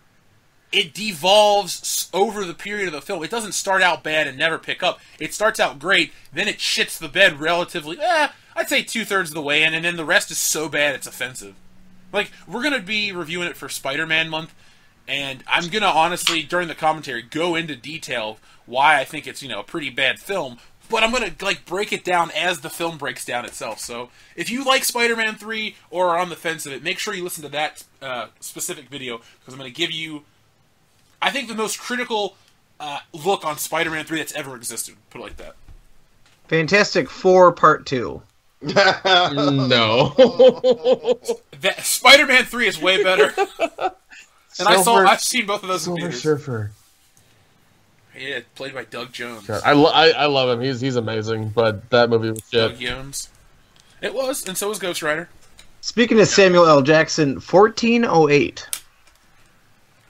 It devolves over the period of the film. It doesn't start out bad and never pick up. It starts out great, then it shits the bed relatively, I'd say 2/3 of the way in, and then the rest is so bad it's offensive. Like, we're going to be reviewing it for Spider-Man month, and I'm going to honestly, during the commentary, go into detail why I think it's, a pretty bad film, but I'm going to, break it down as the film breaks down itself. So, if you like Spider-Man 3 or are on the fence of it, make sure you listen to that specific video, because I'm going to give you, I think, the most critical look on Spider-Man 3 that's ever existed. Put it like that. Fantastic Four Part 2. No. Spider-Man 3 is way better. And I've seen both of those in Silver theaters. Surfer. Yeah, played by Doug Jones. God, I love him. He's amazing, but that movie was shit. Doug Jones. It was, and so was Ghost Rider. Speaking of Samuel L. Jackson, 1408.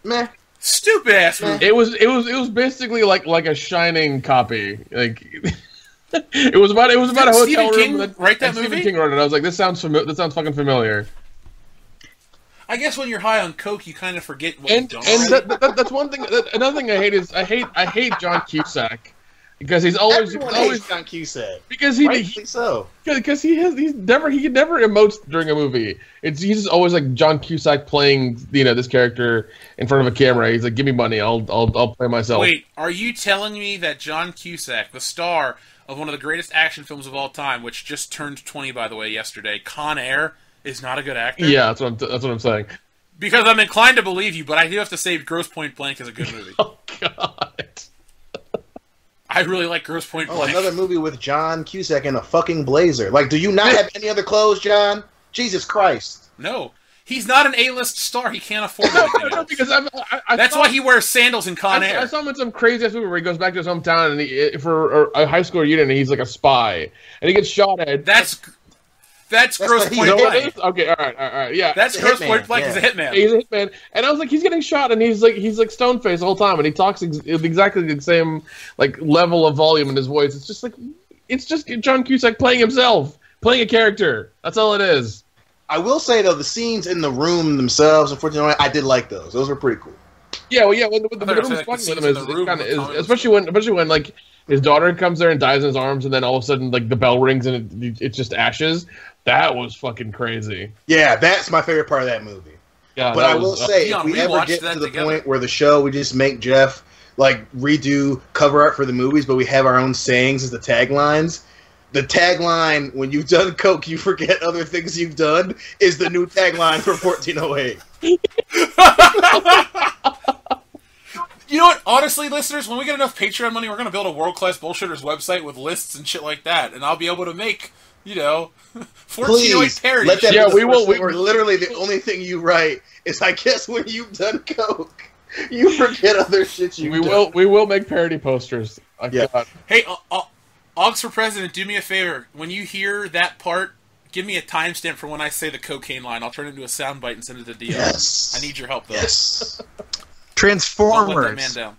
Meh. Stupid ass movie. It was basically like a Shining copy. Like it was about a hotel Stephen room. King write that Stephen movie? King wrote it. I was like, this sounds fucking familiar. I guess when you're high on coke, you kind of forget what And you've done. that's one thing. Another thing I hate is I hate John Cusack because he's always Everyone hates John Cusack. because Rightfully so. because he never emotes during a movie. He's just always like John Cusack playing this character in front of a camera. He's like, give me money, I'll play myself. Wait, are you telling me that John Cusack, the star of one of the greatest action films of all time, which just turned 20 by the way yesterday, Con Air, is not a good actor? Yeah, that's what I'm saying. Because I'm inclined to believe you, but I do have to say Grosse Point Blank is a good movie. Oh God. I really like Grosse Point Oh, Blank. another movie with John Cusack in a fucking blazer. Like, do you not have any other clothes, John? Jesus Christ. No. He's not an A-list star. He can't afford anything No, else. because That's why he wears sandals in Con Air. I saw him in some crazy ass movie where he goes back to his hometown and for a high school reunion and he's like a spy and he gets shot at. That's Grosse what he Point is. Blank. Okay, all right, yeah. That's He's a Grosse hitman, Point Blank. yeah. He's a hitman. He's a hitman, and I was like, he's getting shot, and he's like stone faced the whole time, and he talks exactly the same level of volume in his voice. It's just John Cusack playing himself, playing a character. That's all it is. I will say, though, the scenes in the room themselves, unfortunately, I did like those. Those were pretty cool. Yeah, well, yeah. When the I thought room's it was fucking like with the him scenes in the room kind of with Tommy especially when like his daughter comes there and dies in his arms, and then all of a sudden the bell rings and it's just ashes. That was fucking crazy. Yeah, that's my favorite part of that movie. Yeah, But I will say, Dion, if we we ever watched get that to the together. point where the show, we just make Jeff redo cover art for the movies, but we have our own sayings as the taglines. The tagline, when you've done coke, you forget other things you've done, is the new tagline for 1408. You know what? Honestly, listeners, when we get enough Patreon money, we're going to build a world-class bullshitters website with lists and shit like that, and I'll be able to make, 1408 Please, parodies. let that Yeah, be the we will- first thing where literally the only thing you write is, I guess when you've done coke, you forget other shit you've done. we will make parody posters. Yeah. God. Hey, Augs for President, do me a favor. When you hear that part, give me a timestamp for when I say the cocaine line. I'll turn it into a soundbite and send it to Dion. Yes. I need your help, though. Yes. Don't let that man Transformers. down.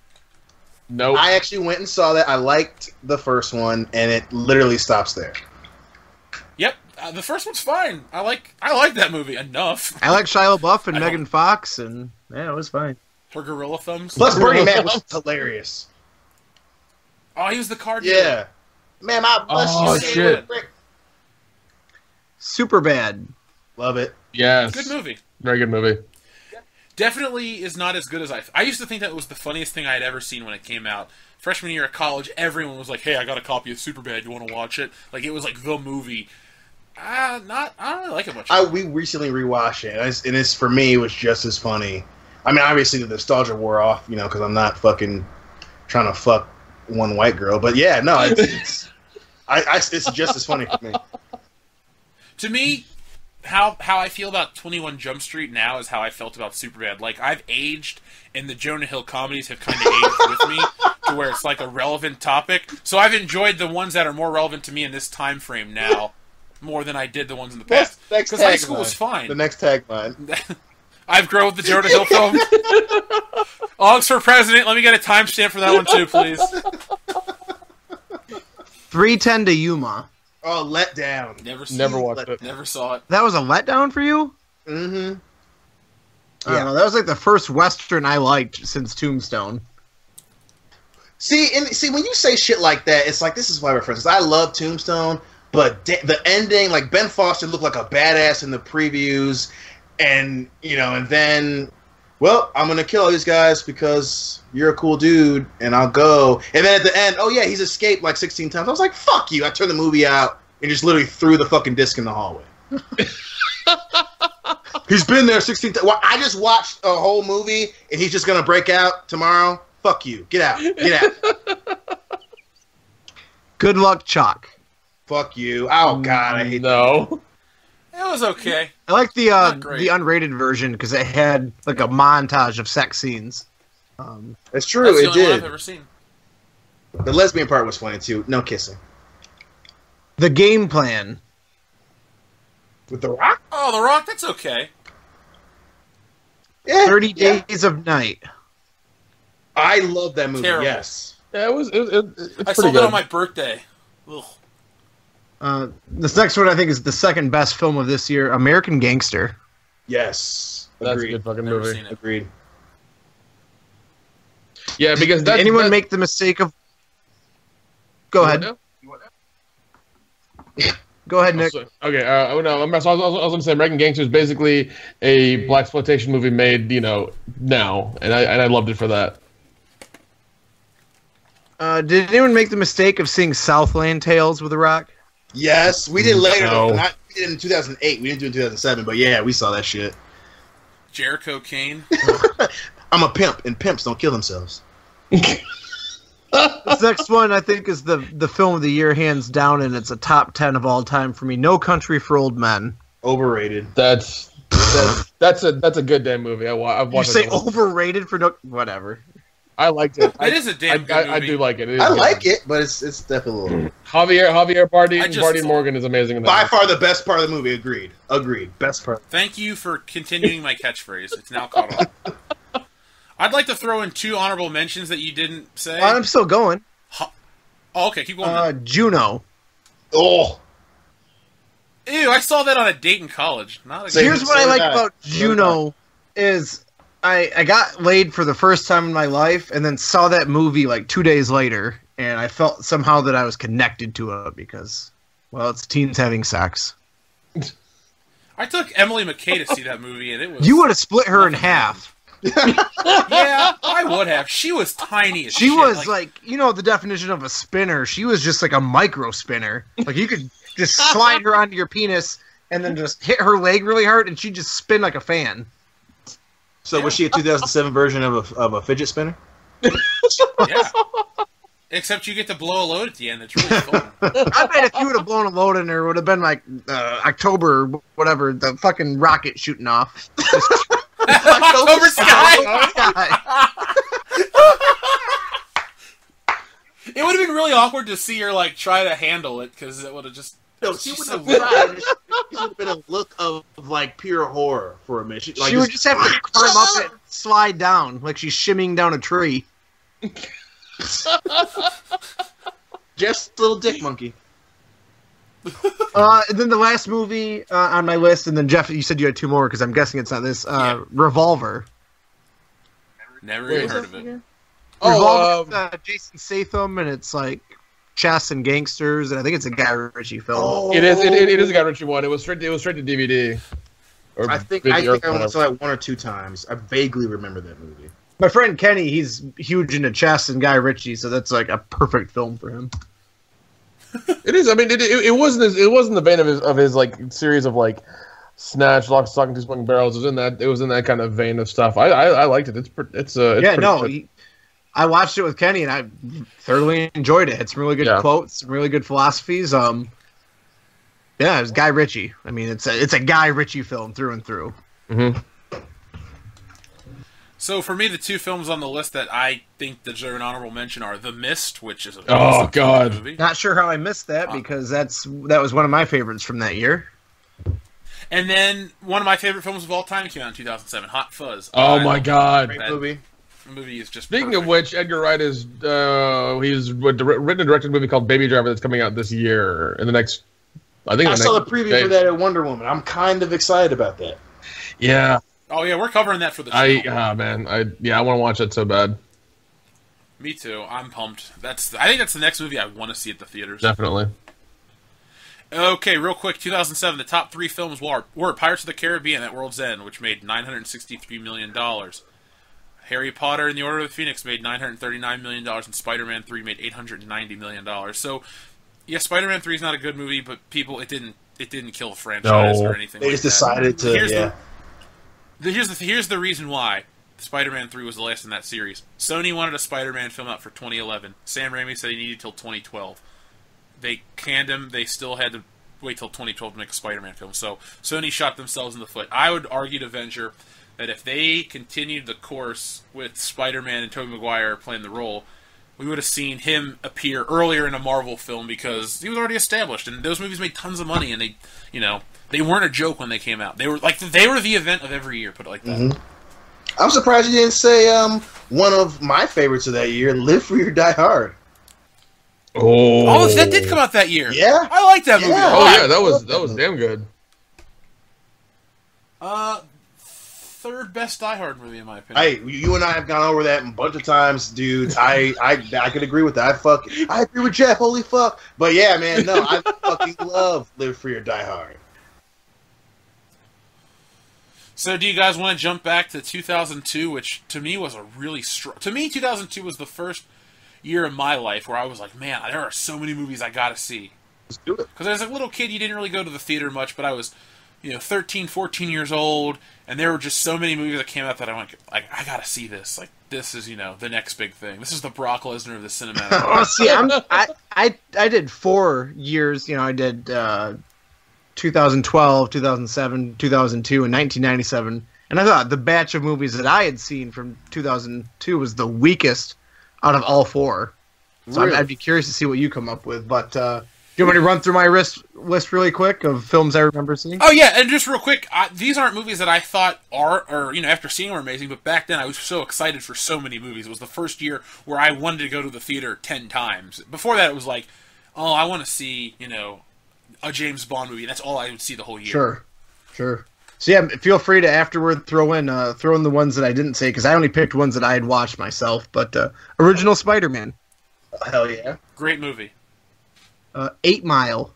Nope. I actually went and saw that. I liked the first one, and it literally stops there. Yep, the first one's fine. I like that movie enough. I like Shia LaBeouf and I don't- Megan Fox, and yeah, it was fine. For Gorilla Thumbs. Plus, Bernie Mac was hilarious. Oh, he was the car dealer. Yeah. Man, I bust Oh, you. shit. Super bad. Love it. Yes. Good movie. Very good movie. Definitely is not as good as I used to think that was the funniest thing I had ever seen when it came out. Freshman year of college, everyone was like, "Hey, I got a copy of Superbad. You want to watch it?" Like it was like the movie. I don't really like it much. We recently rewatched it, and it's for me, it was just as funny. I mean, obviously the nostalgia wore off, because I'm not fucking trying to fuck one white girl. But yeah, no, it's just as funny for me. To me, how I feel about 21 Jump Street now is how I felt about Superbad. Like, I've aged, and the Jonah Hill comedies have kind of aged with me to where it's like a relevant topic. So I've enjoyed the ones that are more relevant to me in this time frame now more than I did the ones in the past. Because high school was fine. The next tagline. I've grown with the Jonah Hill film. Oggs for president. Let me get a timestamp for that one too, please. 3:10 to Yuma. Oh, let down. Never watched it. Never saw it. That was a letdown for you? Mm-hmm. I don't know. That was like the first Western I liked since Tombstone. See, when you say shit like that, it's like, this is why we're friends. I love Tombstone, but the ending, like, Ben Foster looked like a badass in the previews, and, and then, well, I'm going to kill all these guys because you're a cool dude, and I'll go. And then at the end, oh yeah, he's escaped like 16 times. I was like, fuck you. I turned the movie out and just literally threw the fucking disc in the hallway. He's been there 16 times. Well, I just watched a whole movie, and he's just going to break out tomorrow. Fuck you. Get out. Get out. Good luck, Chuck. Fuck you. Oh, God, I hate No. It was okay. I like the great. unrated version because it had like a montage of sex scenes. That's true. That's the It only one I've did. ever seen. The lesbian part was funny, too. No kissing. The game plan. With The Rock? Oh, The Rock. That's okay. Yeah. 30 yeah. Days of Night. I love that movie, Terrible. yes. Yeah, it's I pretty saw good. that on my birthday. Ugh. This next one I think is the second best film of this year, American Gangster. Yes. That's Agreed. a good fucking Never movie. seen it. Agreed. Yeah, because Did anyone make the mistake of... Go ahead. Go ahead, Nick. Okay, no, I was going to say American Gangster is basically a blaxploitation movie made, now, and I loved it for that. Did anyone make the mistake of seeing Southland Tales with The Rock? Yes, we did later. No. We did in 2008. We didn't do it in 2007, but yeah, we saw that shit. Jericho Kane. I'm a pimp, and pimps don't kill themselves. This next one I think is the film of the year, hands down, and it's a top 10 of all time for me. No Country for Old Men. Overrated. That's a good damn movie. I've You watched say it. overrated for no... Whatever. I liked it. It is a damn good movie. I do like it. I like it, but it's definitely a little... Javier I just Bardem thought- Morgan is amazing in that. By far the best part of the movie. Agreed. Best part. Thank you for continuing my catchphrase. It's now caught on. I'd like to throw in 2 honorable mentions that you didn't say. I'm still going. Oh, okay, keep going. Juno. Oh, Ew, I saw that on a date in college. Not a Same. Here's what I So like did I. about Juno is I got laid for the first time in my life and then saw that movie like 2 days later, and I felt somehow that I was connected to it because, well, it's teens having sex. I took Emily McKay to see that movie, and it was... You would have split her in half. Yeah, I would have. She was tiny as She shit. was like, the definition of a spinner. She was just like a micro spinner. Like you could just slide her onto your penis and then just hit her leg really hard, and she'd just spin like a fan. so was she a 2007 version of a fidget spinner? Yeah. Except you get to blow a load at the end. It's really fun. I bet if you would have blown a load in there, it would have been like October, or whatever, the fucking rocket shooting off. October Sky! It would have been really awkward to see her, like, try to handle it, because it would have just... No, she wouldn't have tried. It would have been a look of like pure horror for a minute. She would just have to climb up and slide down, like she's shimmying down a tree. Just a little dick monkey. And then the last movie on my list, and then Jeff, you said you had 2 more, because I'm guessing it's not this, Yeah. Revolver. Never even heard of it. Revolver with Jason Statham, and it's like chess and gangsters, and I think it's a Guy Ritchie film. It is a Guy Ritchie one. It was straight to DVD. Or I think video I only saw it 1 or 2 times. I vaguely remember that movie. My friend Kenny, he's huge into chess and Guy Ritchie, so that's like a perfect film for him. It is. I mean, it wasn't the vein of his like series of like Snatch, Lock, Stock, and Two Smoking Barrels. It was in that kind of vein of stuff. I liked it. It's yeah, pretty no, good. I watched it with Kenny, and I thoroughly enjoyed it. It's some really good quotes, some really good philosophies. Yeah, it was Guy Ritchie. I mean, it's a Guy Ritchie film through and through. Mm-hmm. So for me, the 2 films on the list that I think deserve an honorable mention are The Mist, which is a God movie. Not sure how I missed that because that was one of my favorites from that year. And then one of my favorite films of all time came out in 2007, Hot Fuzz. Oh my god. Great movie. The movie is just Speaking perfect. of which, Edgar Wright is he's written and directed a movie called Baby Driver that's coming out this year in the next. I saw the preview for that at Wonder Woman. I'm kind of excited about that. Yeah. Oh yeah, we're covering that for the show. I want to watch it so bad. Me too. I'm pumped. I think that's the next movie I want to see at the theaters. Definitely. Okay, real quick, 2007, the top 3 films were Pirates of the Caribbean at World's End, which made $963 million. Harry Potter and the Order of the Phoenix made $939 million, and Spider-Man 3 made $890 million. So, yeah, Spider-Man 3 is not a good movie, but it didn't kill the franchise or anything. They just decided to. Here's the reason why Spider-Man 3 was the last in that series. Sony wanted a Spider-Man film out for 2011. Sam Raimi said he needed till 2012. They canned him. They still had to wait till 2012 to make a Spider-Man film. So Sony shot themselves in the foot. I would argue to venture that if they continued the course with Spider-Man and Tobey Maguire playing the role, we would have seen him appear earlier in a Marvel film because he was already established. And those movies made tons of money, and they weren't a joke when they came out. They were the event of every year, put it like that. Mm-hmm. I'm surprised you didn't say one of my favorites of that year, Live Free or Die Hard. Oh, that did come out that year. Yeah, I like that movie. Yeah. Oh yeah, that was damn good. Third best Die Hard movie in my opinion. Hey, you and I have gone over that a bunch of times, dude. I could agree with that. I agree with Jeff. Holy fuck! But yeah, man, no, I fucking love Live Free or Die Hard. So, do you guys want to jump back to 2002, which to me was a really strong... To me, 2002 was the first year in my life where I was like, man, there are so many movies I gotta see. Let's do it. Because as a little kid, you didn't really go to the theater much, but I was, 13, 14 years old, and there were just so many movies that came out that I went, like, I gotta see this. Like, this is, the next big thing. This is the Brock Lesnar of the cinematic. Oh, see, I did 4 years. I did 2012, 2007, 2002, and 1997. And I thought the batch of movies that I had seen from 2002 was the weakest out of all 4. So Really? I'd be curious to see what you come up with. But do you want me to run through my list really quick of films I remember seeing? Oh, yeah, and just real quick, these aren't movies that I thought after seeing them were amazing, but back then I was so excited for so many movies. It was the first year where I wanted to go to the theater 10 times. Before that, it was like, oh, I want to see, a James Bond movie. That's all I would see the whole year. Sure. So yeah, feel free to afterward throw in the ones that I didn't say, because I only picked ones that I had watched myself. But original Spider-Man. Hell yeah. Great movie. 8 Mile.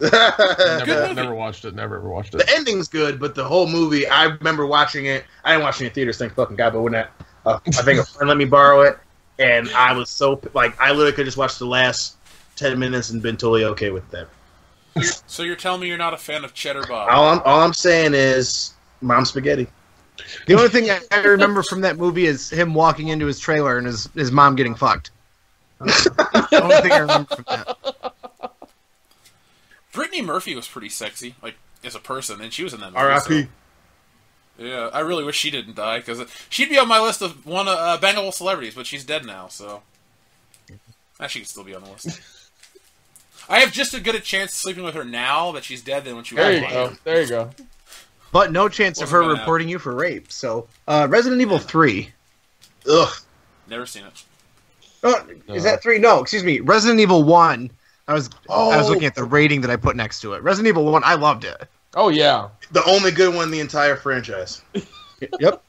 Never watched it. Never ever watched it. The ending's good, but the whole movie, I remember watching it. I didn't watch it in theaters, thank fucking God, but when I think a friend let me borrow it, and I was so, I literally could just watch the last 10 minutes and been totally okay with that. So you're telling me you're not a fan of Cheddar Bob? All I'm saying is, Mom Spaghetti. The only thing I remember from that movie is him walking into his trailer and his mom getting fucked. The only thing I remember from that. Brittany Murphy was pretty sexy, as a person, and she was in that movie. R.I.P. So. Yeah, I really wish she didn't die, because she'd be on my list of bangable celebrities, but she's dead now, so... She could still be on the list. I have just as good a chance of sleeping with her now that she's dead than when she was alive. There you go. But no chance of her reporting you for rape. So, Resident Evil 3. Ugh. Never seen it. Oh, is that 3? No, excuse me. Resident Evil 1. I was looking at the rating that I put next to it. Resident Evil 1, I loved it. Oh, yeah. The only good one in the entire franchise. Yep.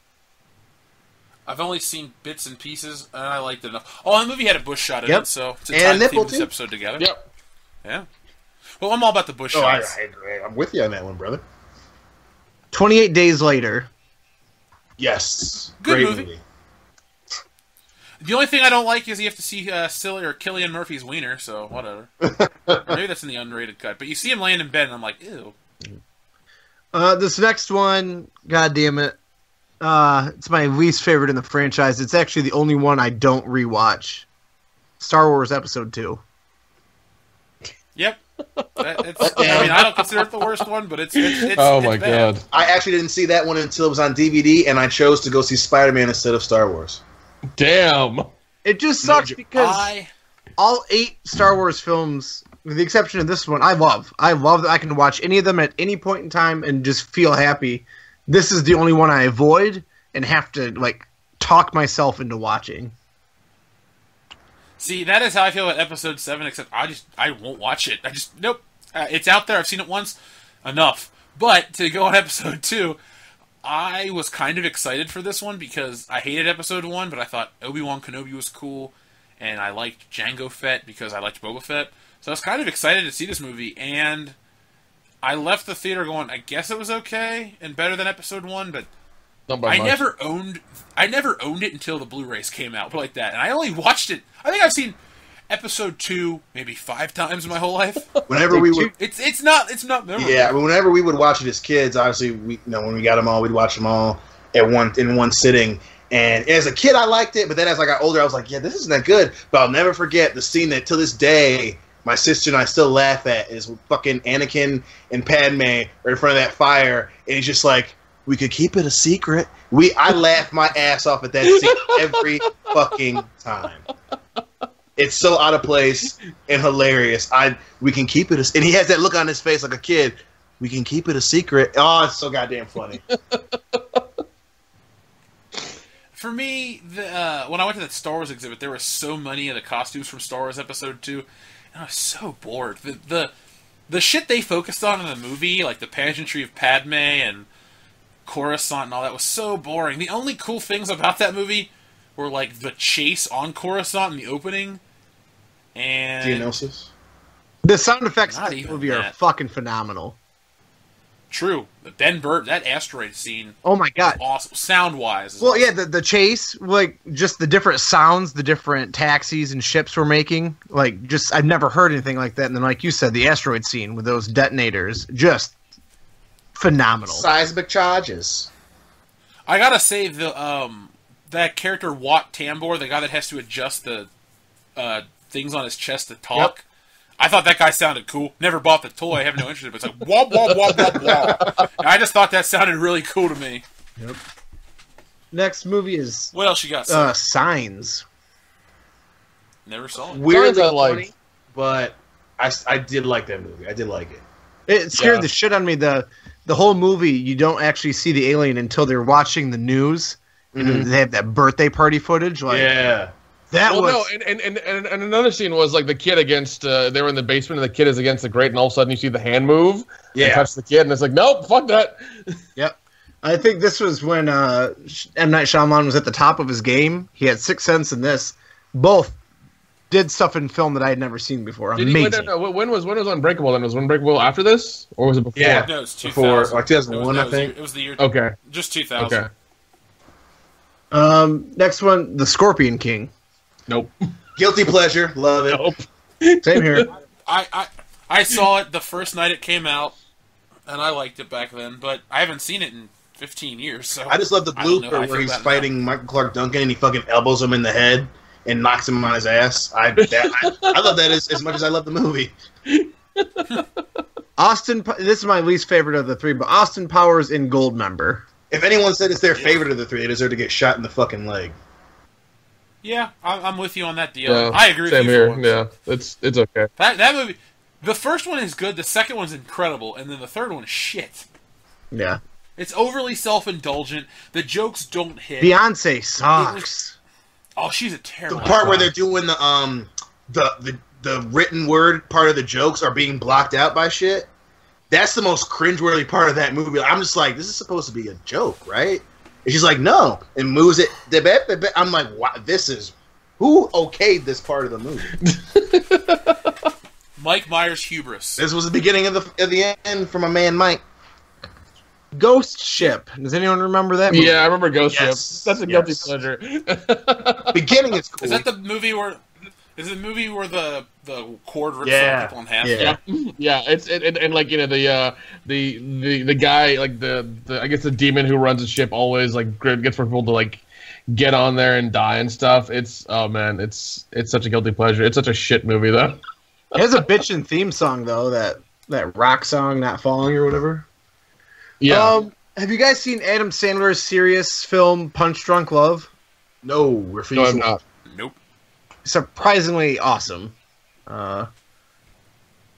I've only seen bits and pieces, and I liked it enough. Oh, the movie had a bush shot in it, so to tie the theme of this episode together. Yep. Yeah. Well, I'm all about the bush shots. I'm with you on that one, brother. 28 Days Later. Yes. Good Great movie. The only thing I don't like is you have to see Cillian Murphy's wiener, so whatever. Maybe that's in the unrated cut. But you see him laying in bed, and I'm like, ew. This next one, god damn it. It's my least favorite in the franchise. It's actually the only one I don't rewatch. Star Wars Episode 2. Yep. I don't consider it the worst one, but it's oh it's my bad. God. I actually didn't see that one until it was on DVD, and I chose to go see Spider-Man instead of Star Wars. Damn. It just sucks because all 8 Star Wars films with the exception of this one, I love that I can watch any of them at any point in time and just feel happy. This is the only one I avoid and have to like talk myself into watching. See, that is how I feel about episode 7, except I won't watch it. Nope. It's out there. I've seen it once. Enough. But to go on episode 2, I was kind of excited for this one because I hated episode 1, but I thought Obi-Wan Kenobi was cool, and I liked Jango Fett because I liked Boba Fett. So I was kind of excited to see this movie, and I left the theater going, I guess it was okay and better than episode 1, but I never owned it until the Blu-rays came out like that, and I only watched it. I think I've seen episode 2 maybe 5 times in my whole life. Whenever we would, it's not memorable. Yeah, but whenever we would watch it as kids, obviously when we got them all, we'd watch them all in one sitting. And as a kid, I liked it, but then as I got older, I was like, yeah, this isn't that good. But I'll never forget the scene that, to this day, my sister and I still laugh at, is fucking Anakin and Padme are in front of that fire, and he's just like, we could keep it a secret. I laugh my ass off at that scene every fucking time. It's so out of place and hilarious. We can keep it and he has that look on his face like a kid. We can keep it a secret. Oh, it's so goddamn funny. For me, when I went to that Star Wars exhibit, there were so many of the costumes from Star Wars Episode 2, and I was so bored. The shit they focused on in the movie, like the pageantry of Padme and Coruscant and all that, was so boring. The only cool things about that movie were like the chase on Coruscant in the opening, and Geonosis. The sound effects in Not this even movie are that. fucking phenomenal. True, the Ben Burtt, that asteroid scene. Oh my god. Was awesome, sound wise. Well, yeah, the chase, like, just the different sounds, the different taxis and ships we're making, like, just, I've never heard anything like that. And then, like you said, the asteroid scene with those detonators, just phenomenal. Seismic charges. I gotta say, that character Wat Tambor, the guy that has to adjust the things on his chest to talk. Yep. I thought that guy sounded cool. Never bought the toy. I have no interest in it, but it's like, wah, wah, wah, wah, wah. And I just thought that sounded really cool to me. Yep. Next movie is What else you got? Signs. Never saw it. Weirdly I like. funny, but I did like that movie. I did like it. It scared the shit out of me. The whole movie, you don't actually see the alien until they're watching the news. And they have that birthday party footage. Like, Yeah. that was... No, and another scene was like the kid against, they were in the basement and the kid is against the grate and all of a sudden you see the hand move and touch the kid and it's like, nope, fuck that. Yep. I think this was when M. Night Shyamalan was at the top of his game. He had Sixth Sense and this. Both did stuff in film that I had never seen before. Amazing. When was Unbreakable then? Was Unbreakable after this? Or was it before? Yeah. No, it's 2000. Before, like 2001, I think. It was the year. Okay. Just 2000. Okay. Next one, The Scorpion King. Nope. Guilty pleasure. Love it. Nope. Same here. I saw it the first night it came out, and I liked it back then, but I haven't seen it in 15 years. So I just love the I don't know how I blooper feel where he's about it fighting Michael Clark Duncan and he fucking elbows him in the head and knocks him on his ass. I love that as much as I love the movie. This is my least favorite of the three, but Austin Powers in Goldmember. If anyone said it's their favorite of the three, they deserve to get shot in the fucking leg. Yeah, I'm with you on that deal. Yeah, I agree with same you. here. For once. Yeah, it's okay. That movie, the first one is good, the second one's incredible, and then the third one is shit. Yeah. It's overly self-indulgent. The jokes don't hit. Beyonce sucks. Oh, she's a terrible. The part where they're doing the written word part of the jokes are being blocked out by shit. That's the most cringeworthy part of that movie. I'm just like, this is supposed to be a joke, right? And she's like, no, and moves it. I'm like, wow, who okayed this part of the movie? Mike Myers' hubris. This was the beginning of the end for my man Mike. Ghost Ship. Does anyone remember that movie? Yeah, I remember Ghost Yes. Ship. That's a guilty Yes. pleasure. Beginning is cool. Is that the movie where? Is it the movie where the cord rips people in half? Yeah. Yeah, and like, you know, the guy, like the I guess the demon who runs the ship always like gets for people to like get on there and die and stuff. It's it's such a guilty pleasure. It's such a shit movie though. It has a bitchin' theme song though, that rock song, Not Falling or whatever. Yeah. Have you guys seen Adam Sandler's serious film Punch Drunk Love? No, No, refuse. I'm not. Nope. Surprisingly awesome.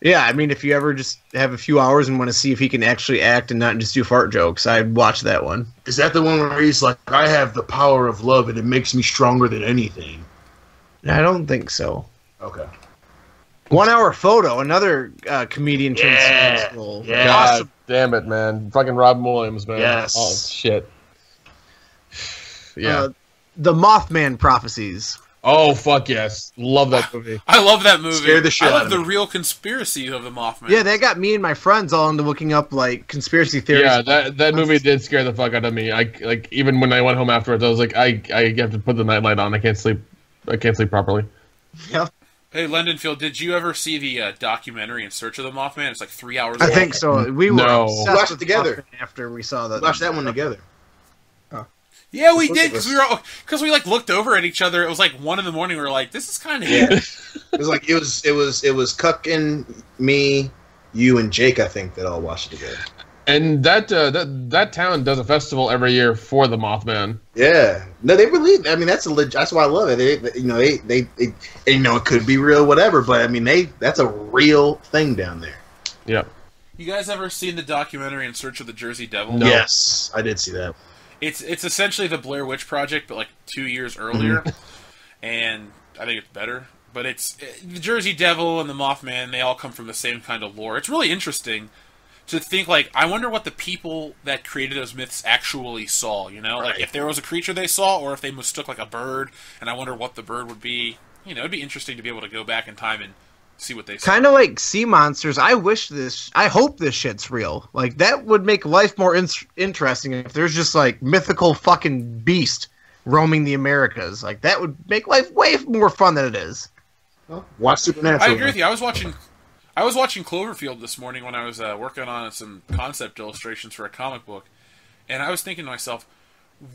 Yeah, I mean, if you ever just have a few hours and want to see if he can actually act and not just do fart jokes, I'd watch that one. Is that the one where he's like, I have the power of love and it makes me stronger than anything? I don't think so. Okay. 1 Hour Photo, another comedian turned serious role. Yeah. God Awesome. damn it, man. Fucking Robin Williams, man. Yes. Oh, shit. Yeah. The Mothman Prophecies. Oh, fuck yes. Love that movie. I love that movie. Scared the shit I out love of the me. real conspiracy of the Mothman. Yeah, that got me and my friends all into looking up like conspiracy theories. Yeah, that movie did scare the fuck out of me. Even when I went home afterwards, I was like, I have to put the nightlight on. I can't sleep properly. Yep. Hey, Lendenfield, did you ever see the documentary In Search of the Mothman? It's like 3 hours I long. think so. We were No. obsessed We watched with it together. Mothman after we saw that. Watch that one together. Yeah, we did, because we like looked over at each other. It was like 1 a.m. We were like, this is kind of Yeah. It was like it was Cuck and me, you and Jake, I think, that all watched it together. And that town does a festival every year for the Mothman. Yeah, no, they believe. I mean, that's why I love it. They it could be real, whatever. But I mean, that's a real thing down there. Yep. You guys ever seen the documentary In Search of the Jersey Devil? No. Yes, I did see that. It's essentially the Blair Witch Project, but like 2 years earlier, and I think it's better. But it's the Jersey Devil and the Mothman. They all come from the same kind of lore. It's really interesting to think, like, I wonder what the people that created those myths actually saw. You know, like Right. if there was a creature they saw, or if they mistook like a bird, and I wonder what the bird would be. You know, it'd be interesting to be able to go back in time and see what they saw. Kind of like sea monsters. I hope this shit's real. Like, that would make life more interesting if there's just, like, mythical fucking beast roaming the Americas. Like, that would make life way more fun than it is. Well, watch Supernatural. I agree with you. I was watching Cloverfield this morning when I was working on some concept illustrations for a comic book, and I was thinking to myself,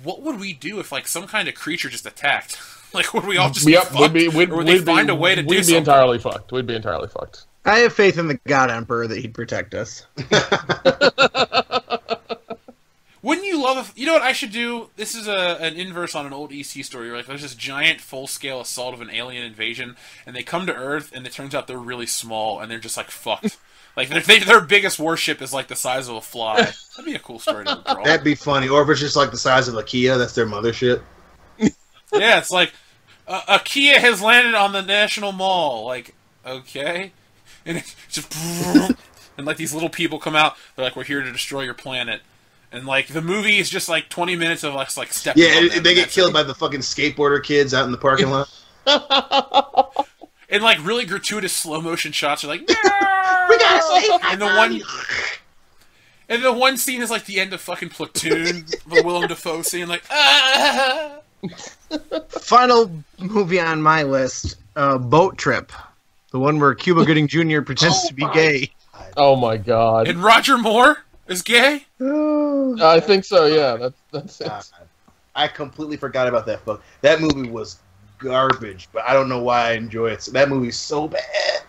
what would we do if like some kind of creature just attacked? Like, would we all just be fucked? Or would they find a way to do We'd be something? entirely fucked. We'd be entirely fucked. I have faith in the God Emperor that he'd protect us. Wouldn't you love if... You know what I should do? This is an inverse on an old EC story. Like, there's this giant full-scale assault of an alien invasion, and they come to Earth, and it turns out they're really small, and they're just, like, fucked. Like, their biggest warship is, like, the size of a fly. That'd be a cool story to draw. That'd be funny. Or if it's just like the size of a Kia, that's their mothership. Yeah, it's like, a Kia has landed on the National Mall. Like, okay. And it's just... And, like, these little people come out. They're like, we're here to destroy your planet. And, like, the movie is just, like, 20 minutes of us, like, stepping on Yeah, them, they get that's killed it. by the fucking skateboarder kids out in the parking lot. And, like, really gratuitous slow-motion shots are like, We gotta save my and the one scene is, like, the end of fucking Platoon, the Willem Dafoe scene, like, ah! Final movie on my list, Boat Trip. The one where Cuba Gooding Jr. pretends to be gay. Oh my god. And Roger Moore is gay? I think so. Yeah, that's it. God. I completely forgot about that book. That movie was garbage, but I don't know why I enjoy it. So that movie's so bad.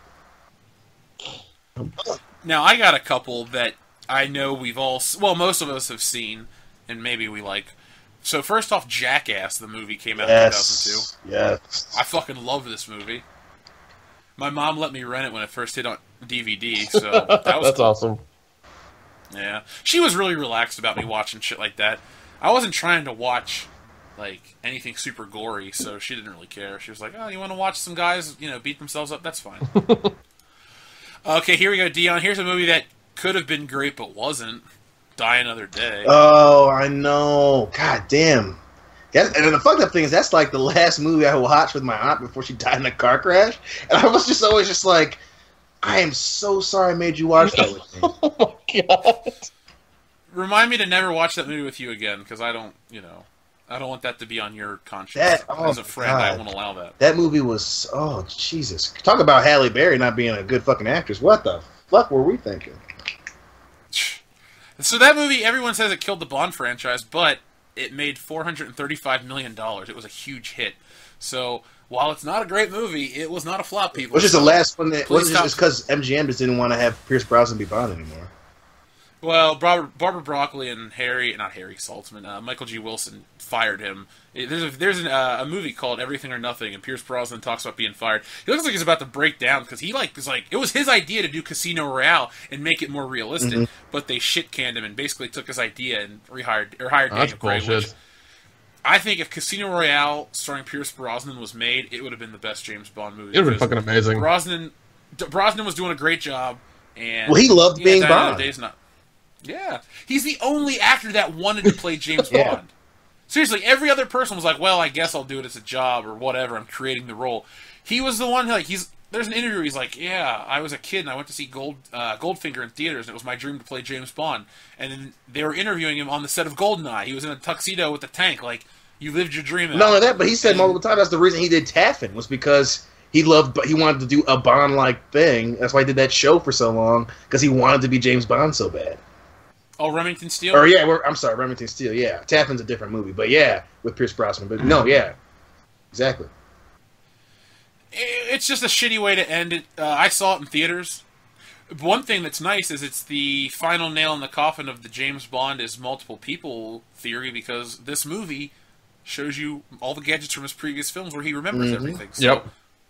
Now, I got a couple that I know we've all... Well, most of us have seen, and maybe we like... So, first off, Jackass, the movie, came out in 2002. Yes. I fucking love this movie. My mom let me rent it when it first hit on DVD, so that was That's cool. awesome. Yeah. She was really relaxed about me watching shit like that. I wasn't trying to watch, like, anything super gory, so she didn't really care. She was like, oh, you want to watch some guys, you know, beat themselves up? That's fine. Okay, here we go, Dion. Here's a movie that could have been great but wasn't. Die Another Day. Oh, I know. God damn. And the fucked up thing is that's like the last movie I watched with my aunt before she died in a car crash. And I was just always just like, I am so sorry I made you watch that with me. Oh my god. Remind me to never watch that movie with you again, because I don't, you know, I don't want that to be on your conscience. As a friend, I God. won't allow that. That movie was, oh, Jesus. Talk about Halle Berry not being a good fucking actress. What the fuck were we thinking? So that movie, everyone says it killed the Bond franchise, but it made $435 million. It was a huge hit. So while it's not a great movie, it was not a flop, people. Which is the last one that Please was just because MGM just didn't want to have Pierce Brosnan be Bond anymore. Well, Barbara Broccoli and not Harry Saltzman, Michael G. Wilson fired him. There's a movie called Everything or Nothing, and Pierce Brosnan talks about being fired. He looks like he's about to break down because it was his idea to do Casino Royale and make it more realistic, but they shit canned him and basically took his idea and hired Daniel Craig. Which I think if Casino Royale starring Pierce Brosnan was made, it would have been the best James Bond movie. It would have been fucking amazing. Brosnan was doing a great job, and he loved being Bond. Yeah, he's the only actor that wanted to play James Bond. Seriously, every other person was like, well, I guess I'll do it as a job or whatever, I'm creating the role. He was the one, there's an interview, he's like, yeah, I was a kid and I went to see Goldfinger in theaters and it was my dream to play James Bond. And then they were interviewing him on the set of GoldenEye. He was in a tuxedo with a tank, you lived your dream. Not only that, but he said multiple times that's the reason he did Taffin, was because he wanted to do a Bond-like thing. That's why he did that show for so long, because he wanted to be James Bond so bad. Oh, Remington Steele? I'm sorry, Remington Steele, yeah. Taffin's a different movie, but yeah, with Pierce Brosnan. But no, yeah, exactly. It's just a shitty way to end it. I saw it in theaters. One thing that's nice is it's the final nail in the coffin of the James Bond is multiple people theory, because this movie shows you all the gadgets from his previous films where he remembers everything. So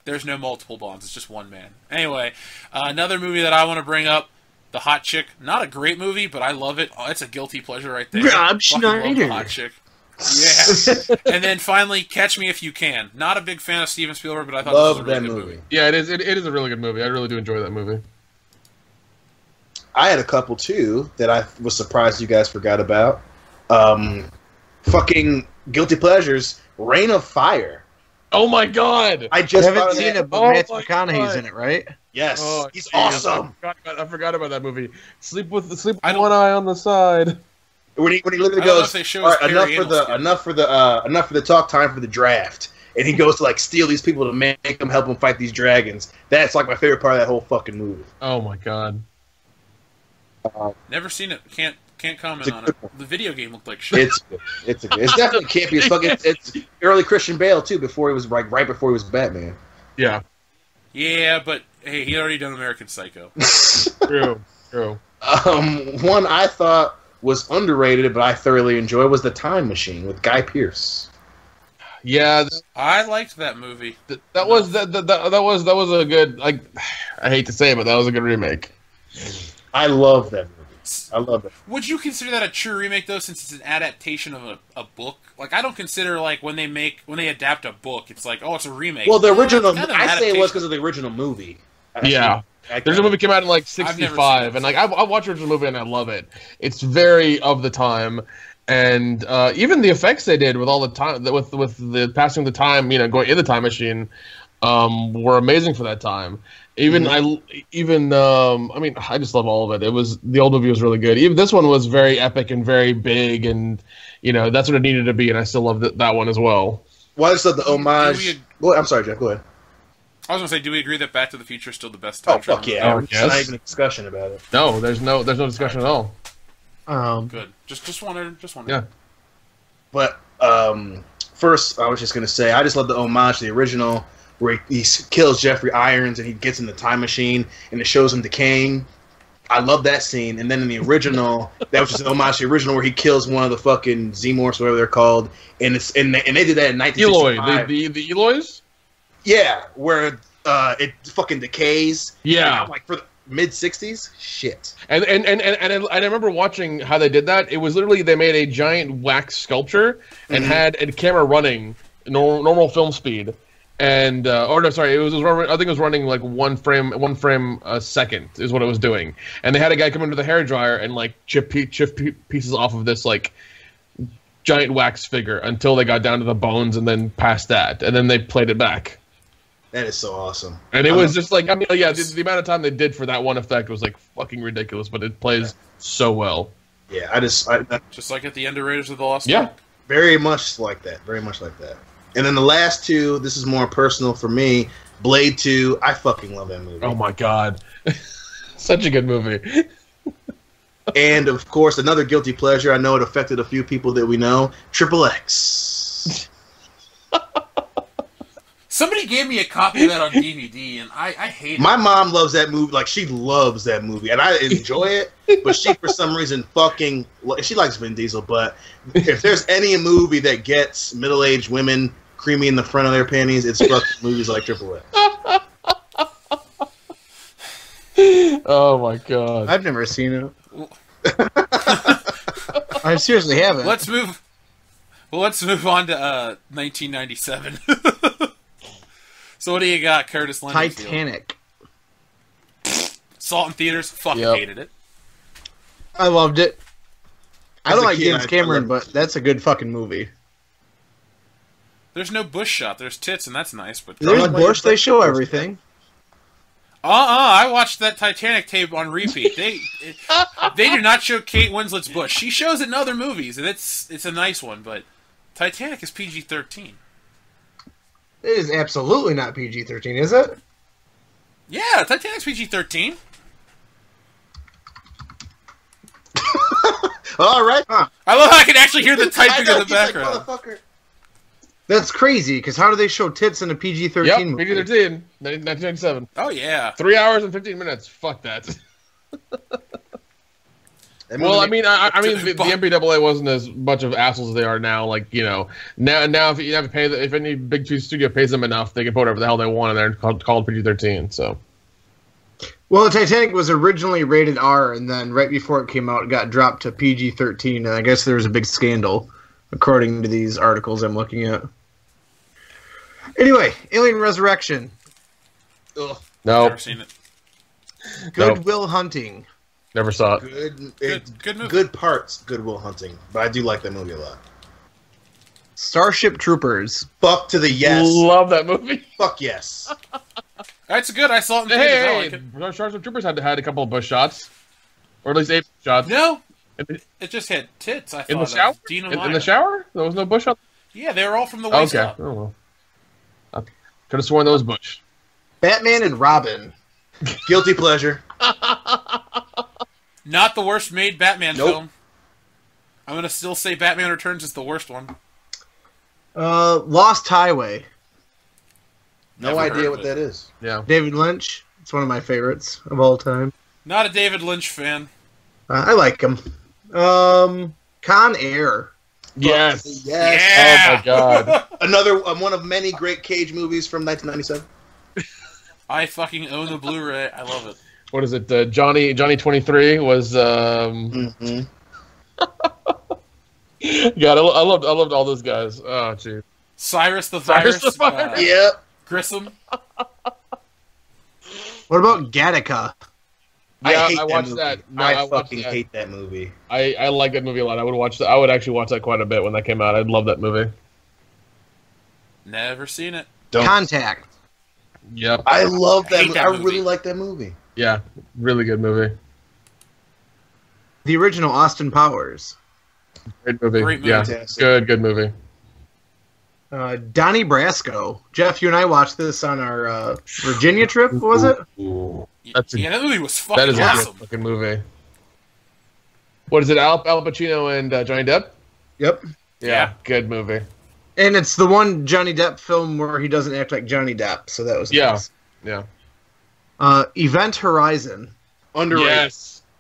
there's no multiple Bonds, it's just one man. Anyway, another movie that I want to bring up, The Hot Chick. Not a great movie, but I love it. Oh, it's a guilty pleasure right there. Rob Schneider. The Hot Chick. Yeah. And then finally, Catch Me If You Can. Not a big fan of Steven Spielberg, but I thought this was a really good movie. Yeah, it is a really good movie. I really do enjoy that movie. I had a couple, too, that I was surprised you guys forgot about. Fucking guilty pleasures. Reign of Fire. Oh my god! I haven't seen it, but Matthew McConaughey's in it, right? Yes, he's awesome. I forgot about that movie. Sleep with one eye on the side. When he literally goes, all right, enough for the talk, time for the draft, and he goes to steal these people to make them help him fight these dragons. That's my favorite part of that whole fucking movie. Oh my god! Never seen it. Can't comment on it. The video game looked like shit. It's definitely campy as fuck. It's early Christian Bale too. Before he was right before he was Batman. Yeah. Yeah, but hey, he already done American Psycho. True. One I thought was underrated, but I thoroughly enjoyed was The Time Machine with Guy Pearce. Yeah, I liked that movie. That was a good. I hate to say it, but that was a good remake. I love that movie. I love it. Would you consider that a true remake though, since it's an adaptation of a book? I don't consider when they adapt a book, it's it's a remake. Well, the original, I say it was because of the original movie. Yeah, there's a movie came out in '65, and I watched the original movie and I love it. It's very of the time, and even the effects they did with all the time, with the passing of the time, going in the time machine, were amazing for that time. I just love all of it. The old movie was really good. Even this one was very epic and very big, and that's what it needed to be. And I still love that one as well. Well, I just love the homage. I'm sorry, Jeff. Go ahead. I was gonna say, do we agree that Back to the Future is still the best time? Oh fuck yeah! It's not even a discussion about it. No, there's no discussion at all. Good. Just wanted. Yeah. But first, I was just gonna say, I just love the homage to the original, where he kills Jeffrey Irons and he gets in the time machine and it shows him decaying. I love that scene. And then in the original, that was just an homage to the original, where he kills one of the fucking Xenomorphs, whatever they're called, and they did that in 1965. Eloy, the Eloys. Yeah, where it fucking decays. Yeah, for the mid-60s, shit. And I remember watching how they did that. It was literally they made a giant wax sculpture and had a camera running normal film speed. And I think it was running one frame a second is what it was doing, and they had a guy come into the hairdryer and chip pieces off of this giant wax figure until they got down to the bones, and then past that, and then they played it back. That is so awesome. And it was just the amount of time they did for that one effect was fucking ridiculous, but it plays so well. Yeah, just like at the end of Raiders of the Lost Ark. Very much like that. Very much like that. And then the last two, this is more personal for me. Blade 2, I fucking love that movie. Oh my god. Such a good movie. And, of course, another guilty pleasure. I know it affected a few people that we know. Triple X. Somebody gave me a copy of that on DVD, and I hate it. My mom loves that movie. Like, she loves that movie, and I enjoy it. But she, for some reason, she likes Vin Diesel. But if there's any movie that gets middle-aged women creamy in the front of their panties, it's fucking movies like Triple X. Oh my god! I've never seen it. I seriously haven't. Let's move on to 1997. So what do you got, Curtis Landis? Titanic. Saw it in theaters. Fucking hated it. I loved it. I As don't a like kid, James I Cameron, loved but that's a good fucking movie. There's no bush shot. There's tits, and that's nice. But There's like Bush. They show Bush. everything. I watched that Titanic tape on repeat. They do not show Kate Winslet's bush. She shows it in other movies, and it's a nice one. But Titanic is PG-13. It is absolutely not PG-13, is it? Yeah, Titanic's PG-13. All right. I love how I can actually hear the typing in the he's like, background. motherfucker. That's crazy, because how do they show tits in a PG-13 Yep, movie? PG-13, 1997. Oh yeah. 3 hours and 15 minutes. Fuck that. That Well, I movie- mean, I mean, the MPAA wasn't as much of assholes as they are now. Like, you know, now if you have to pay, if any big studio pays them enough, they can put whatever the hell they want in there and call it PG-13. So, Well, Titanic was originally rated R, and then right before it came out, it got dropped to PG-13, and I guess there was a big scandal, according to these articles I'm looking at. Anyway, Alien Resurrection. Ugh, no, Never seen it. Nope. Goodwill Hunting. never saw it. Good movie. good parts. Good Will Hunting, but I do like that movie a lot. Starship Troopers. Fuck to the yes. Love that movie. Fuck yes. That's good. I saw it in theaters. I Hey, like it. Starship Troopers had a couple of bush shots, or at least 8 shots. No, In the, it just had tits. I thought in the shower? of Dina In Meyer. the shower? There was no bush shot. Yeah, they were all from the waist Okay. up. Oh well. I could have sworn that was bush. Batman and Robin. Guilty pleasure. Not the worst made Batman Nope. film. I'm gonna still say Batman Returns is the worst one. Lost Highway. No Never heard idea of what it. that is. Yeah. David Lynch. It's one of my favorites of all time. Not a David Lynch fan. I like him. Con Air. Yes. Yes. Yeah. Oh my god. Another one of many great Cage movies from 1997. I fucking own the Blu-ray. I love it. What is it? Johnny 23 was. Mm-hmm. God, I loved all those guys. Oh, gee. Cyrus the Cyrus Virus. the Virus. Yep. Grissom. What about Gattaca? Yeah, hate I watched that. movie. No, I watched fucking that. hate that movie. I like that movie a lot. I would watch that. I would actually watch that quite a bit when that came out. I'd love that movie. Never seen it. Don't. Contact. Yep. I love that hate movie. that I movie. really like that movie. Yeah. Really good movie. The original Austin Powers. Great movie. Great movie. Yeah. Fantastic. Good movie. Donnie Brasco. Jeff, you and I watched this on our Virginia trip, was it? That's a- Yeah, that movie was That fucking is a awesome. good fucking movie. What is it? Al Pacino and Johnny Depp? Yep. Yeah. Good movie. And it's the one Johnny Depp film where he doesn't act like Johnny Depp, so that was Yeah. nice. Yeah. Event Horizon. Underrated.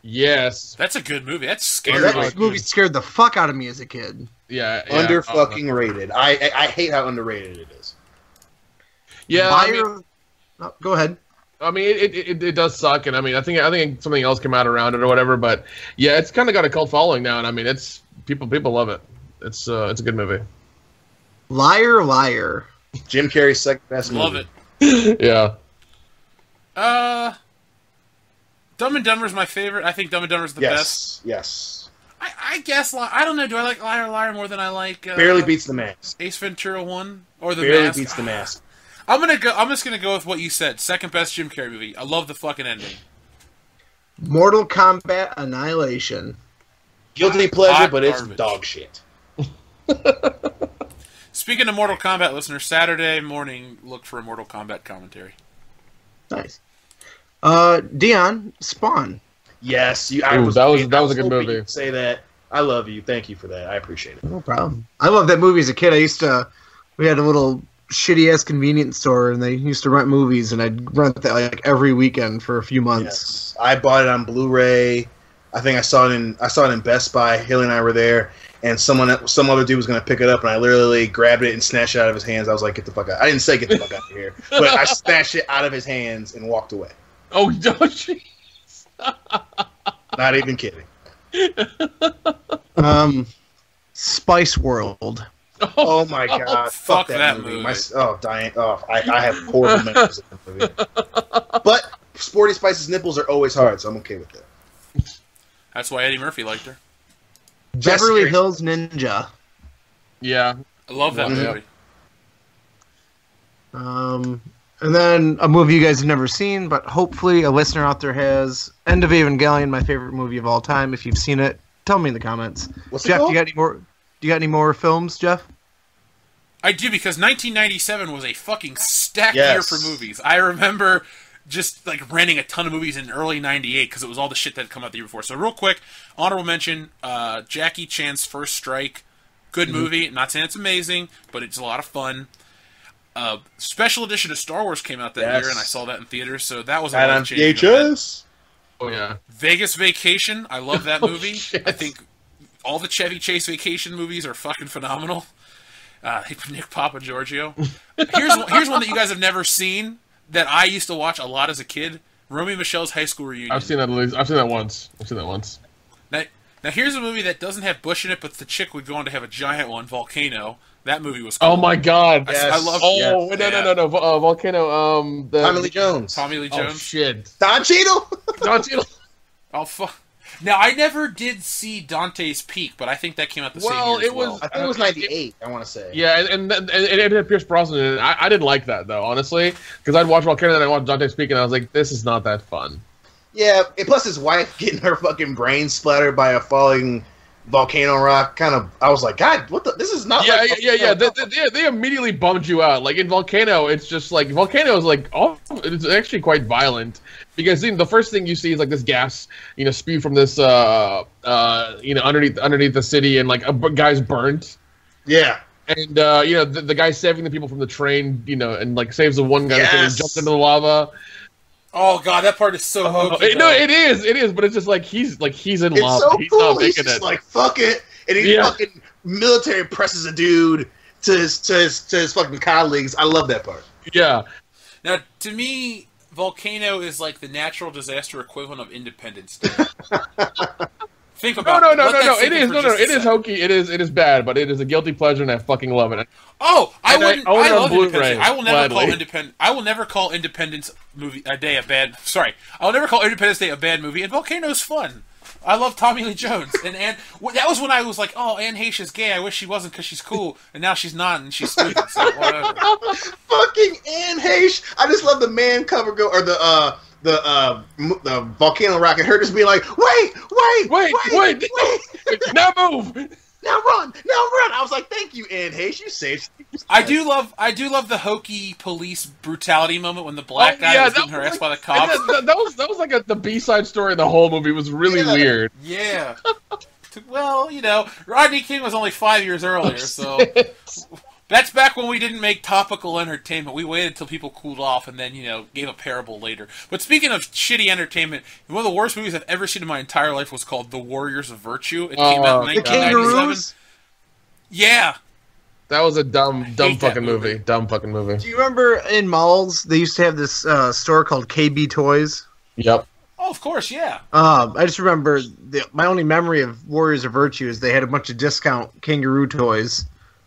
Yes. That's a good movie. That's Oh, scary. that movie scared the fuck out of me as a kid. Yeah. Under fucking rated. I hate how underrated it is. Yeah. Oh, go ahead. I mean, it does suck, and I mean, I think something else came out around it or whatever, but yeah, it's kind of got a cult following now, and I mean, it's people love it. It's a good movie. Liar, Liar. Jim Carrey's second best movie. Love it. Yeah. Dumb and Dumber's my favorite. I think Dumb and Dumber's the best. Yes. I guess. I don't know. Do I like Liar Liar more than I like Barely beats The Mask. Ace Ventura 1 or The Barely Mask? beats The Mask. I'm just gonna go with what you said. Second best Jim Carrey movie. I love the fucking ending. Mortal Kombat Annihilation. Guilty pleasure, Hot but it's garbage. dog shit. Speaking of Mortal Kombat listeners, Saturday morning, look for a Mortal Kombat commentary. Nice. Dion, Spawn. Yes, That was a good hoping movie. you'd say that. I love you. Thank you for that. I appreciate it. No problem. I loved that movie as a kid. We had a little shitty ass convenience store, and they used to rent movies, and I'd rent that like every weekend for a few months. Yes. I bought it on Blu-ray. I think I saw it in Best Buy. Haley and I were there, and some other dude was going to pick it up, and I literally grabbed it and snatched it out of his hands. I was like, "Get the fuck out!" I didn't say "Get the fuck out of here," but I snatched it out of his hands and walked away. Oh, jeez. Not even kidding. Spice World. Oh my god! Fuck that movie. Diane. I have horrible memories of that movie. But Sporty Spice's nipples are always hard, so I'm okay with that. That's why Eddie Murphy liked her. Beverly Hills Ninja. Yeah. I love that movie. And then a movie you guys have never seen, but hopefully a listener out there has. End of Evangelion, my favorite movie of all time. If you've seen it, tell me in the comments. What's it Jeff, called? do you got any more films, Jeff? I do, because 1997 was a fucking stacked Yes. year for movies. I remember just like renting a ton of movies in early '98 because it was all the shit that had come out the year before. So real quick, honorable mention: Jackie Chan's First Strike. Good movie. Not saying it's amazing, but it's a lot of fun. Special edition of Star Wars came out that Yes. year, and I saw that in theaters. So that was a And on life-changing event. VHS. Oh, yeah. Vegas Vacation. I love that Oh, movie. shit. I think all the Chevy Chase vacation movies are fucking phenomenal. Nick Papa Giorgio. Here's one that you guys have never seen that I used to watch a lot as a kid. Romy and Michelle's High School Reunion. I've seen that once. Now here's a movie that doesn't have Bush in it, but the chick would go on to have a giant one, Volcano. That movie was cool. Oh my god. I love. Oh, yes. no. Volcano. Tommy Lee Jones. Tommy Lee Oh Jones. shit. Don Cheadle. Don Cheadle. Oh fuck. Now I never did see Dante's Peak, but I think that came out the same year. it as well. was. I think it was 98. I want to say. Yeah, and it had Pierce Brosnan in it. I didn't like that though, honestly, because I'd watch Volcano and I watched Dante Speak, and I was like, this is not that fun. Yeah, and plus his wife getting her fucking brain splattered by a falling volcano rock. Kind of, I was like, God, what the? This is not. Yeah, like yeah. They immediately bummed you out. Like in Volcano, it's just like Volcano is like, oh, it's actually quite violent because the first thing you see is like this gas, spew from this, underneath the city, and like a guy's burnt. Yeah. And the guy saving the people from the train, and like saves the one guy and jumps into the lava. Oh god, that part is so hokey. No, it is, but it's just like he's in It's lava. so He's cool. not He's making just it. like fuck it, and he fucking military presses a dude to his fucking colleagues. I love that part. Yeah. Now, to me, Volcano is like the natural disaster equivalent of Independence Day. Think about No. let that It sink in is for just a It is second. hokey. It is bad, but it is a guilty pleasure, and I fucking love it. Oh, I And I wouldn't. own it I on love Blu-ray, Independence Day. I will never gladly. call I will never call Independence Day a bad. Sorry, I will never call Independence Day a bad movie. And Volcano's fun. I love Tommy Lee Jones, and that was when I was like, oh, Anne Heche is gay. I wish she wasn't because she's cool, and now she's not, and she's stupid. So whatever. Fucking Anne Heche. I just love the man cover the volcano rock, and her just being like, wait, Now move. now run. I was like, thank you, Anne Heche. You saved. I do love the hokey police brutality moment when the black guy was getting harassed by the cops. That was like the B-side story of the whole movie. It was really weird. Yeah. Well, Rodney King was only 5 years earlier, so that's back when we didn't make topical entertainment. We waited till people cooled off and then, gave a parable later. But speaking of shitty entertainment, one of the worst movies I've ever seen in my entire life was called The Warriors of Virtue. It came out in The 1997. Kangaroos? Yeah. That was a dumb hate that fucking movie. movie. Dumb fucking movie. Do you remember in malls they used to have this store called KB Toys? Yep. Oh, of course, yeah. I just remember my only memory of Warriors of Virtue is they had a bunch of discount kangaroo toys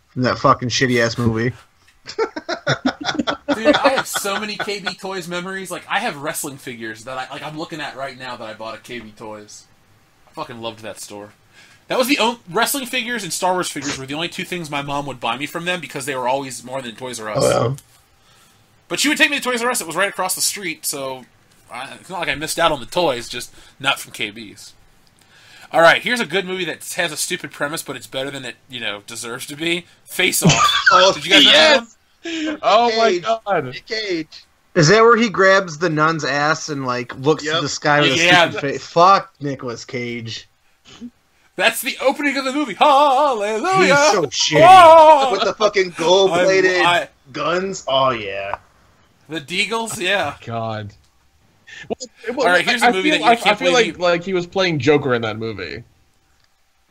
from that fucking shitty ass movie. Dude, I have so many KB Toys memories. Like, I have wrestling figures that I'm looking at right now that I bought at KB Toys. I fucking loved that store. That was the only wrestling figures and Star Wars figures were the only two things my mom would buy me from them because they were always more than Toys R Us. Oh, yeah. But she would take me to Toys R Us. It was right across the street, so it's not like I missed out on the toys, just not from KB's. All right, here's a good movie that has a stupid premise, but it's better than it deserves to be. Face Off. Oh, Did you guys know that one? Oh my Cage. god. Nick Cage. Is that where he grabs the nun's ass and looks to Yep. the sky with Yeah. a stupid face? Fuck Nicolas Cage. That's the opening of the movie. Hallelujah! He's so shitty. Oh! With the fucking gold-plated guns. Oh yeah. The Deagles, yeah. God. All right, here's a movie that you can't believe like he was playing Joker in that movie.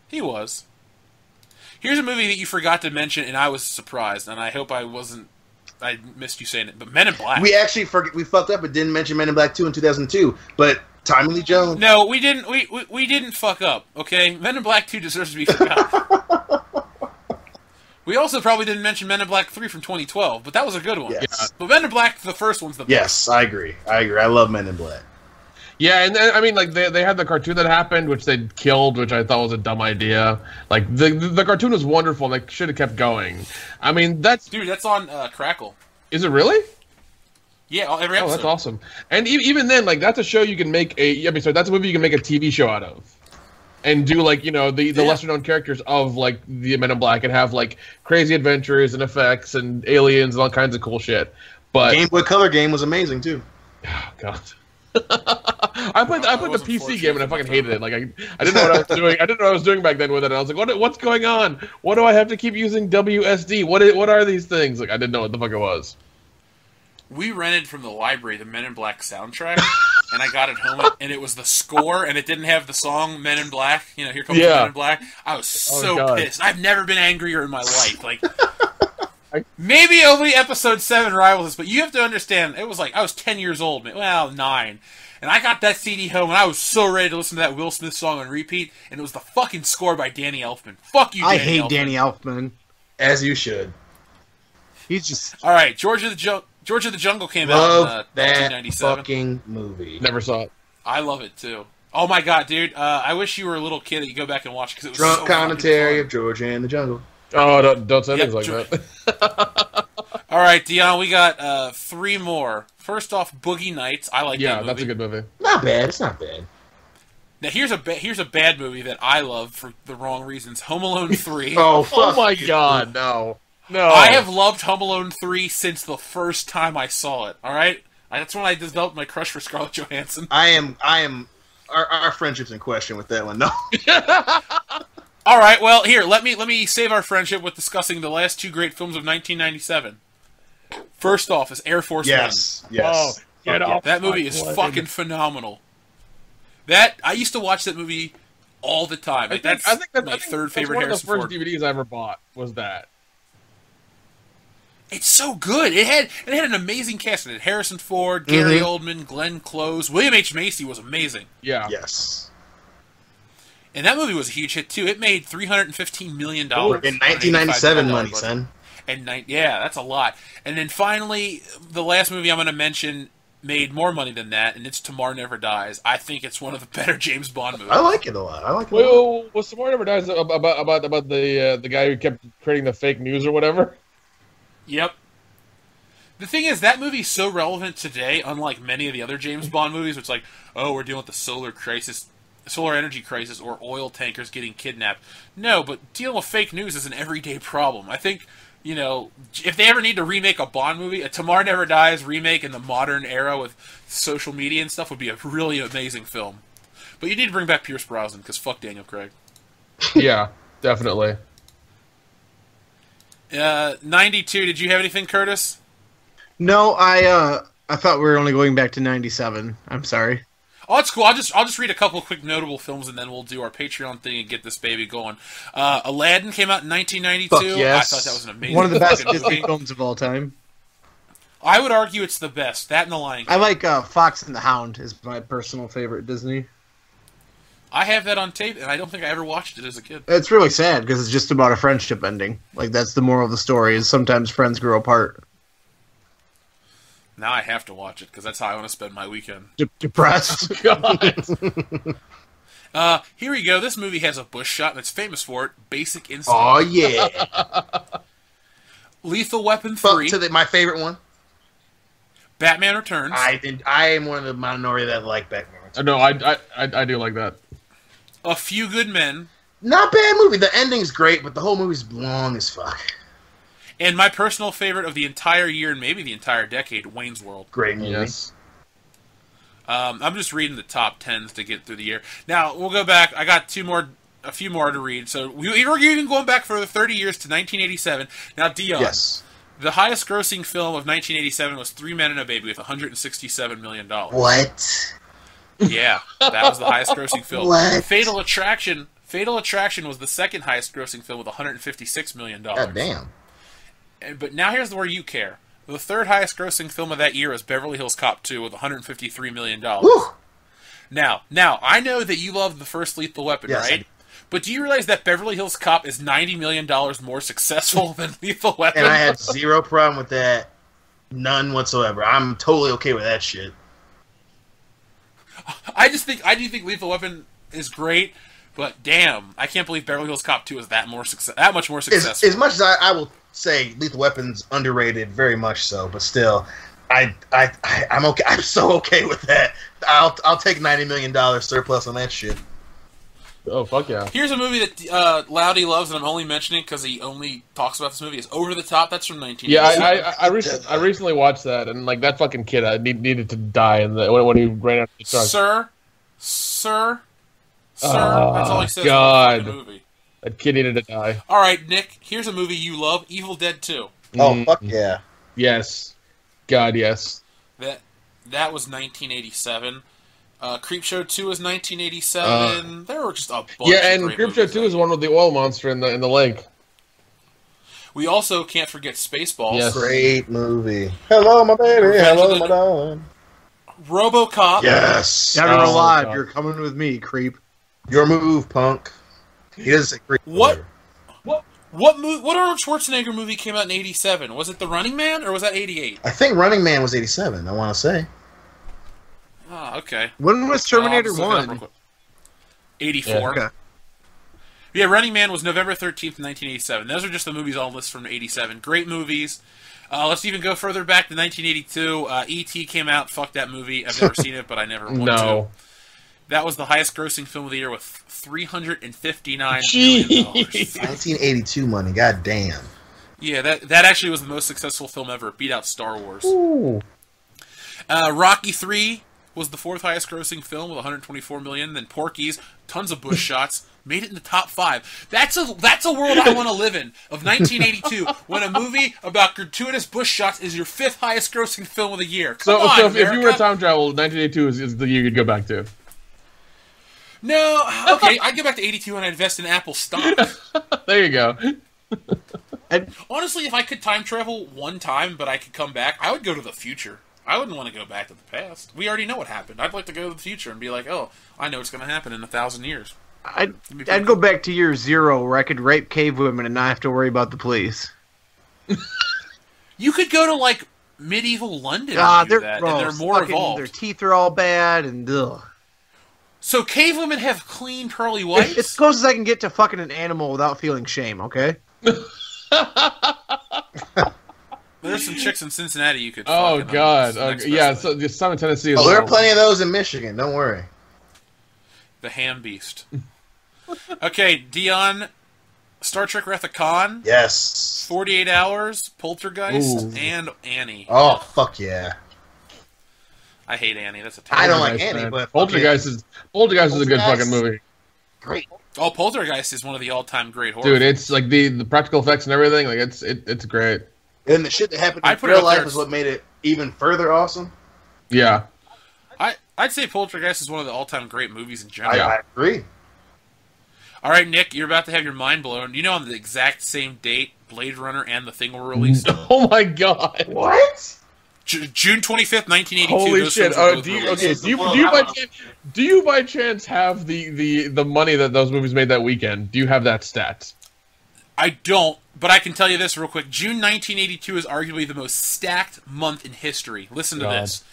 He was. Here's a movie that you forgot to mention, and I was surprised, and I hope I missed you saying it, but Men in Black. We actually we fucked up and didn't mention Men in Black 2 in 2002, but Tommy Lee Jones. No, we didn't. We didn't fuck up. Okay, Men in Black 2 deserves to be forgotten. We also probably didn't mention Men in Black 3 from 2012, but that was a good one. Yes. Yeah. But Men in Black, the first one's the best. Yes, I agree. I love Men in Black. Yeah, and then, I mean, like they had the cartoon that happened, which they killed, which I thought was a dumb idea. Like the cartoon was wonderful, and they should have kept going. I mean, that's on Crackle. Is it really? Yeah, every episode. Oh, that's awesome. And even then, like that's a show you can make that's a movie you can make a TV show out of, and do like the lesser known characters of like the Men in Black and have like crazy adventures and effects and aliens and all kinds of cool shit. But Game Boy Color game was amazing too. Oh God. I played the PC game and I fucking hated it. Like I didn't know what I was doing. I didn't know what I was doing back then with it. And I was like, what's going on? What do I have to keep using WSD? What are these things? Like I didn't know what the fuck it was. We rented from the library the Men in Black soundtrack, and I got it home, and it was the score, and it didn't have the song Men in Black. Here comes the Men in Black. I was so pissed. I've never been angrier in my life. Like. Maybe only episode 7 rivals this, but you have to understand, it was like, I was 10 years old, well, 9, and I got that CD home, and I was so ready to listen to that Will Smith song on repeat, and it was the fucking score by Danny Elfman. Fuck you, Danny Elfman. I hate Danny Elfman. As you should. He's just... Alright, George of the Jungle came out in 1997. Fucking movie. Never saw it. I love it, too. Oh my god, dude, I wish you were a little kid that you go back and watch, because it was Drunk so commentary of George and the Jungle. Oh, don't say things like that. All right, Dion, we got 3 more. First off, Boogie Nights. I like that movie. Yeah, that's a good movie. Not bad. It's not bad. Now, here's a bad movie that I love for the wrong reasons. Home Alone 3. Oh my god, no. I have loved Home Alone 3 since the first time I saw it, all right? That's when I developed my crush for Scarlett Johansson. I am... Our friendship's in question with that one, no. All right, well, here, let me save our friendship with discussing the last 2 great films of 1997. First off is Air Force One. Yes. Oh, get off that movie is fucking phenomenal. I used to watch that movie all the time. I think that's my third favorite Harrison Ford. One of the first DVDs I ever bought was that. It's so good. It had an amazing cast. It had Harrison Ford, Gary Oldman, Glenn Close, William H. Macy was amazing. Yeah. Yes. And that movie was a huge hit too. It made $315 million in 1997 money, son. Yeah, that's a lot. And then finally, the last movie I'm going to mention made more money than that, and it's Tomorrow Never Dies. I think it's one of the better James Bond movies. I like it a lot. Was Tomorrow Never Dies about the guy who kept creating the fake news or whatever? Yep. The thing is, that movie's so relevant today, unlike many of the other James Bond movies, which like, we're dealing with the solar energy crisis, or oil tankers getting kidnapped. No, but dealing with fake news is an everyday problem. I think, if they ever need to remake a Bond movie, a Tomorrow Never Dies remake in the modern era with social media and stuff would be a really amazing film. But you need to bring back Pierce Brosnan, because fuck Daniel Craig. Yeah, definitely. 92, did you have anything, Curtis? No, I thought we were only going back to 97. I'm sorry. Oh, that's cool. I'll just read a couple of quick notable films, and then we'll do our Patreon thing and get this baby going. Aladdin came out in 1992. Fuck yes. I thought that was an amazing one of the best movie. Disney films of all time. I would argue it's the best. That and The Lion King. I like Fox and the Hound is my personal favorite Disney. I have that on tape, and I don't think I ever watched it as a kid. It's really sad because it's just about a friendship ending. Like, that's the moral of the story, is sometimes friends grow apart. Now I have to watch it, because that's how I want to spend my weekend. Depressed. Here we go. This movie has a bush shot, and it's famous for it. Basic Instinct. Oh, yeah. Lethal Weapon 3. My favorite one. Batman Returns. I am one of the minority that like Batman Returns. No, I do like that. A Few Good Men. Not bad movie. The ending's great, but the whole movie's long as fuck. And my personal favorite of the entire year, and maybe the entire decade, Wayne's World. Great movie. Yes. I'm just reading the top 10s to get through the year. Now, we'll go back. I got a few more to read. So we're even going back for 30 years to 1987. Now, Dion. Yes. The highest-grossing film of 1987 was Three Men and a Baby with $167 million. What? Yeah, that was the highest-grossing film. What? Fatal Attraction was the second highest-grossing film with $156 million. God damn. But now here's where you care. The third highest-grossing film of that year was Beverly Hills Cop 2 with $153 million. Woo! Now, I know that you love the first Lethal Weapon, Yes, right? But do you realize that Beverly Hills Cop is $90 million more successful than Lethal Weapon? And I had zero problem with that. None whatsoever. I'm totally okay with that shit. I do think Lethal Weapon is great, but damn, I can't believe Beverly Hills Cop 2 is that much more successful. As much as I will say Lethal Weapon's underrated, very much so, but still, I'm okay. I'm so okay with that. I'll take $90 million surplus on that shit. Oh, fuck yeah. Here's a movie that Loudy loves, and I'm only mentioning because he only talks about this movie. Is Over the Top. That's from 1987. Yeah, I recently watched that, and like that fucking kid needed to die when he ran out of the truck. Sir. That's all he says God. in the movie. That kid needed to die. All right, Nick. Here's a movie you love: Evil Dead 2. Oh, fuck yeah. Yes. God, yes. That was 1987. Creep Show 2 was 1987. There were just a bunch. Yeah, of and great Creep Show 2 is one with the oil monster in the lake. We also can't forget Spaceballs. Yes. Great movie. Hello, my baby. Hello, my darling. RoboCop. Yes. Dead or alive, God. you're coming with me, creep. Your move, punk. He doesn't say creep. What Arnold Schwarzenegger movie came out in 87? Was it The Running Man, or was that 88? I think Running Man was 87, I want to say. Oh, okay. When was Terminator I'll just look it up real 1? quick. 84. Yeah, okay. Yeah, Running Man was November 13th, 1987. Those are just the movies on the list from 87. Great movies. Let's even go further back to 1982. E.T. came out. Fuck that movie. I've never seen it, but I never want to. That was the highest grossing film of the year with $359 million. 1982 money, god damn. Yeah, that actually was the most successful film ever. It beat out Star Wars. Ooh. Rocky 3 was the fourth highest grossing film with $124 million. Then Porky's, tons of bush shots, made it in the top 5. That's a world I want to live in, of 1982, when a movie about gratuitous bush shots is your fifth highest grossing film of the year. Come on, if you were to time travel, 1982 is the year you'd go back to. No, okay, I'd go back to 82 and I'd invest in Apple stock. There you go. Honestly, if I could time travel one time, but I could come back, I would go to the future. I wouldn't want to go back to the past. We already know what happened. I'd like to go to the future and be like, oh, I know what's going to happen in 1,000 years. I'd go back to year 0 where I could rape cave women and not have to worry about the police. You could go to, like, medieval London and do that, and they're more evolved. Their teeth are all bad, and ugh. So cave women have clean, pearly whites? It's as close as I can get to fucking an animal without feeling shame, okay? There's some chicks in Cincinnati you could Oh, fucking God. Yeah, so the some in Tennessee as well. There are plenty of those in Michigan, don't worry. The ham beast. Okay, Dion, Star Trek Wrath of Khan. Yes. 48 Hours, Poltergeist, Ooh. and Annie. Oh, fuck yeah. I hate Annie. That's a terrible I don't like Poltergeist, Annie, man. but Poltergeist is a good fucking movie. Great. Oh, Poltergeist is one of the all-time great horror. Dude, it's like the practical effects and everything. Like it's great. And the shit that happened I in put it real up life there. is what made it even further awesome. Yeah. I'd say Poltergeist is one of the all-time great movies in general. Yeah. I agree. All right, Nick, you're about to have your mind blown. You know on the exact same date, Blade Runner and The Thing were released? Oh my God. What? June 25th, 1982. Holy those shit! films were both released. Do you by chance have the money that those movies made that weekend? Do you have that stat? I don't, but I can tell you this real quick. June 1982 is arguably the most stacked month in history. Listen to this.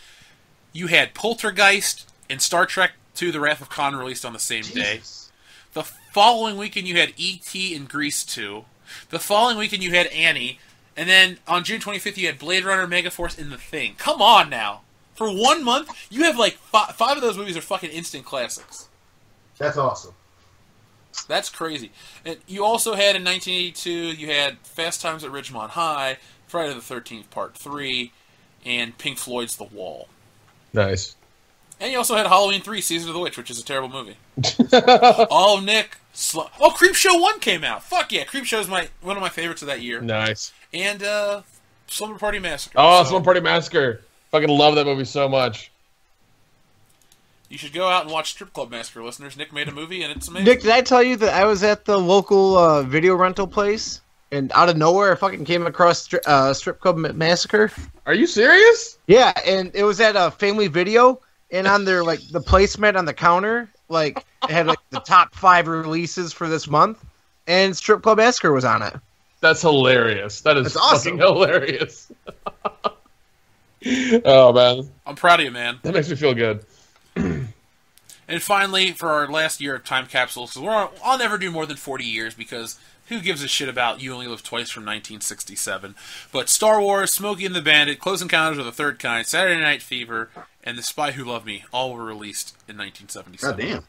You had Poltergeist and Star Trek II: The Wrath of Khan released on the same day. The following weekend you had E.T. and Grease 2. The following weekend you had Annie. And then on June 25th you had Blade Runner, Megaforce, and The Thing. Come on now. For 1 month, you have like 5 of those movies are fucking instant classics. That's awesome. That's crazy. And you also had in 1982, you had Fast Times at Ridgemont High, Friday the 13th Part 3, and Pink Floyd's The Wall. Nice. And you also had Halloween 3, Season of the Witch, which is a terrible movie. Oh, Nick. Creep Show 1 came out. Fuck yeah, Creep Show is one of my favorites of that year. Nice. And Slumber Party Massacre. Oh, So Slumber Party Massacre. Fucking love that movie so much. you should go out and watch Strip Club Massacre, listeners. Nick made a movie, and it's amazing. Nick, did I tell you that I was at the local video rental place, and out of nowhere, I fucking came across Strip Club Massacre? Are you serious? Yeah, and it was at a Family Video, and on their like the placemat on the counter, like it had like the top 5 releases for this month, and Strip Club Massacre was on it. That's hilarious. That's awesome. Fucking hilarious. Oh man, I'm proud of you, man. that makes me feel good. And finally, for our last year of Time Capsule, because I'll never do more than 40 years, because who gives a shit about You Only Live Twice from 1967? But Star Wars, Smokey and the Bandit, Close Encounters of the Third Kind, Saturday Night Fever, and The Spy Who Loved Me all were released in 1977. God damn.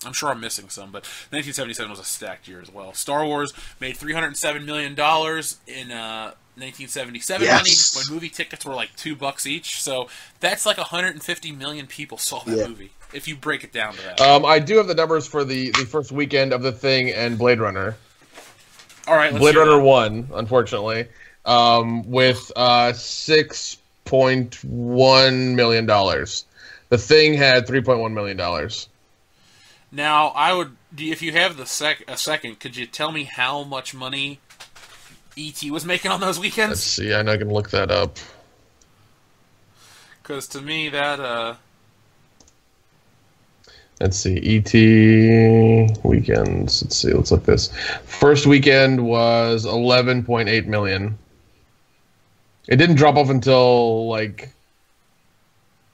I'm sure I'm missing some, but 1977 was a stacked year as well. Star Wars made $307 million in 1977 money, when movie tickets were like $2 each. So that's like 150 million people saw that movie, if you break it down to that. I do have the numbers for the first weekend of The Thing and Blade Runner. All right, let's Blade hear Runner that. won, unfortunately, with $6.1 million. The Thing had $3.1 million. Now, if you have a second, could you tell me how much money E.T. was making on those weekends? Let's see, I know I can look that up. Because to me, that Let's see, E.T. weekends. Let's see, let's look this. First weekend was 11.8 million. It didn't drop off until like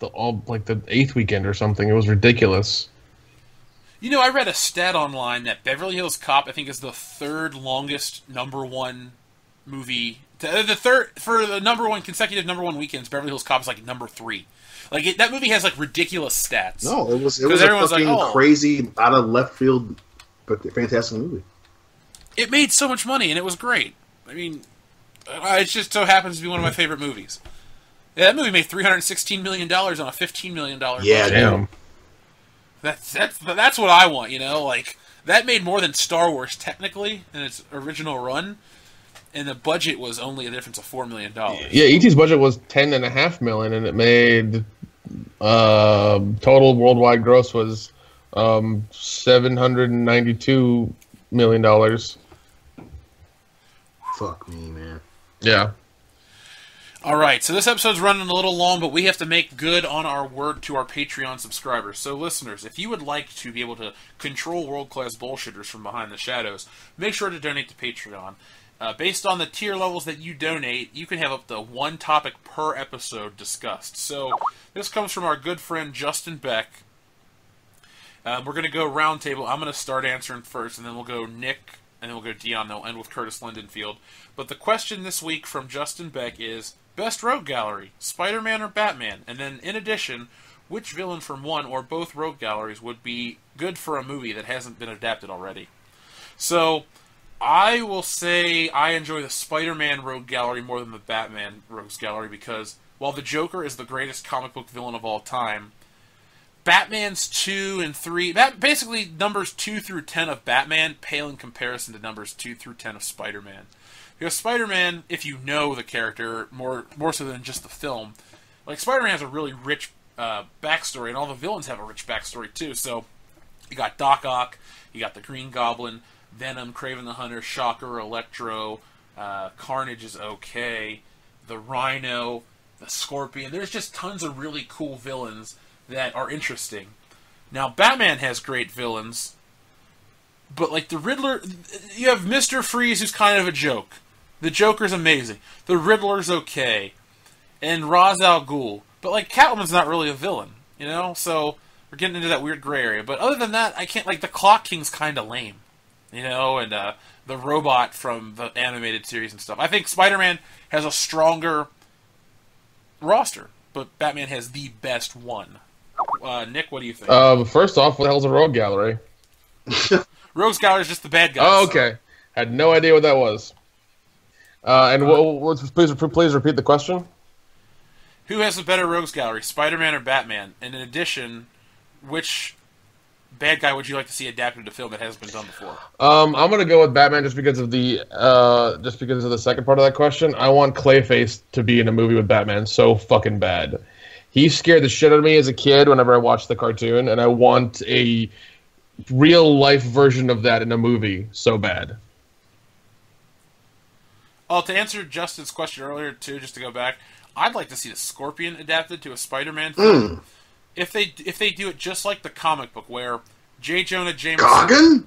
the 8th weekend or something. It was ridiculous. You know, I read a stat online that Beverly Hills Cop, I think, is the 3rd longest #1 movie. The third for the consecutive #1 weekends. Beverly Hills Cop is like number 3. Like that movie has like ridiculous stats. No, it was a everyone's fucking like, oh, crazy, out of left field, but fantastic movie. It made so much money and it was great. I mean, it just so happens to be one of my favorite movies. Yeah, that movie made $316 million on a $15 million budget. Yeah, Damn. That's what I want, you know? Like, that made more than Star Wars, technically, in its original run, and the budget was only a difference of $4 million. Yeah, E.T.'s budget was $10.5 million, and it made total worldwide gross was $792 million. Fuck me, man. Yeah. Alright, so this episode's running a little long, but we have to make good on our word to our Patreon subscribers. So listeners, if you would like to be able to control world-class bullshitters from behind the shadows, make sure to donate to Patreon. Based on the tier levels that you donate, you can have up to 1 topic per episode discussed. So this comes from our good friend Justin Beck. We're going to go round table. I'm going to start answering first, and then we'll go Nick, and then we'll go Dion. They'll end with Curtis Lindenfield. But the question this week from Justin Beck is, best rogue gallery, Spider-Man or Batman? And then, in addition, which villain from one or both rogue galleries would be good for a movie that hasn't been adapted already? So, I will say I enjoy the Spider-Man rogue gallery more than the Batman rogues gallery because, while the Joker is the greatest comic book villain of all time, Batman's 2 and 3... basically, numbers 2 through 10 of Batman pale in comparison to numbers 2 through 10 of Spider-Man. Because Spider-Man, if you know the character, more so than just the film, like Spider-Man has a really rich backstory, and all the villains have a rich backstory too. So you got Doc Ock, you got the Green Goblin, Venom, Kraven the Hunter, Shocker, Electro, Carnage is okay, the Rhino, the Scorpion. There's just tons of really cool villains that are interesting. Now Batman has great villains, but like the Riddler, you have Mr. Freeze, who's kind of a joke. The Joker's amazing. The Riddler's okay. And Ra's al Ghul. But, like, Catwoman's not really a villain, you know? So, we're getting into that weird gray area. But other than that, I can't, like, the Clock King's kind of lame. You know? And the robot from the animated series and stuff. I think Spider-Man has a stronger roster. But Batman has the best one. Nick, what do you think? First off, what the hell's a rogue gallery? Rogues Gallery is just the bad guys. Oh, okay. Had no idea what that was. And please repeat the question. Who has the better Rogues Gallery, Spider-Man or Batman? And in addition, which bad guy would you like to see adapted to film that hasn't been done before? I'm gonna go with Batman just because of the second part of that question. I want Clayface to be in a movie with Batman so fucking bad. He scared the shit out of me as a kid whenever I watched the cartoon, and I want a real life version of that in a movie so bad. Oh, to answer Justin's question earlier too, just to go back, I'd like to see the Scorpion adapted to a Spider-Man film. If they do it just like the comic book, where J. Jonah Jameson, Goggin?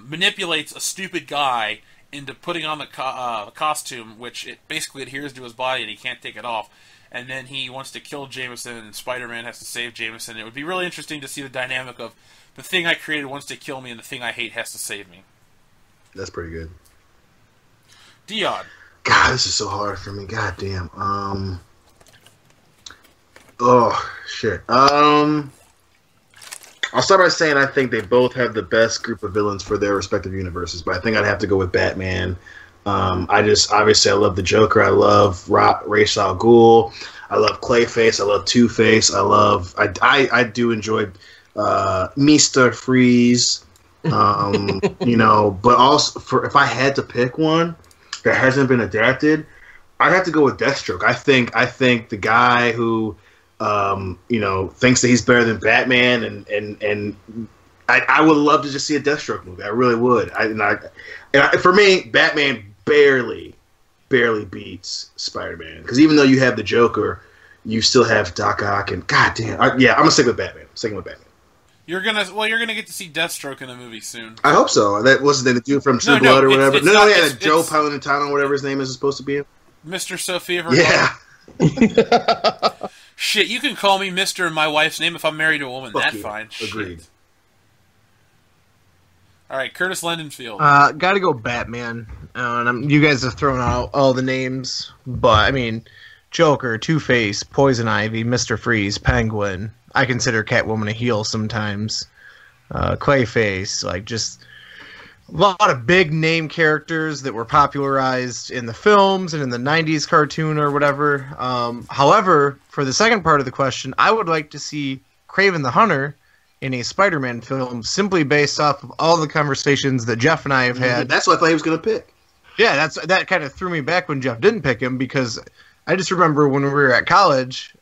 manipulates a stupid guy into putting on the costume, which it basically adheres to his body and he can't take it off. And then he wants to kill Jameson, and Spider-Man has to save Jameson. It would be really interesting to see the dynamic of the thing I created wants to kill me, and the thing I hate has to save me. That's pretty good. Dion. God, this is so hard for me. God damn. Oh, shit. I'll start by saying I think they both have the best group of villains for their respective universes, but I think I'd have to go with Batman. Obviously, I love the Joker. I love Ra's al Ghul. I love Clayface. I love Two-Face. I do enjoy Mr. Freeze. But also, if I had to pick one that hasn't been adapted, I'd have to go with Deathstroke. I think the guy who, thinks that he's better than Batman, and I would love to just see a Deathstroke movie. I really would. For me, Batman barely beats Spider-Man, because even though you have the Joker, you still have Doc Ock, and goddamn, I'm gonna stick with Batman. Sticking with Batman. You're gonna get to see Deathstroke in a movie soon. I hope so. That wasn't the dude from True Blood or whatever. Joe Palantino, whatever his name is supposed to be. Mr. Sophia Vergara. Yeah. Shit, you can call me Mr. in my wife's name if I'm married to a woman. That's fine. Agreed. Shit. All right, Curtis Lendenfield. Gotta go Batman. You guys have thrown out all the names, but I mean, Joker, Two-Face, Poison Ivy, Mr. Freeze, Penguin. I consider Catwoman a heel sometimes. Clayface, just a lot of big name characters that were popularized in the films and in the 90s cartoon or whatever. However, for the second part of the question, I would like to see Kraven the Hunter in a Spider-Man film, simply based off of all the conversations that Jeff and I have had. That's what I thought he was going to pick. Yeah, that kind of threw me back when Jeff didn't pick him, because I just remember when we were at college,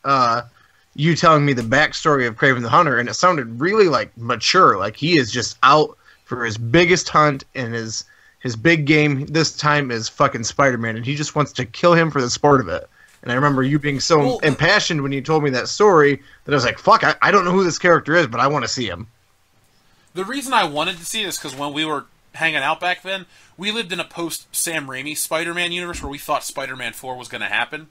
you telling me the backstory of Kraven the Hunter, and it sounded really mature. Like he is just out for his biggest hunt, and his big game this time is fucking Spider-Man, and he just wants to kill him for the sport of it. And I remember you being so impassioned when you told me that story that I was like, fuck, I don't know who this character is, but I want to see him. The reason I wanted to see it is because when we were hanging out back then, we lived in a post-Sam Raimi Spider-Man universe where we thought Spider-Man 4 was going to happen.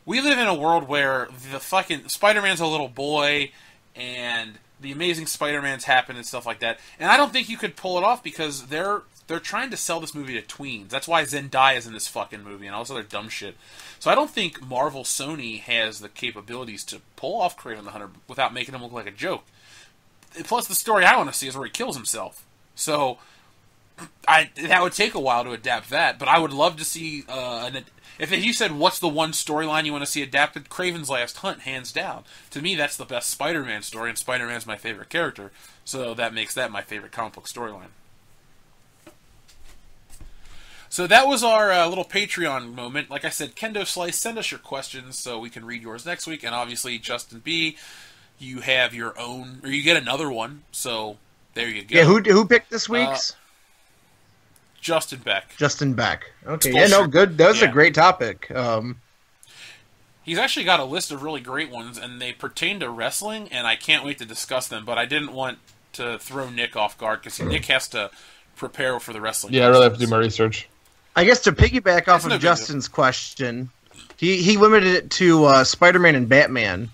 We live in a world where the fucking Spider-Man's a little boy, and the Amazing Spider-Mans happen and stuff like that. And I don't think you could pull it off because they're trying to sell this movie to tweens. That's why Zendaya is in this fucking movie and all this other dumb shit. So I don't think Marvel Sony has the capabilities to pull off Kraven the Hunter without making him look like a joke. Plus, the story I want to see is where he kills himself. So that would take a while to adapt that, but I would love to see if you said what's the one storyline you want to see adapted, Kraven's Last Hunt, hands down. To me, that's the best Spider-Man story, and Spider-Man's my favorite character, so that makes that my favorite comic book storyline. So that was our little Patreon moment. Like I said, Kendo Slice, send us your questions so we can read yours next week, and obviously, Justin B., you have your own, or you get another one, so there you go. Yeah, who picked this week's? Justin Beck. Justin Beck. Okay, yeah, no, good. That was a great topic. He's actually got a list of really great ones, and they pertain to wrestling, and I can't wait to discuss them, but I didn't want to throw Nick off guard, because Nick has to prepare for the wrestling. Yeah, I really have to do my research. I guess to piggyback off of Justin's question, he limited it to Spider-Man and Batman,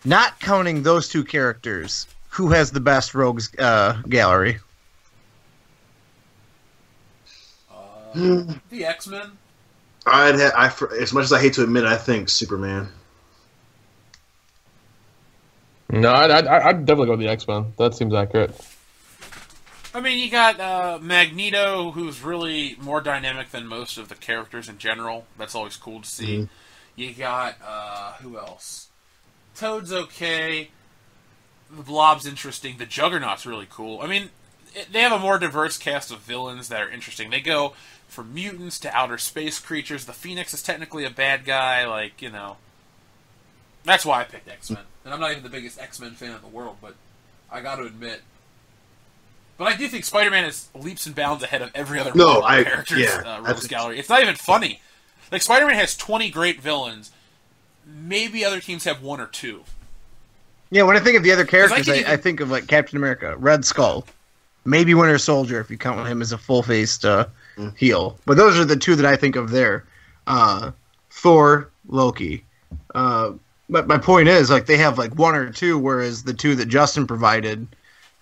not counting those two characters. Who has the best rogues gallery? The X-Men. As much as I hate to admit it, I think Superman. No, I'd definitely go with the X-Men. That seems accurate. I mean, you got Magneto, who's really more dynamic than most of the characters in general. That's always cool to see. Mm-hmm. You got, who else? Toad's okay. the Blob's interesting. The Juggernaut's really cool. I mean, they have a more diverse cast of villains that are interesting. They go from mutants to outer space creatures. The Phoenix is technically a bad guy, like, you know. That's why I picked X-Men. And I'm not even the biggest X-Men fan in the world, but I got to admit. But I do think Spider-Man is leaps and bounds ahead of every other character's rogues gallery. It's not even funny. Like, Spider-Man has 20 great villains. Maybe other teams have 1 or 2. Yeah, when I think of the other characters, I think of, like, Captain America, Red Skull, maybe Winter Soldier, if you count him as a full-faced heel. But those are the 2 that I think of there. Thor, Loki. But my point is, like, they have, like, 1 or 2, whereas the 2 that Justin provided,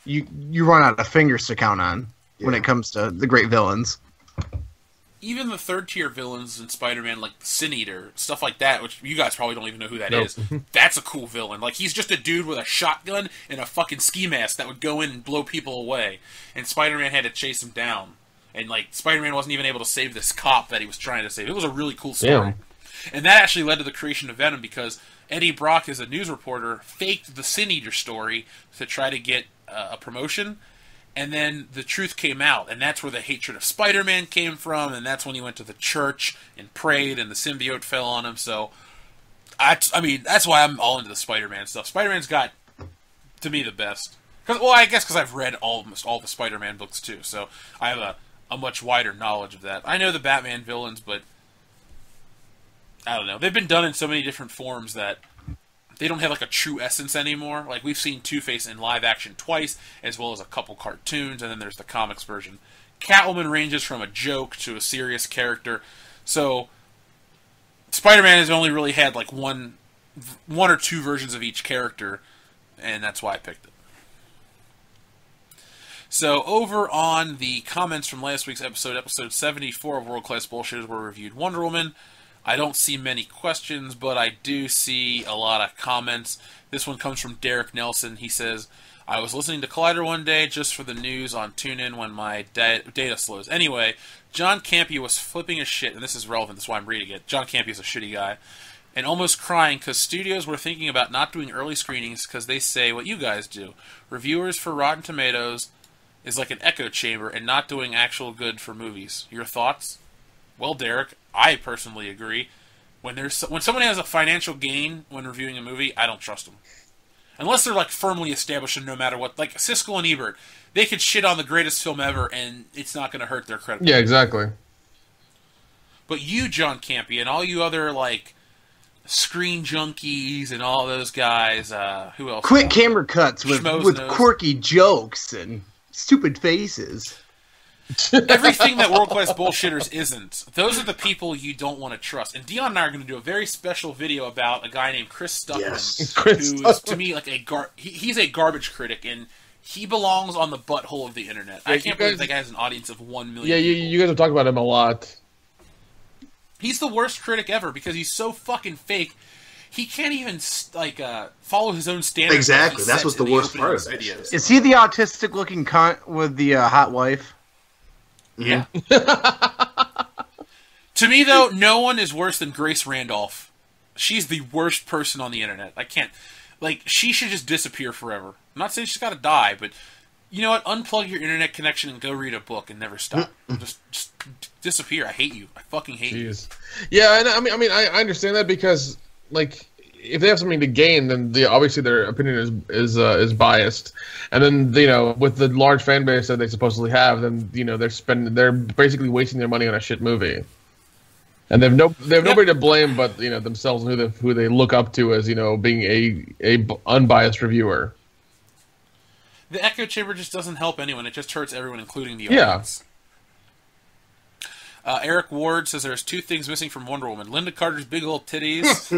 you run out of fingers to count on when it comes to the great villains. Even the third-tier villains in Spider-Man, like the Sin Eater, stuff like that, which you guys probably don't even know who that is. That's a cool villain. Like, he's just a dude with a shotgun and a fucking ski mask that would go in and blow people away. And Spider-Man had to chase him down. And, like, Spider-Man wasn't even able to save this cop that he was trying to save. It was a really cool story. Yeah. And that actually led to the creation of Venom, because Eddie Brock, as a news reporter, faked the Sin Eater story to try to get a promotion. And then the truth came out, and that's where the hatred of Spider-Man came from, and that's when he went to the church and prayed, and the symbiote fell on him. So, I mean, that's why I'm all into the Spider-Man stuff. Spider-Man's got, to me, the best. I guess because I've read almost all the Spider-Man books, too, so I have a much wider knowledge of that. I know the Batman villains, but I don't know. They've been done in so many different forms that they don't have, like, a true essence anymore. Like, we've seen Two-Face in live action twice, as well as a couple cartoons, and then there's the comics version. Catwoman ranges from a joke to a serious character. So, Spider-Man has only really had, like, one or 2 versions of each character, and that's why I picked it. So, over on the comments from last week's episode 74 of World Class Bullshitters, where we reviewed Wonder Woman, I don't see many questions, but I do see a lot of comments. This one comes from Derek Nelson. He says, I was listening to Collider one day just for the news on TuneIn when my data slows. Anyway, John Campea was flipping his shit, and this is relevant, that's why I'm reading it. John Campea is a shitty guy. And almost crying because studios were thinking about not doing early screenings because they say what you guys do. Reviewers for Rotten Tomatoes is like an echo chamber and not doing actual good for movies. Your thoughts? Well, Derek, I personally agree. When someone has a financial gain when reviewing a movie, I don't trust them. Unless they're, like, firmly established and no matter what. Like, Siskel and Ebert, they could shit on the greatest film ever and it's not going to hurt their credibility. Yeah, exactly. But you, John Campea, and all you other, like, Screen Junkies and all those guys, who else? Quick camera cuts with quirky jokes and stupid faces. Everything that World Class Bullshitters isn't. Those are the people you don't want to trust. And Dion and I are going to do a very special video about a guy named Chris Stuckman, who is, to me, like he's a garbage critic, and he belongs on the butthole of the internet. I can't believe that guy has an audience of 1 million. Yeah, you guys have talked about him a lot. He's the worst critic ever because he's so fucking fake. He can't even follow his own standards. Exactly, that's what's the worst part of it. Is he the autistic-looking cunt with the hot wife? Yeah. To me, though, no one is worse than Grace Randolph. She's the worst person on the internet. I can't... Like, she should just disappear forever. I'm not saying she's got to die, but... You know what? Unplug your internet connection and go read a book and never stop. just disappear. I hate you. I fucking hate you. Yeah, and I understand that because, like... If they have something to gain, then obviously their opinion is biased, and then with the large fan base that they supposedly have, then they're basically wasting their money on a shit movie, and they have nobody to blame but themselves and who they look up to as being a unbiased reviewer. The echo chamber just doesn't help anyone; it just hurts everyone, including the audience. Eric Ward says there's 2 things missing from Wonder Woman. Linda Carter's big old titties.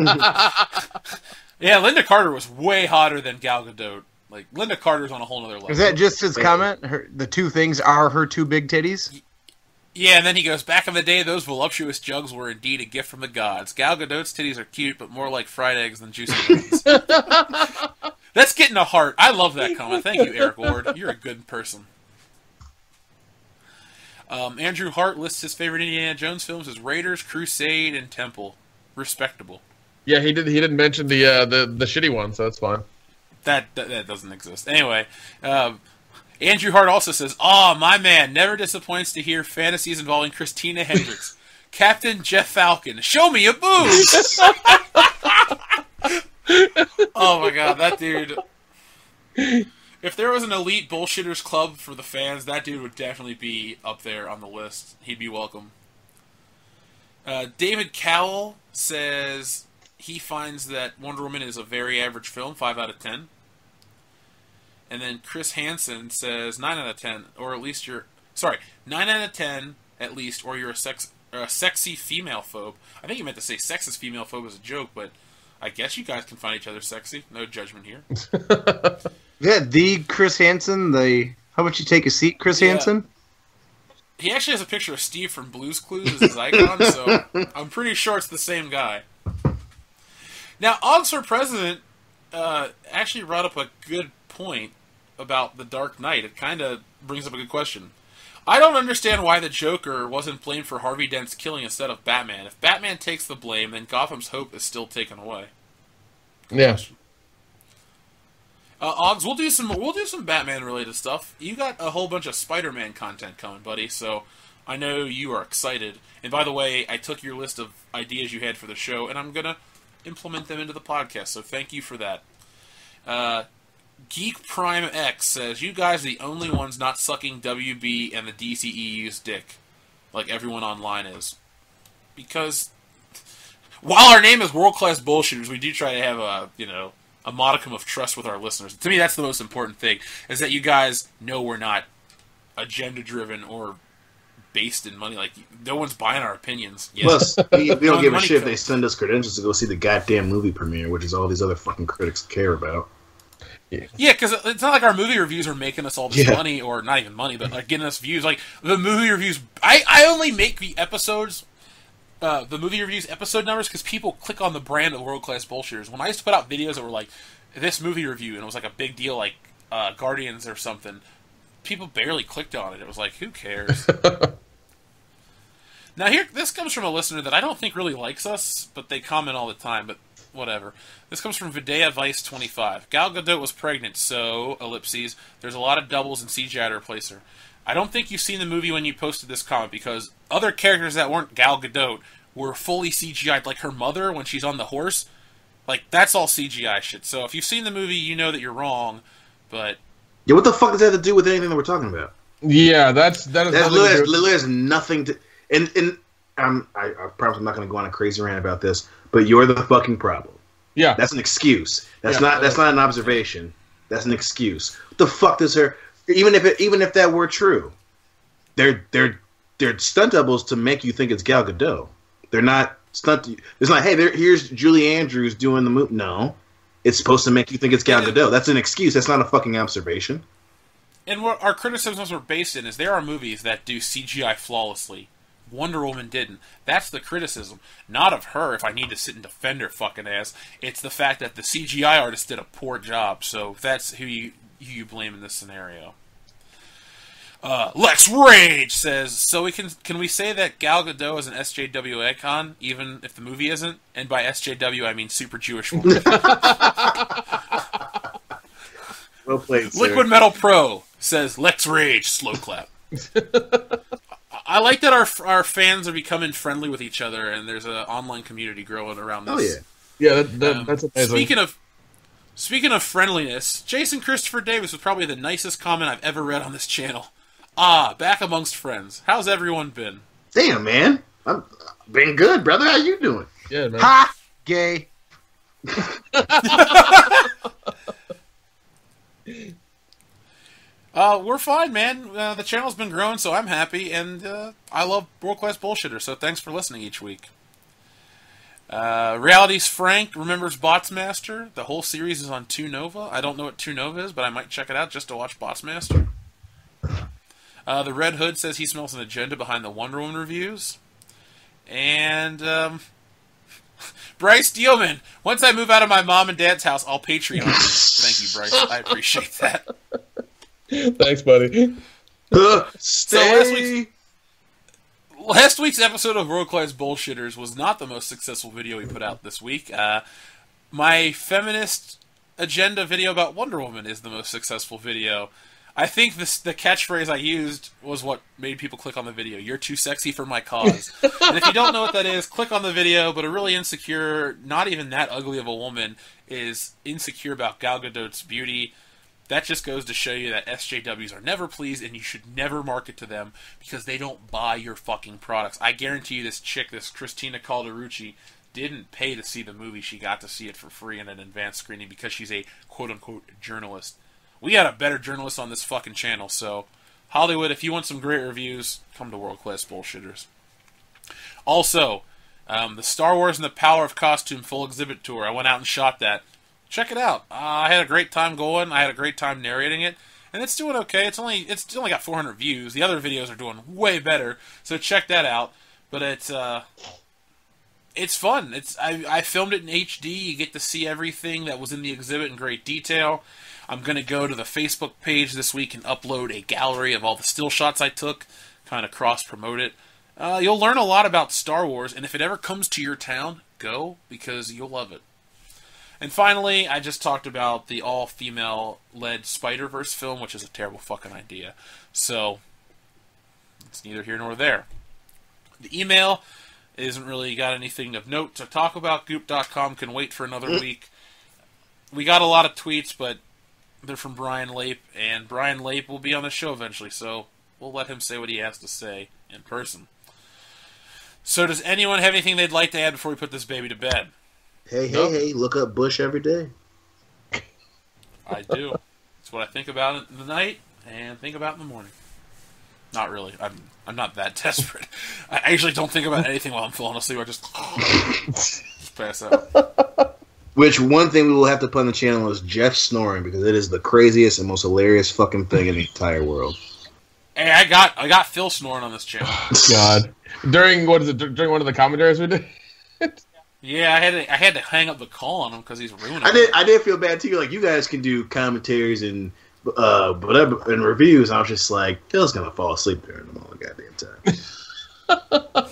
Yeah, Linda Carter was way hotter than Gal Gadot. Like, Linda Carter's on a whole other level. Is that just his comment? The 2 things are her 2 big titties? Yeah, and then he goes, back in the day, those voluptuous jugs were indeed a gift from the gods. Gal Gadot's titties are cute, but more like fried eggs than juicy ones. That's getting a heart. I love that comment. Thank you, Eric Ward. You're a good person. Andrew Hart lists his favorite Indiana Jones films as Raiders, Crusade, and Temple. Respectable. Yeah, he didn't mention the shitty one, so that's fine. That doesn't exist. Anyway, Andrew Hart also says, "Oh, my man, never disappoints to hear fantasies involving Christina Hendricks. Captain Jeff Falcon, show me a boob!" Oh my god, that dude. If there was an elite bullshitters club for the fans, that dude would definitely be up there on the list. He'd be welcome. David Cowell says he finds that Wonder Woman is a very average film, 5 out of 10. And then Chris Hansen says 9 out of 10, or at least you're... Sorry, 9 out of 10, at least, or you're a sexy female phobe. I think you meant to say sexist female phobe as a joke, but I guess you guys can find each other sexy. No judgment here. Yeah, the Chris Hansen, how about you take a seat, Chris Hansen? He actually has a picture of Steve from Blue's Clues as his icon, so I'm pretty sure it's the same guy. Now, Oggs for President actually brought up a good point about The Dark Knight. It kind of brings up a good question. I don't understand why the Joker wasn't blamed for Harvey Dent's killing instead of Batman. If Batman takes the blame, then Gotham's hope is still taken away. Yeah. Oggs, we'll do some Batman related stuff. You got a whole bunch of Spider-Man content coming, buddy, so I know you are excited. And by the way, I took your list of ideas you had for the show, and I'm gonna implement them into the podcast, so thank you for that. Geek Prime X says, "You guys are the only ones not sucking WB and the DCEU's dick, like everyone online is." Because while our name is World Class Bullshitters, we do try to have a modicum of trust with our listeners. To me, that's the most important thing, is that you guys know we're not agenda-driven or based in money. Like, no one's buying our opinions yet. Plus, we don't give a shit if they send us credentials to go see the goddamn movie premiere, which is all these other fucking critics care about. Yeah, because it's not like our movie reviews are making us all this money, or not even money, but like getting us views. Like, the movie reviews, I only make the episodes... the movie reviews episode numbers because people click on the brand of World Class Bullshitters. When I used to put out videos that were like, this movie review, and it was like a big deal, like Guardians or something, people barely clicked on it. It was like, who cares? Now this comes from a listener that I don't think really likes us, but they comment all the time, but whatever. This comes from Videa Vice 25. Gal Gadot was pregnant, so, ellipses, there's a lot of doubles and CGI to replace her. I don't think you've seen the movie when you posted this comment, because other characters that weren't Gal Gadot were fully CGI'd, like her mother when she's on the horse. Like, that's all CGI shit. So if you've seen the movie, you know that you're wrong, but... Yeah, what the fuck does that have to do with anything that we're talking about? Yeah, that literally has nothing to... And I promise I'm not going to go on a crazy rant about this, but you're the fucking problem. Yeah. That's an excuse. That's not an observation. That's an excuse. What the fuck does her... Even if that were true, they're stunt doubles to make you think it's Gal Gadot. They're not stunt. It's not, hey, here's Julie Andrews doing the movie. No, it's supposed to make you think it's Gal Gadot. That's an excuse. That's not a fucking observation. And what our criticisms are based in is there are movies that do CGI flawlessly. Wonder Woman didn't. That's the criticism. Not of her, if I need to sit and defend her fucking ass. It's the fact that the CGI artist did a poor job. So that's who you blame in this scenario. Lex Rage says, so can we say that Gal Gadot is an SJW icon, even if the movie isn't? And by SJW, I mean super Jewish woman. Well played, sir. Liquid Metal Pro says, Lex Rage, slow clap. I like that our fans are becoming friendly with each other, and there's an online community growing around this. Oh, yeah. Yeah, that's amazing. Speaking of friendliness, Jason Christopher Davis was probably the nicest comment I've ever read on this channel. Ah, back amongst friends. How's everyone been? Damn, man. I'm been good, brother. How you doing? Yeah, man. Ha! Gay. We're fine, man. The channel's been growing, so I'm happy, and I love World Class Bullshitter, so thanks for listening each week. Reality's Frank remembers Botsmaster. The whole series is on 2Nova. I don't know what 2Nova is, but I might check it out just to watch Botsmaster. The Red Hood says he smells an agenda behind the Wonder Woman reviews. And Bryce Steelman, once I move out of my mom and dad's house, I'll Patreon. Thank you, Bryce. I appreciate that. Thanks, buddy. So last week's episode of World Class Bullshitters was not the most successful video we put out this week. My feminist agenda video about Wonder Woman is the most successful video. I think the catchphrase I used was what made people click on the video. You're too sexy for my cause. And if you don't know what that is, click on the video. But a really insecure, not even that ugly of a woman, is insecure about Gal Gadot's beauty. That just goes to show you that SJWs are never pleased, and you should never market to them because they don't buy your fucking products. I guarantee you this chick, this Christina Calderucci, didn't pay to see the movie. She got to see it for free in an advanced screening because she's a quote-unquote journalist. We got a better journalist on this fucking channel, so Hollywood, if you want some great reviews, come to World Class Bullshitters. Also, the Star Wars and the Power of Costume full exhibit tour. I went out and shot that. Check it out. I had a great time going. I had a great time narrating it, and it's doing okay. It's only got 400 views. The other videos are doing way better, so check that out. But it's fun. I filmed it in HD. You get to see everything that was in the exhibit in great detail. I'm going to go to the Facebook page this week and upload a gallery of all the still shots I took, kind of cross-promote it. You'll learn a lot about Star Wars, and if it ever comes to your town, go, because you'll love it. And finally, I just talked about the all-female-led Spider-Verse film, which is a terrible fucking idea. So, it's neither here nor there. The email isn't really got anything of note to talk about. Goop.com can wait for another week. We got a lot of tweets, but they're from Brian Lape, and Brian Lape will be on the show eventually, so we'll let him say what he has to say in person. So does anyone have anything they'd like to add before we put this baby to bed? Hey, look up Bush every day. I do. It's what I think about in the night and think about in the morning. Not really. I'm not that desperate. I actually don't think about anything while I'm falling asleep. I just pass out. Which one thing we will have to put on the channel is Jeff snoring, because it is the craziest and most hilarious fucking thing in the entire world. Hey, I got Phil snoring on this channel. God. During one of the commentaries we did? Yeah, I had to hang up the call on him because he's ruining it. I did feel bad too. Like, you guys can do commentaries and whatever and reviews. I was just like, Phil's gonna fall asleep during them all the goddamn time.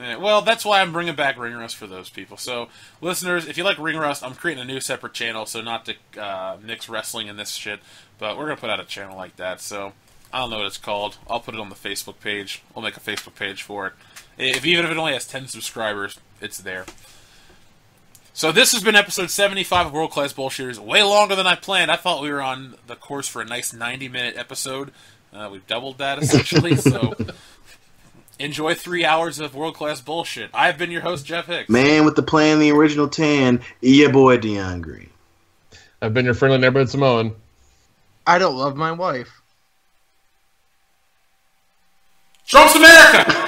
Yeah, well, that's why I'm bringing back Ring Rust for those people. So, listeners, if you like Ring Rust, I'm creating a new separate channel, so not to mix wrestling and this shit, but we're going to put out a channel like that, so I don't know what it's called. I'll put it on the Facebook page. We'll make a Facebook page for it. Even if it only has 10 subscribers, it's there. So this has been episode 75 of World Class Bullshitters. Way longer than I planned. I thought we were on the course for a nice 90-minute episode. We've doubled that, essentially, so enjoy 3 hours of world-class bullshit. I've been your host, Jeff Hicks. Man with the plan, the original tan, your boy, Dion Green. I've been your friendly neighborhood Samoan. I don't love my wife. Trump's America!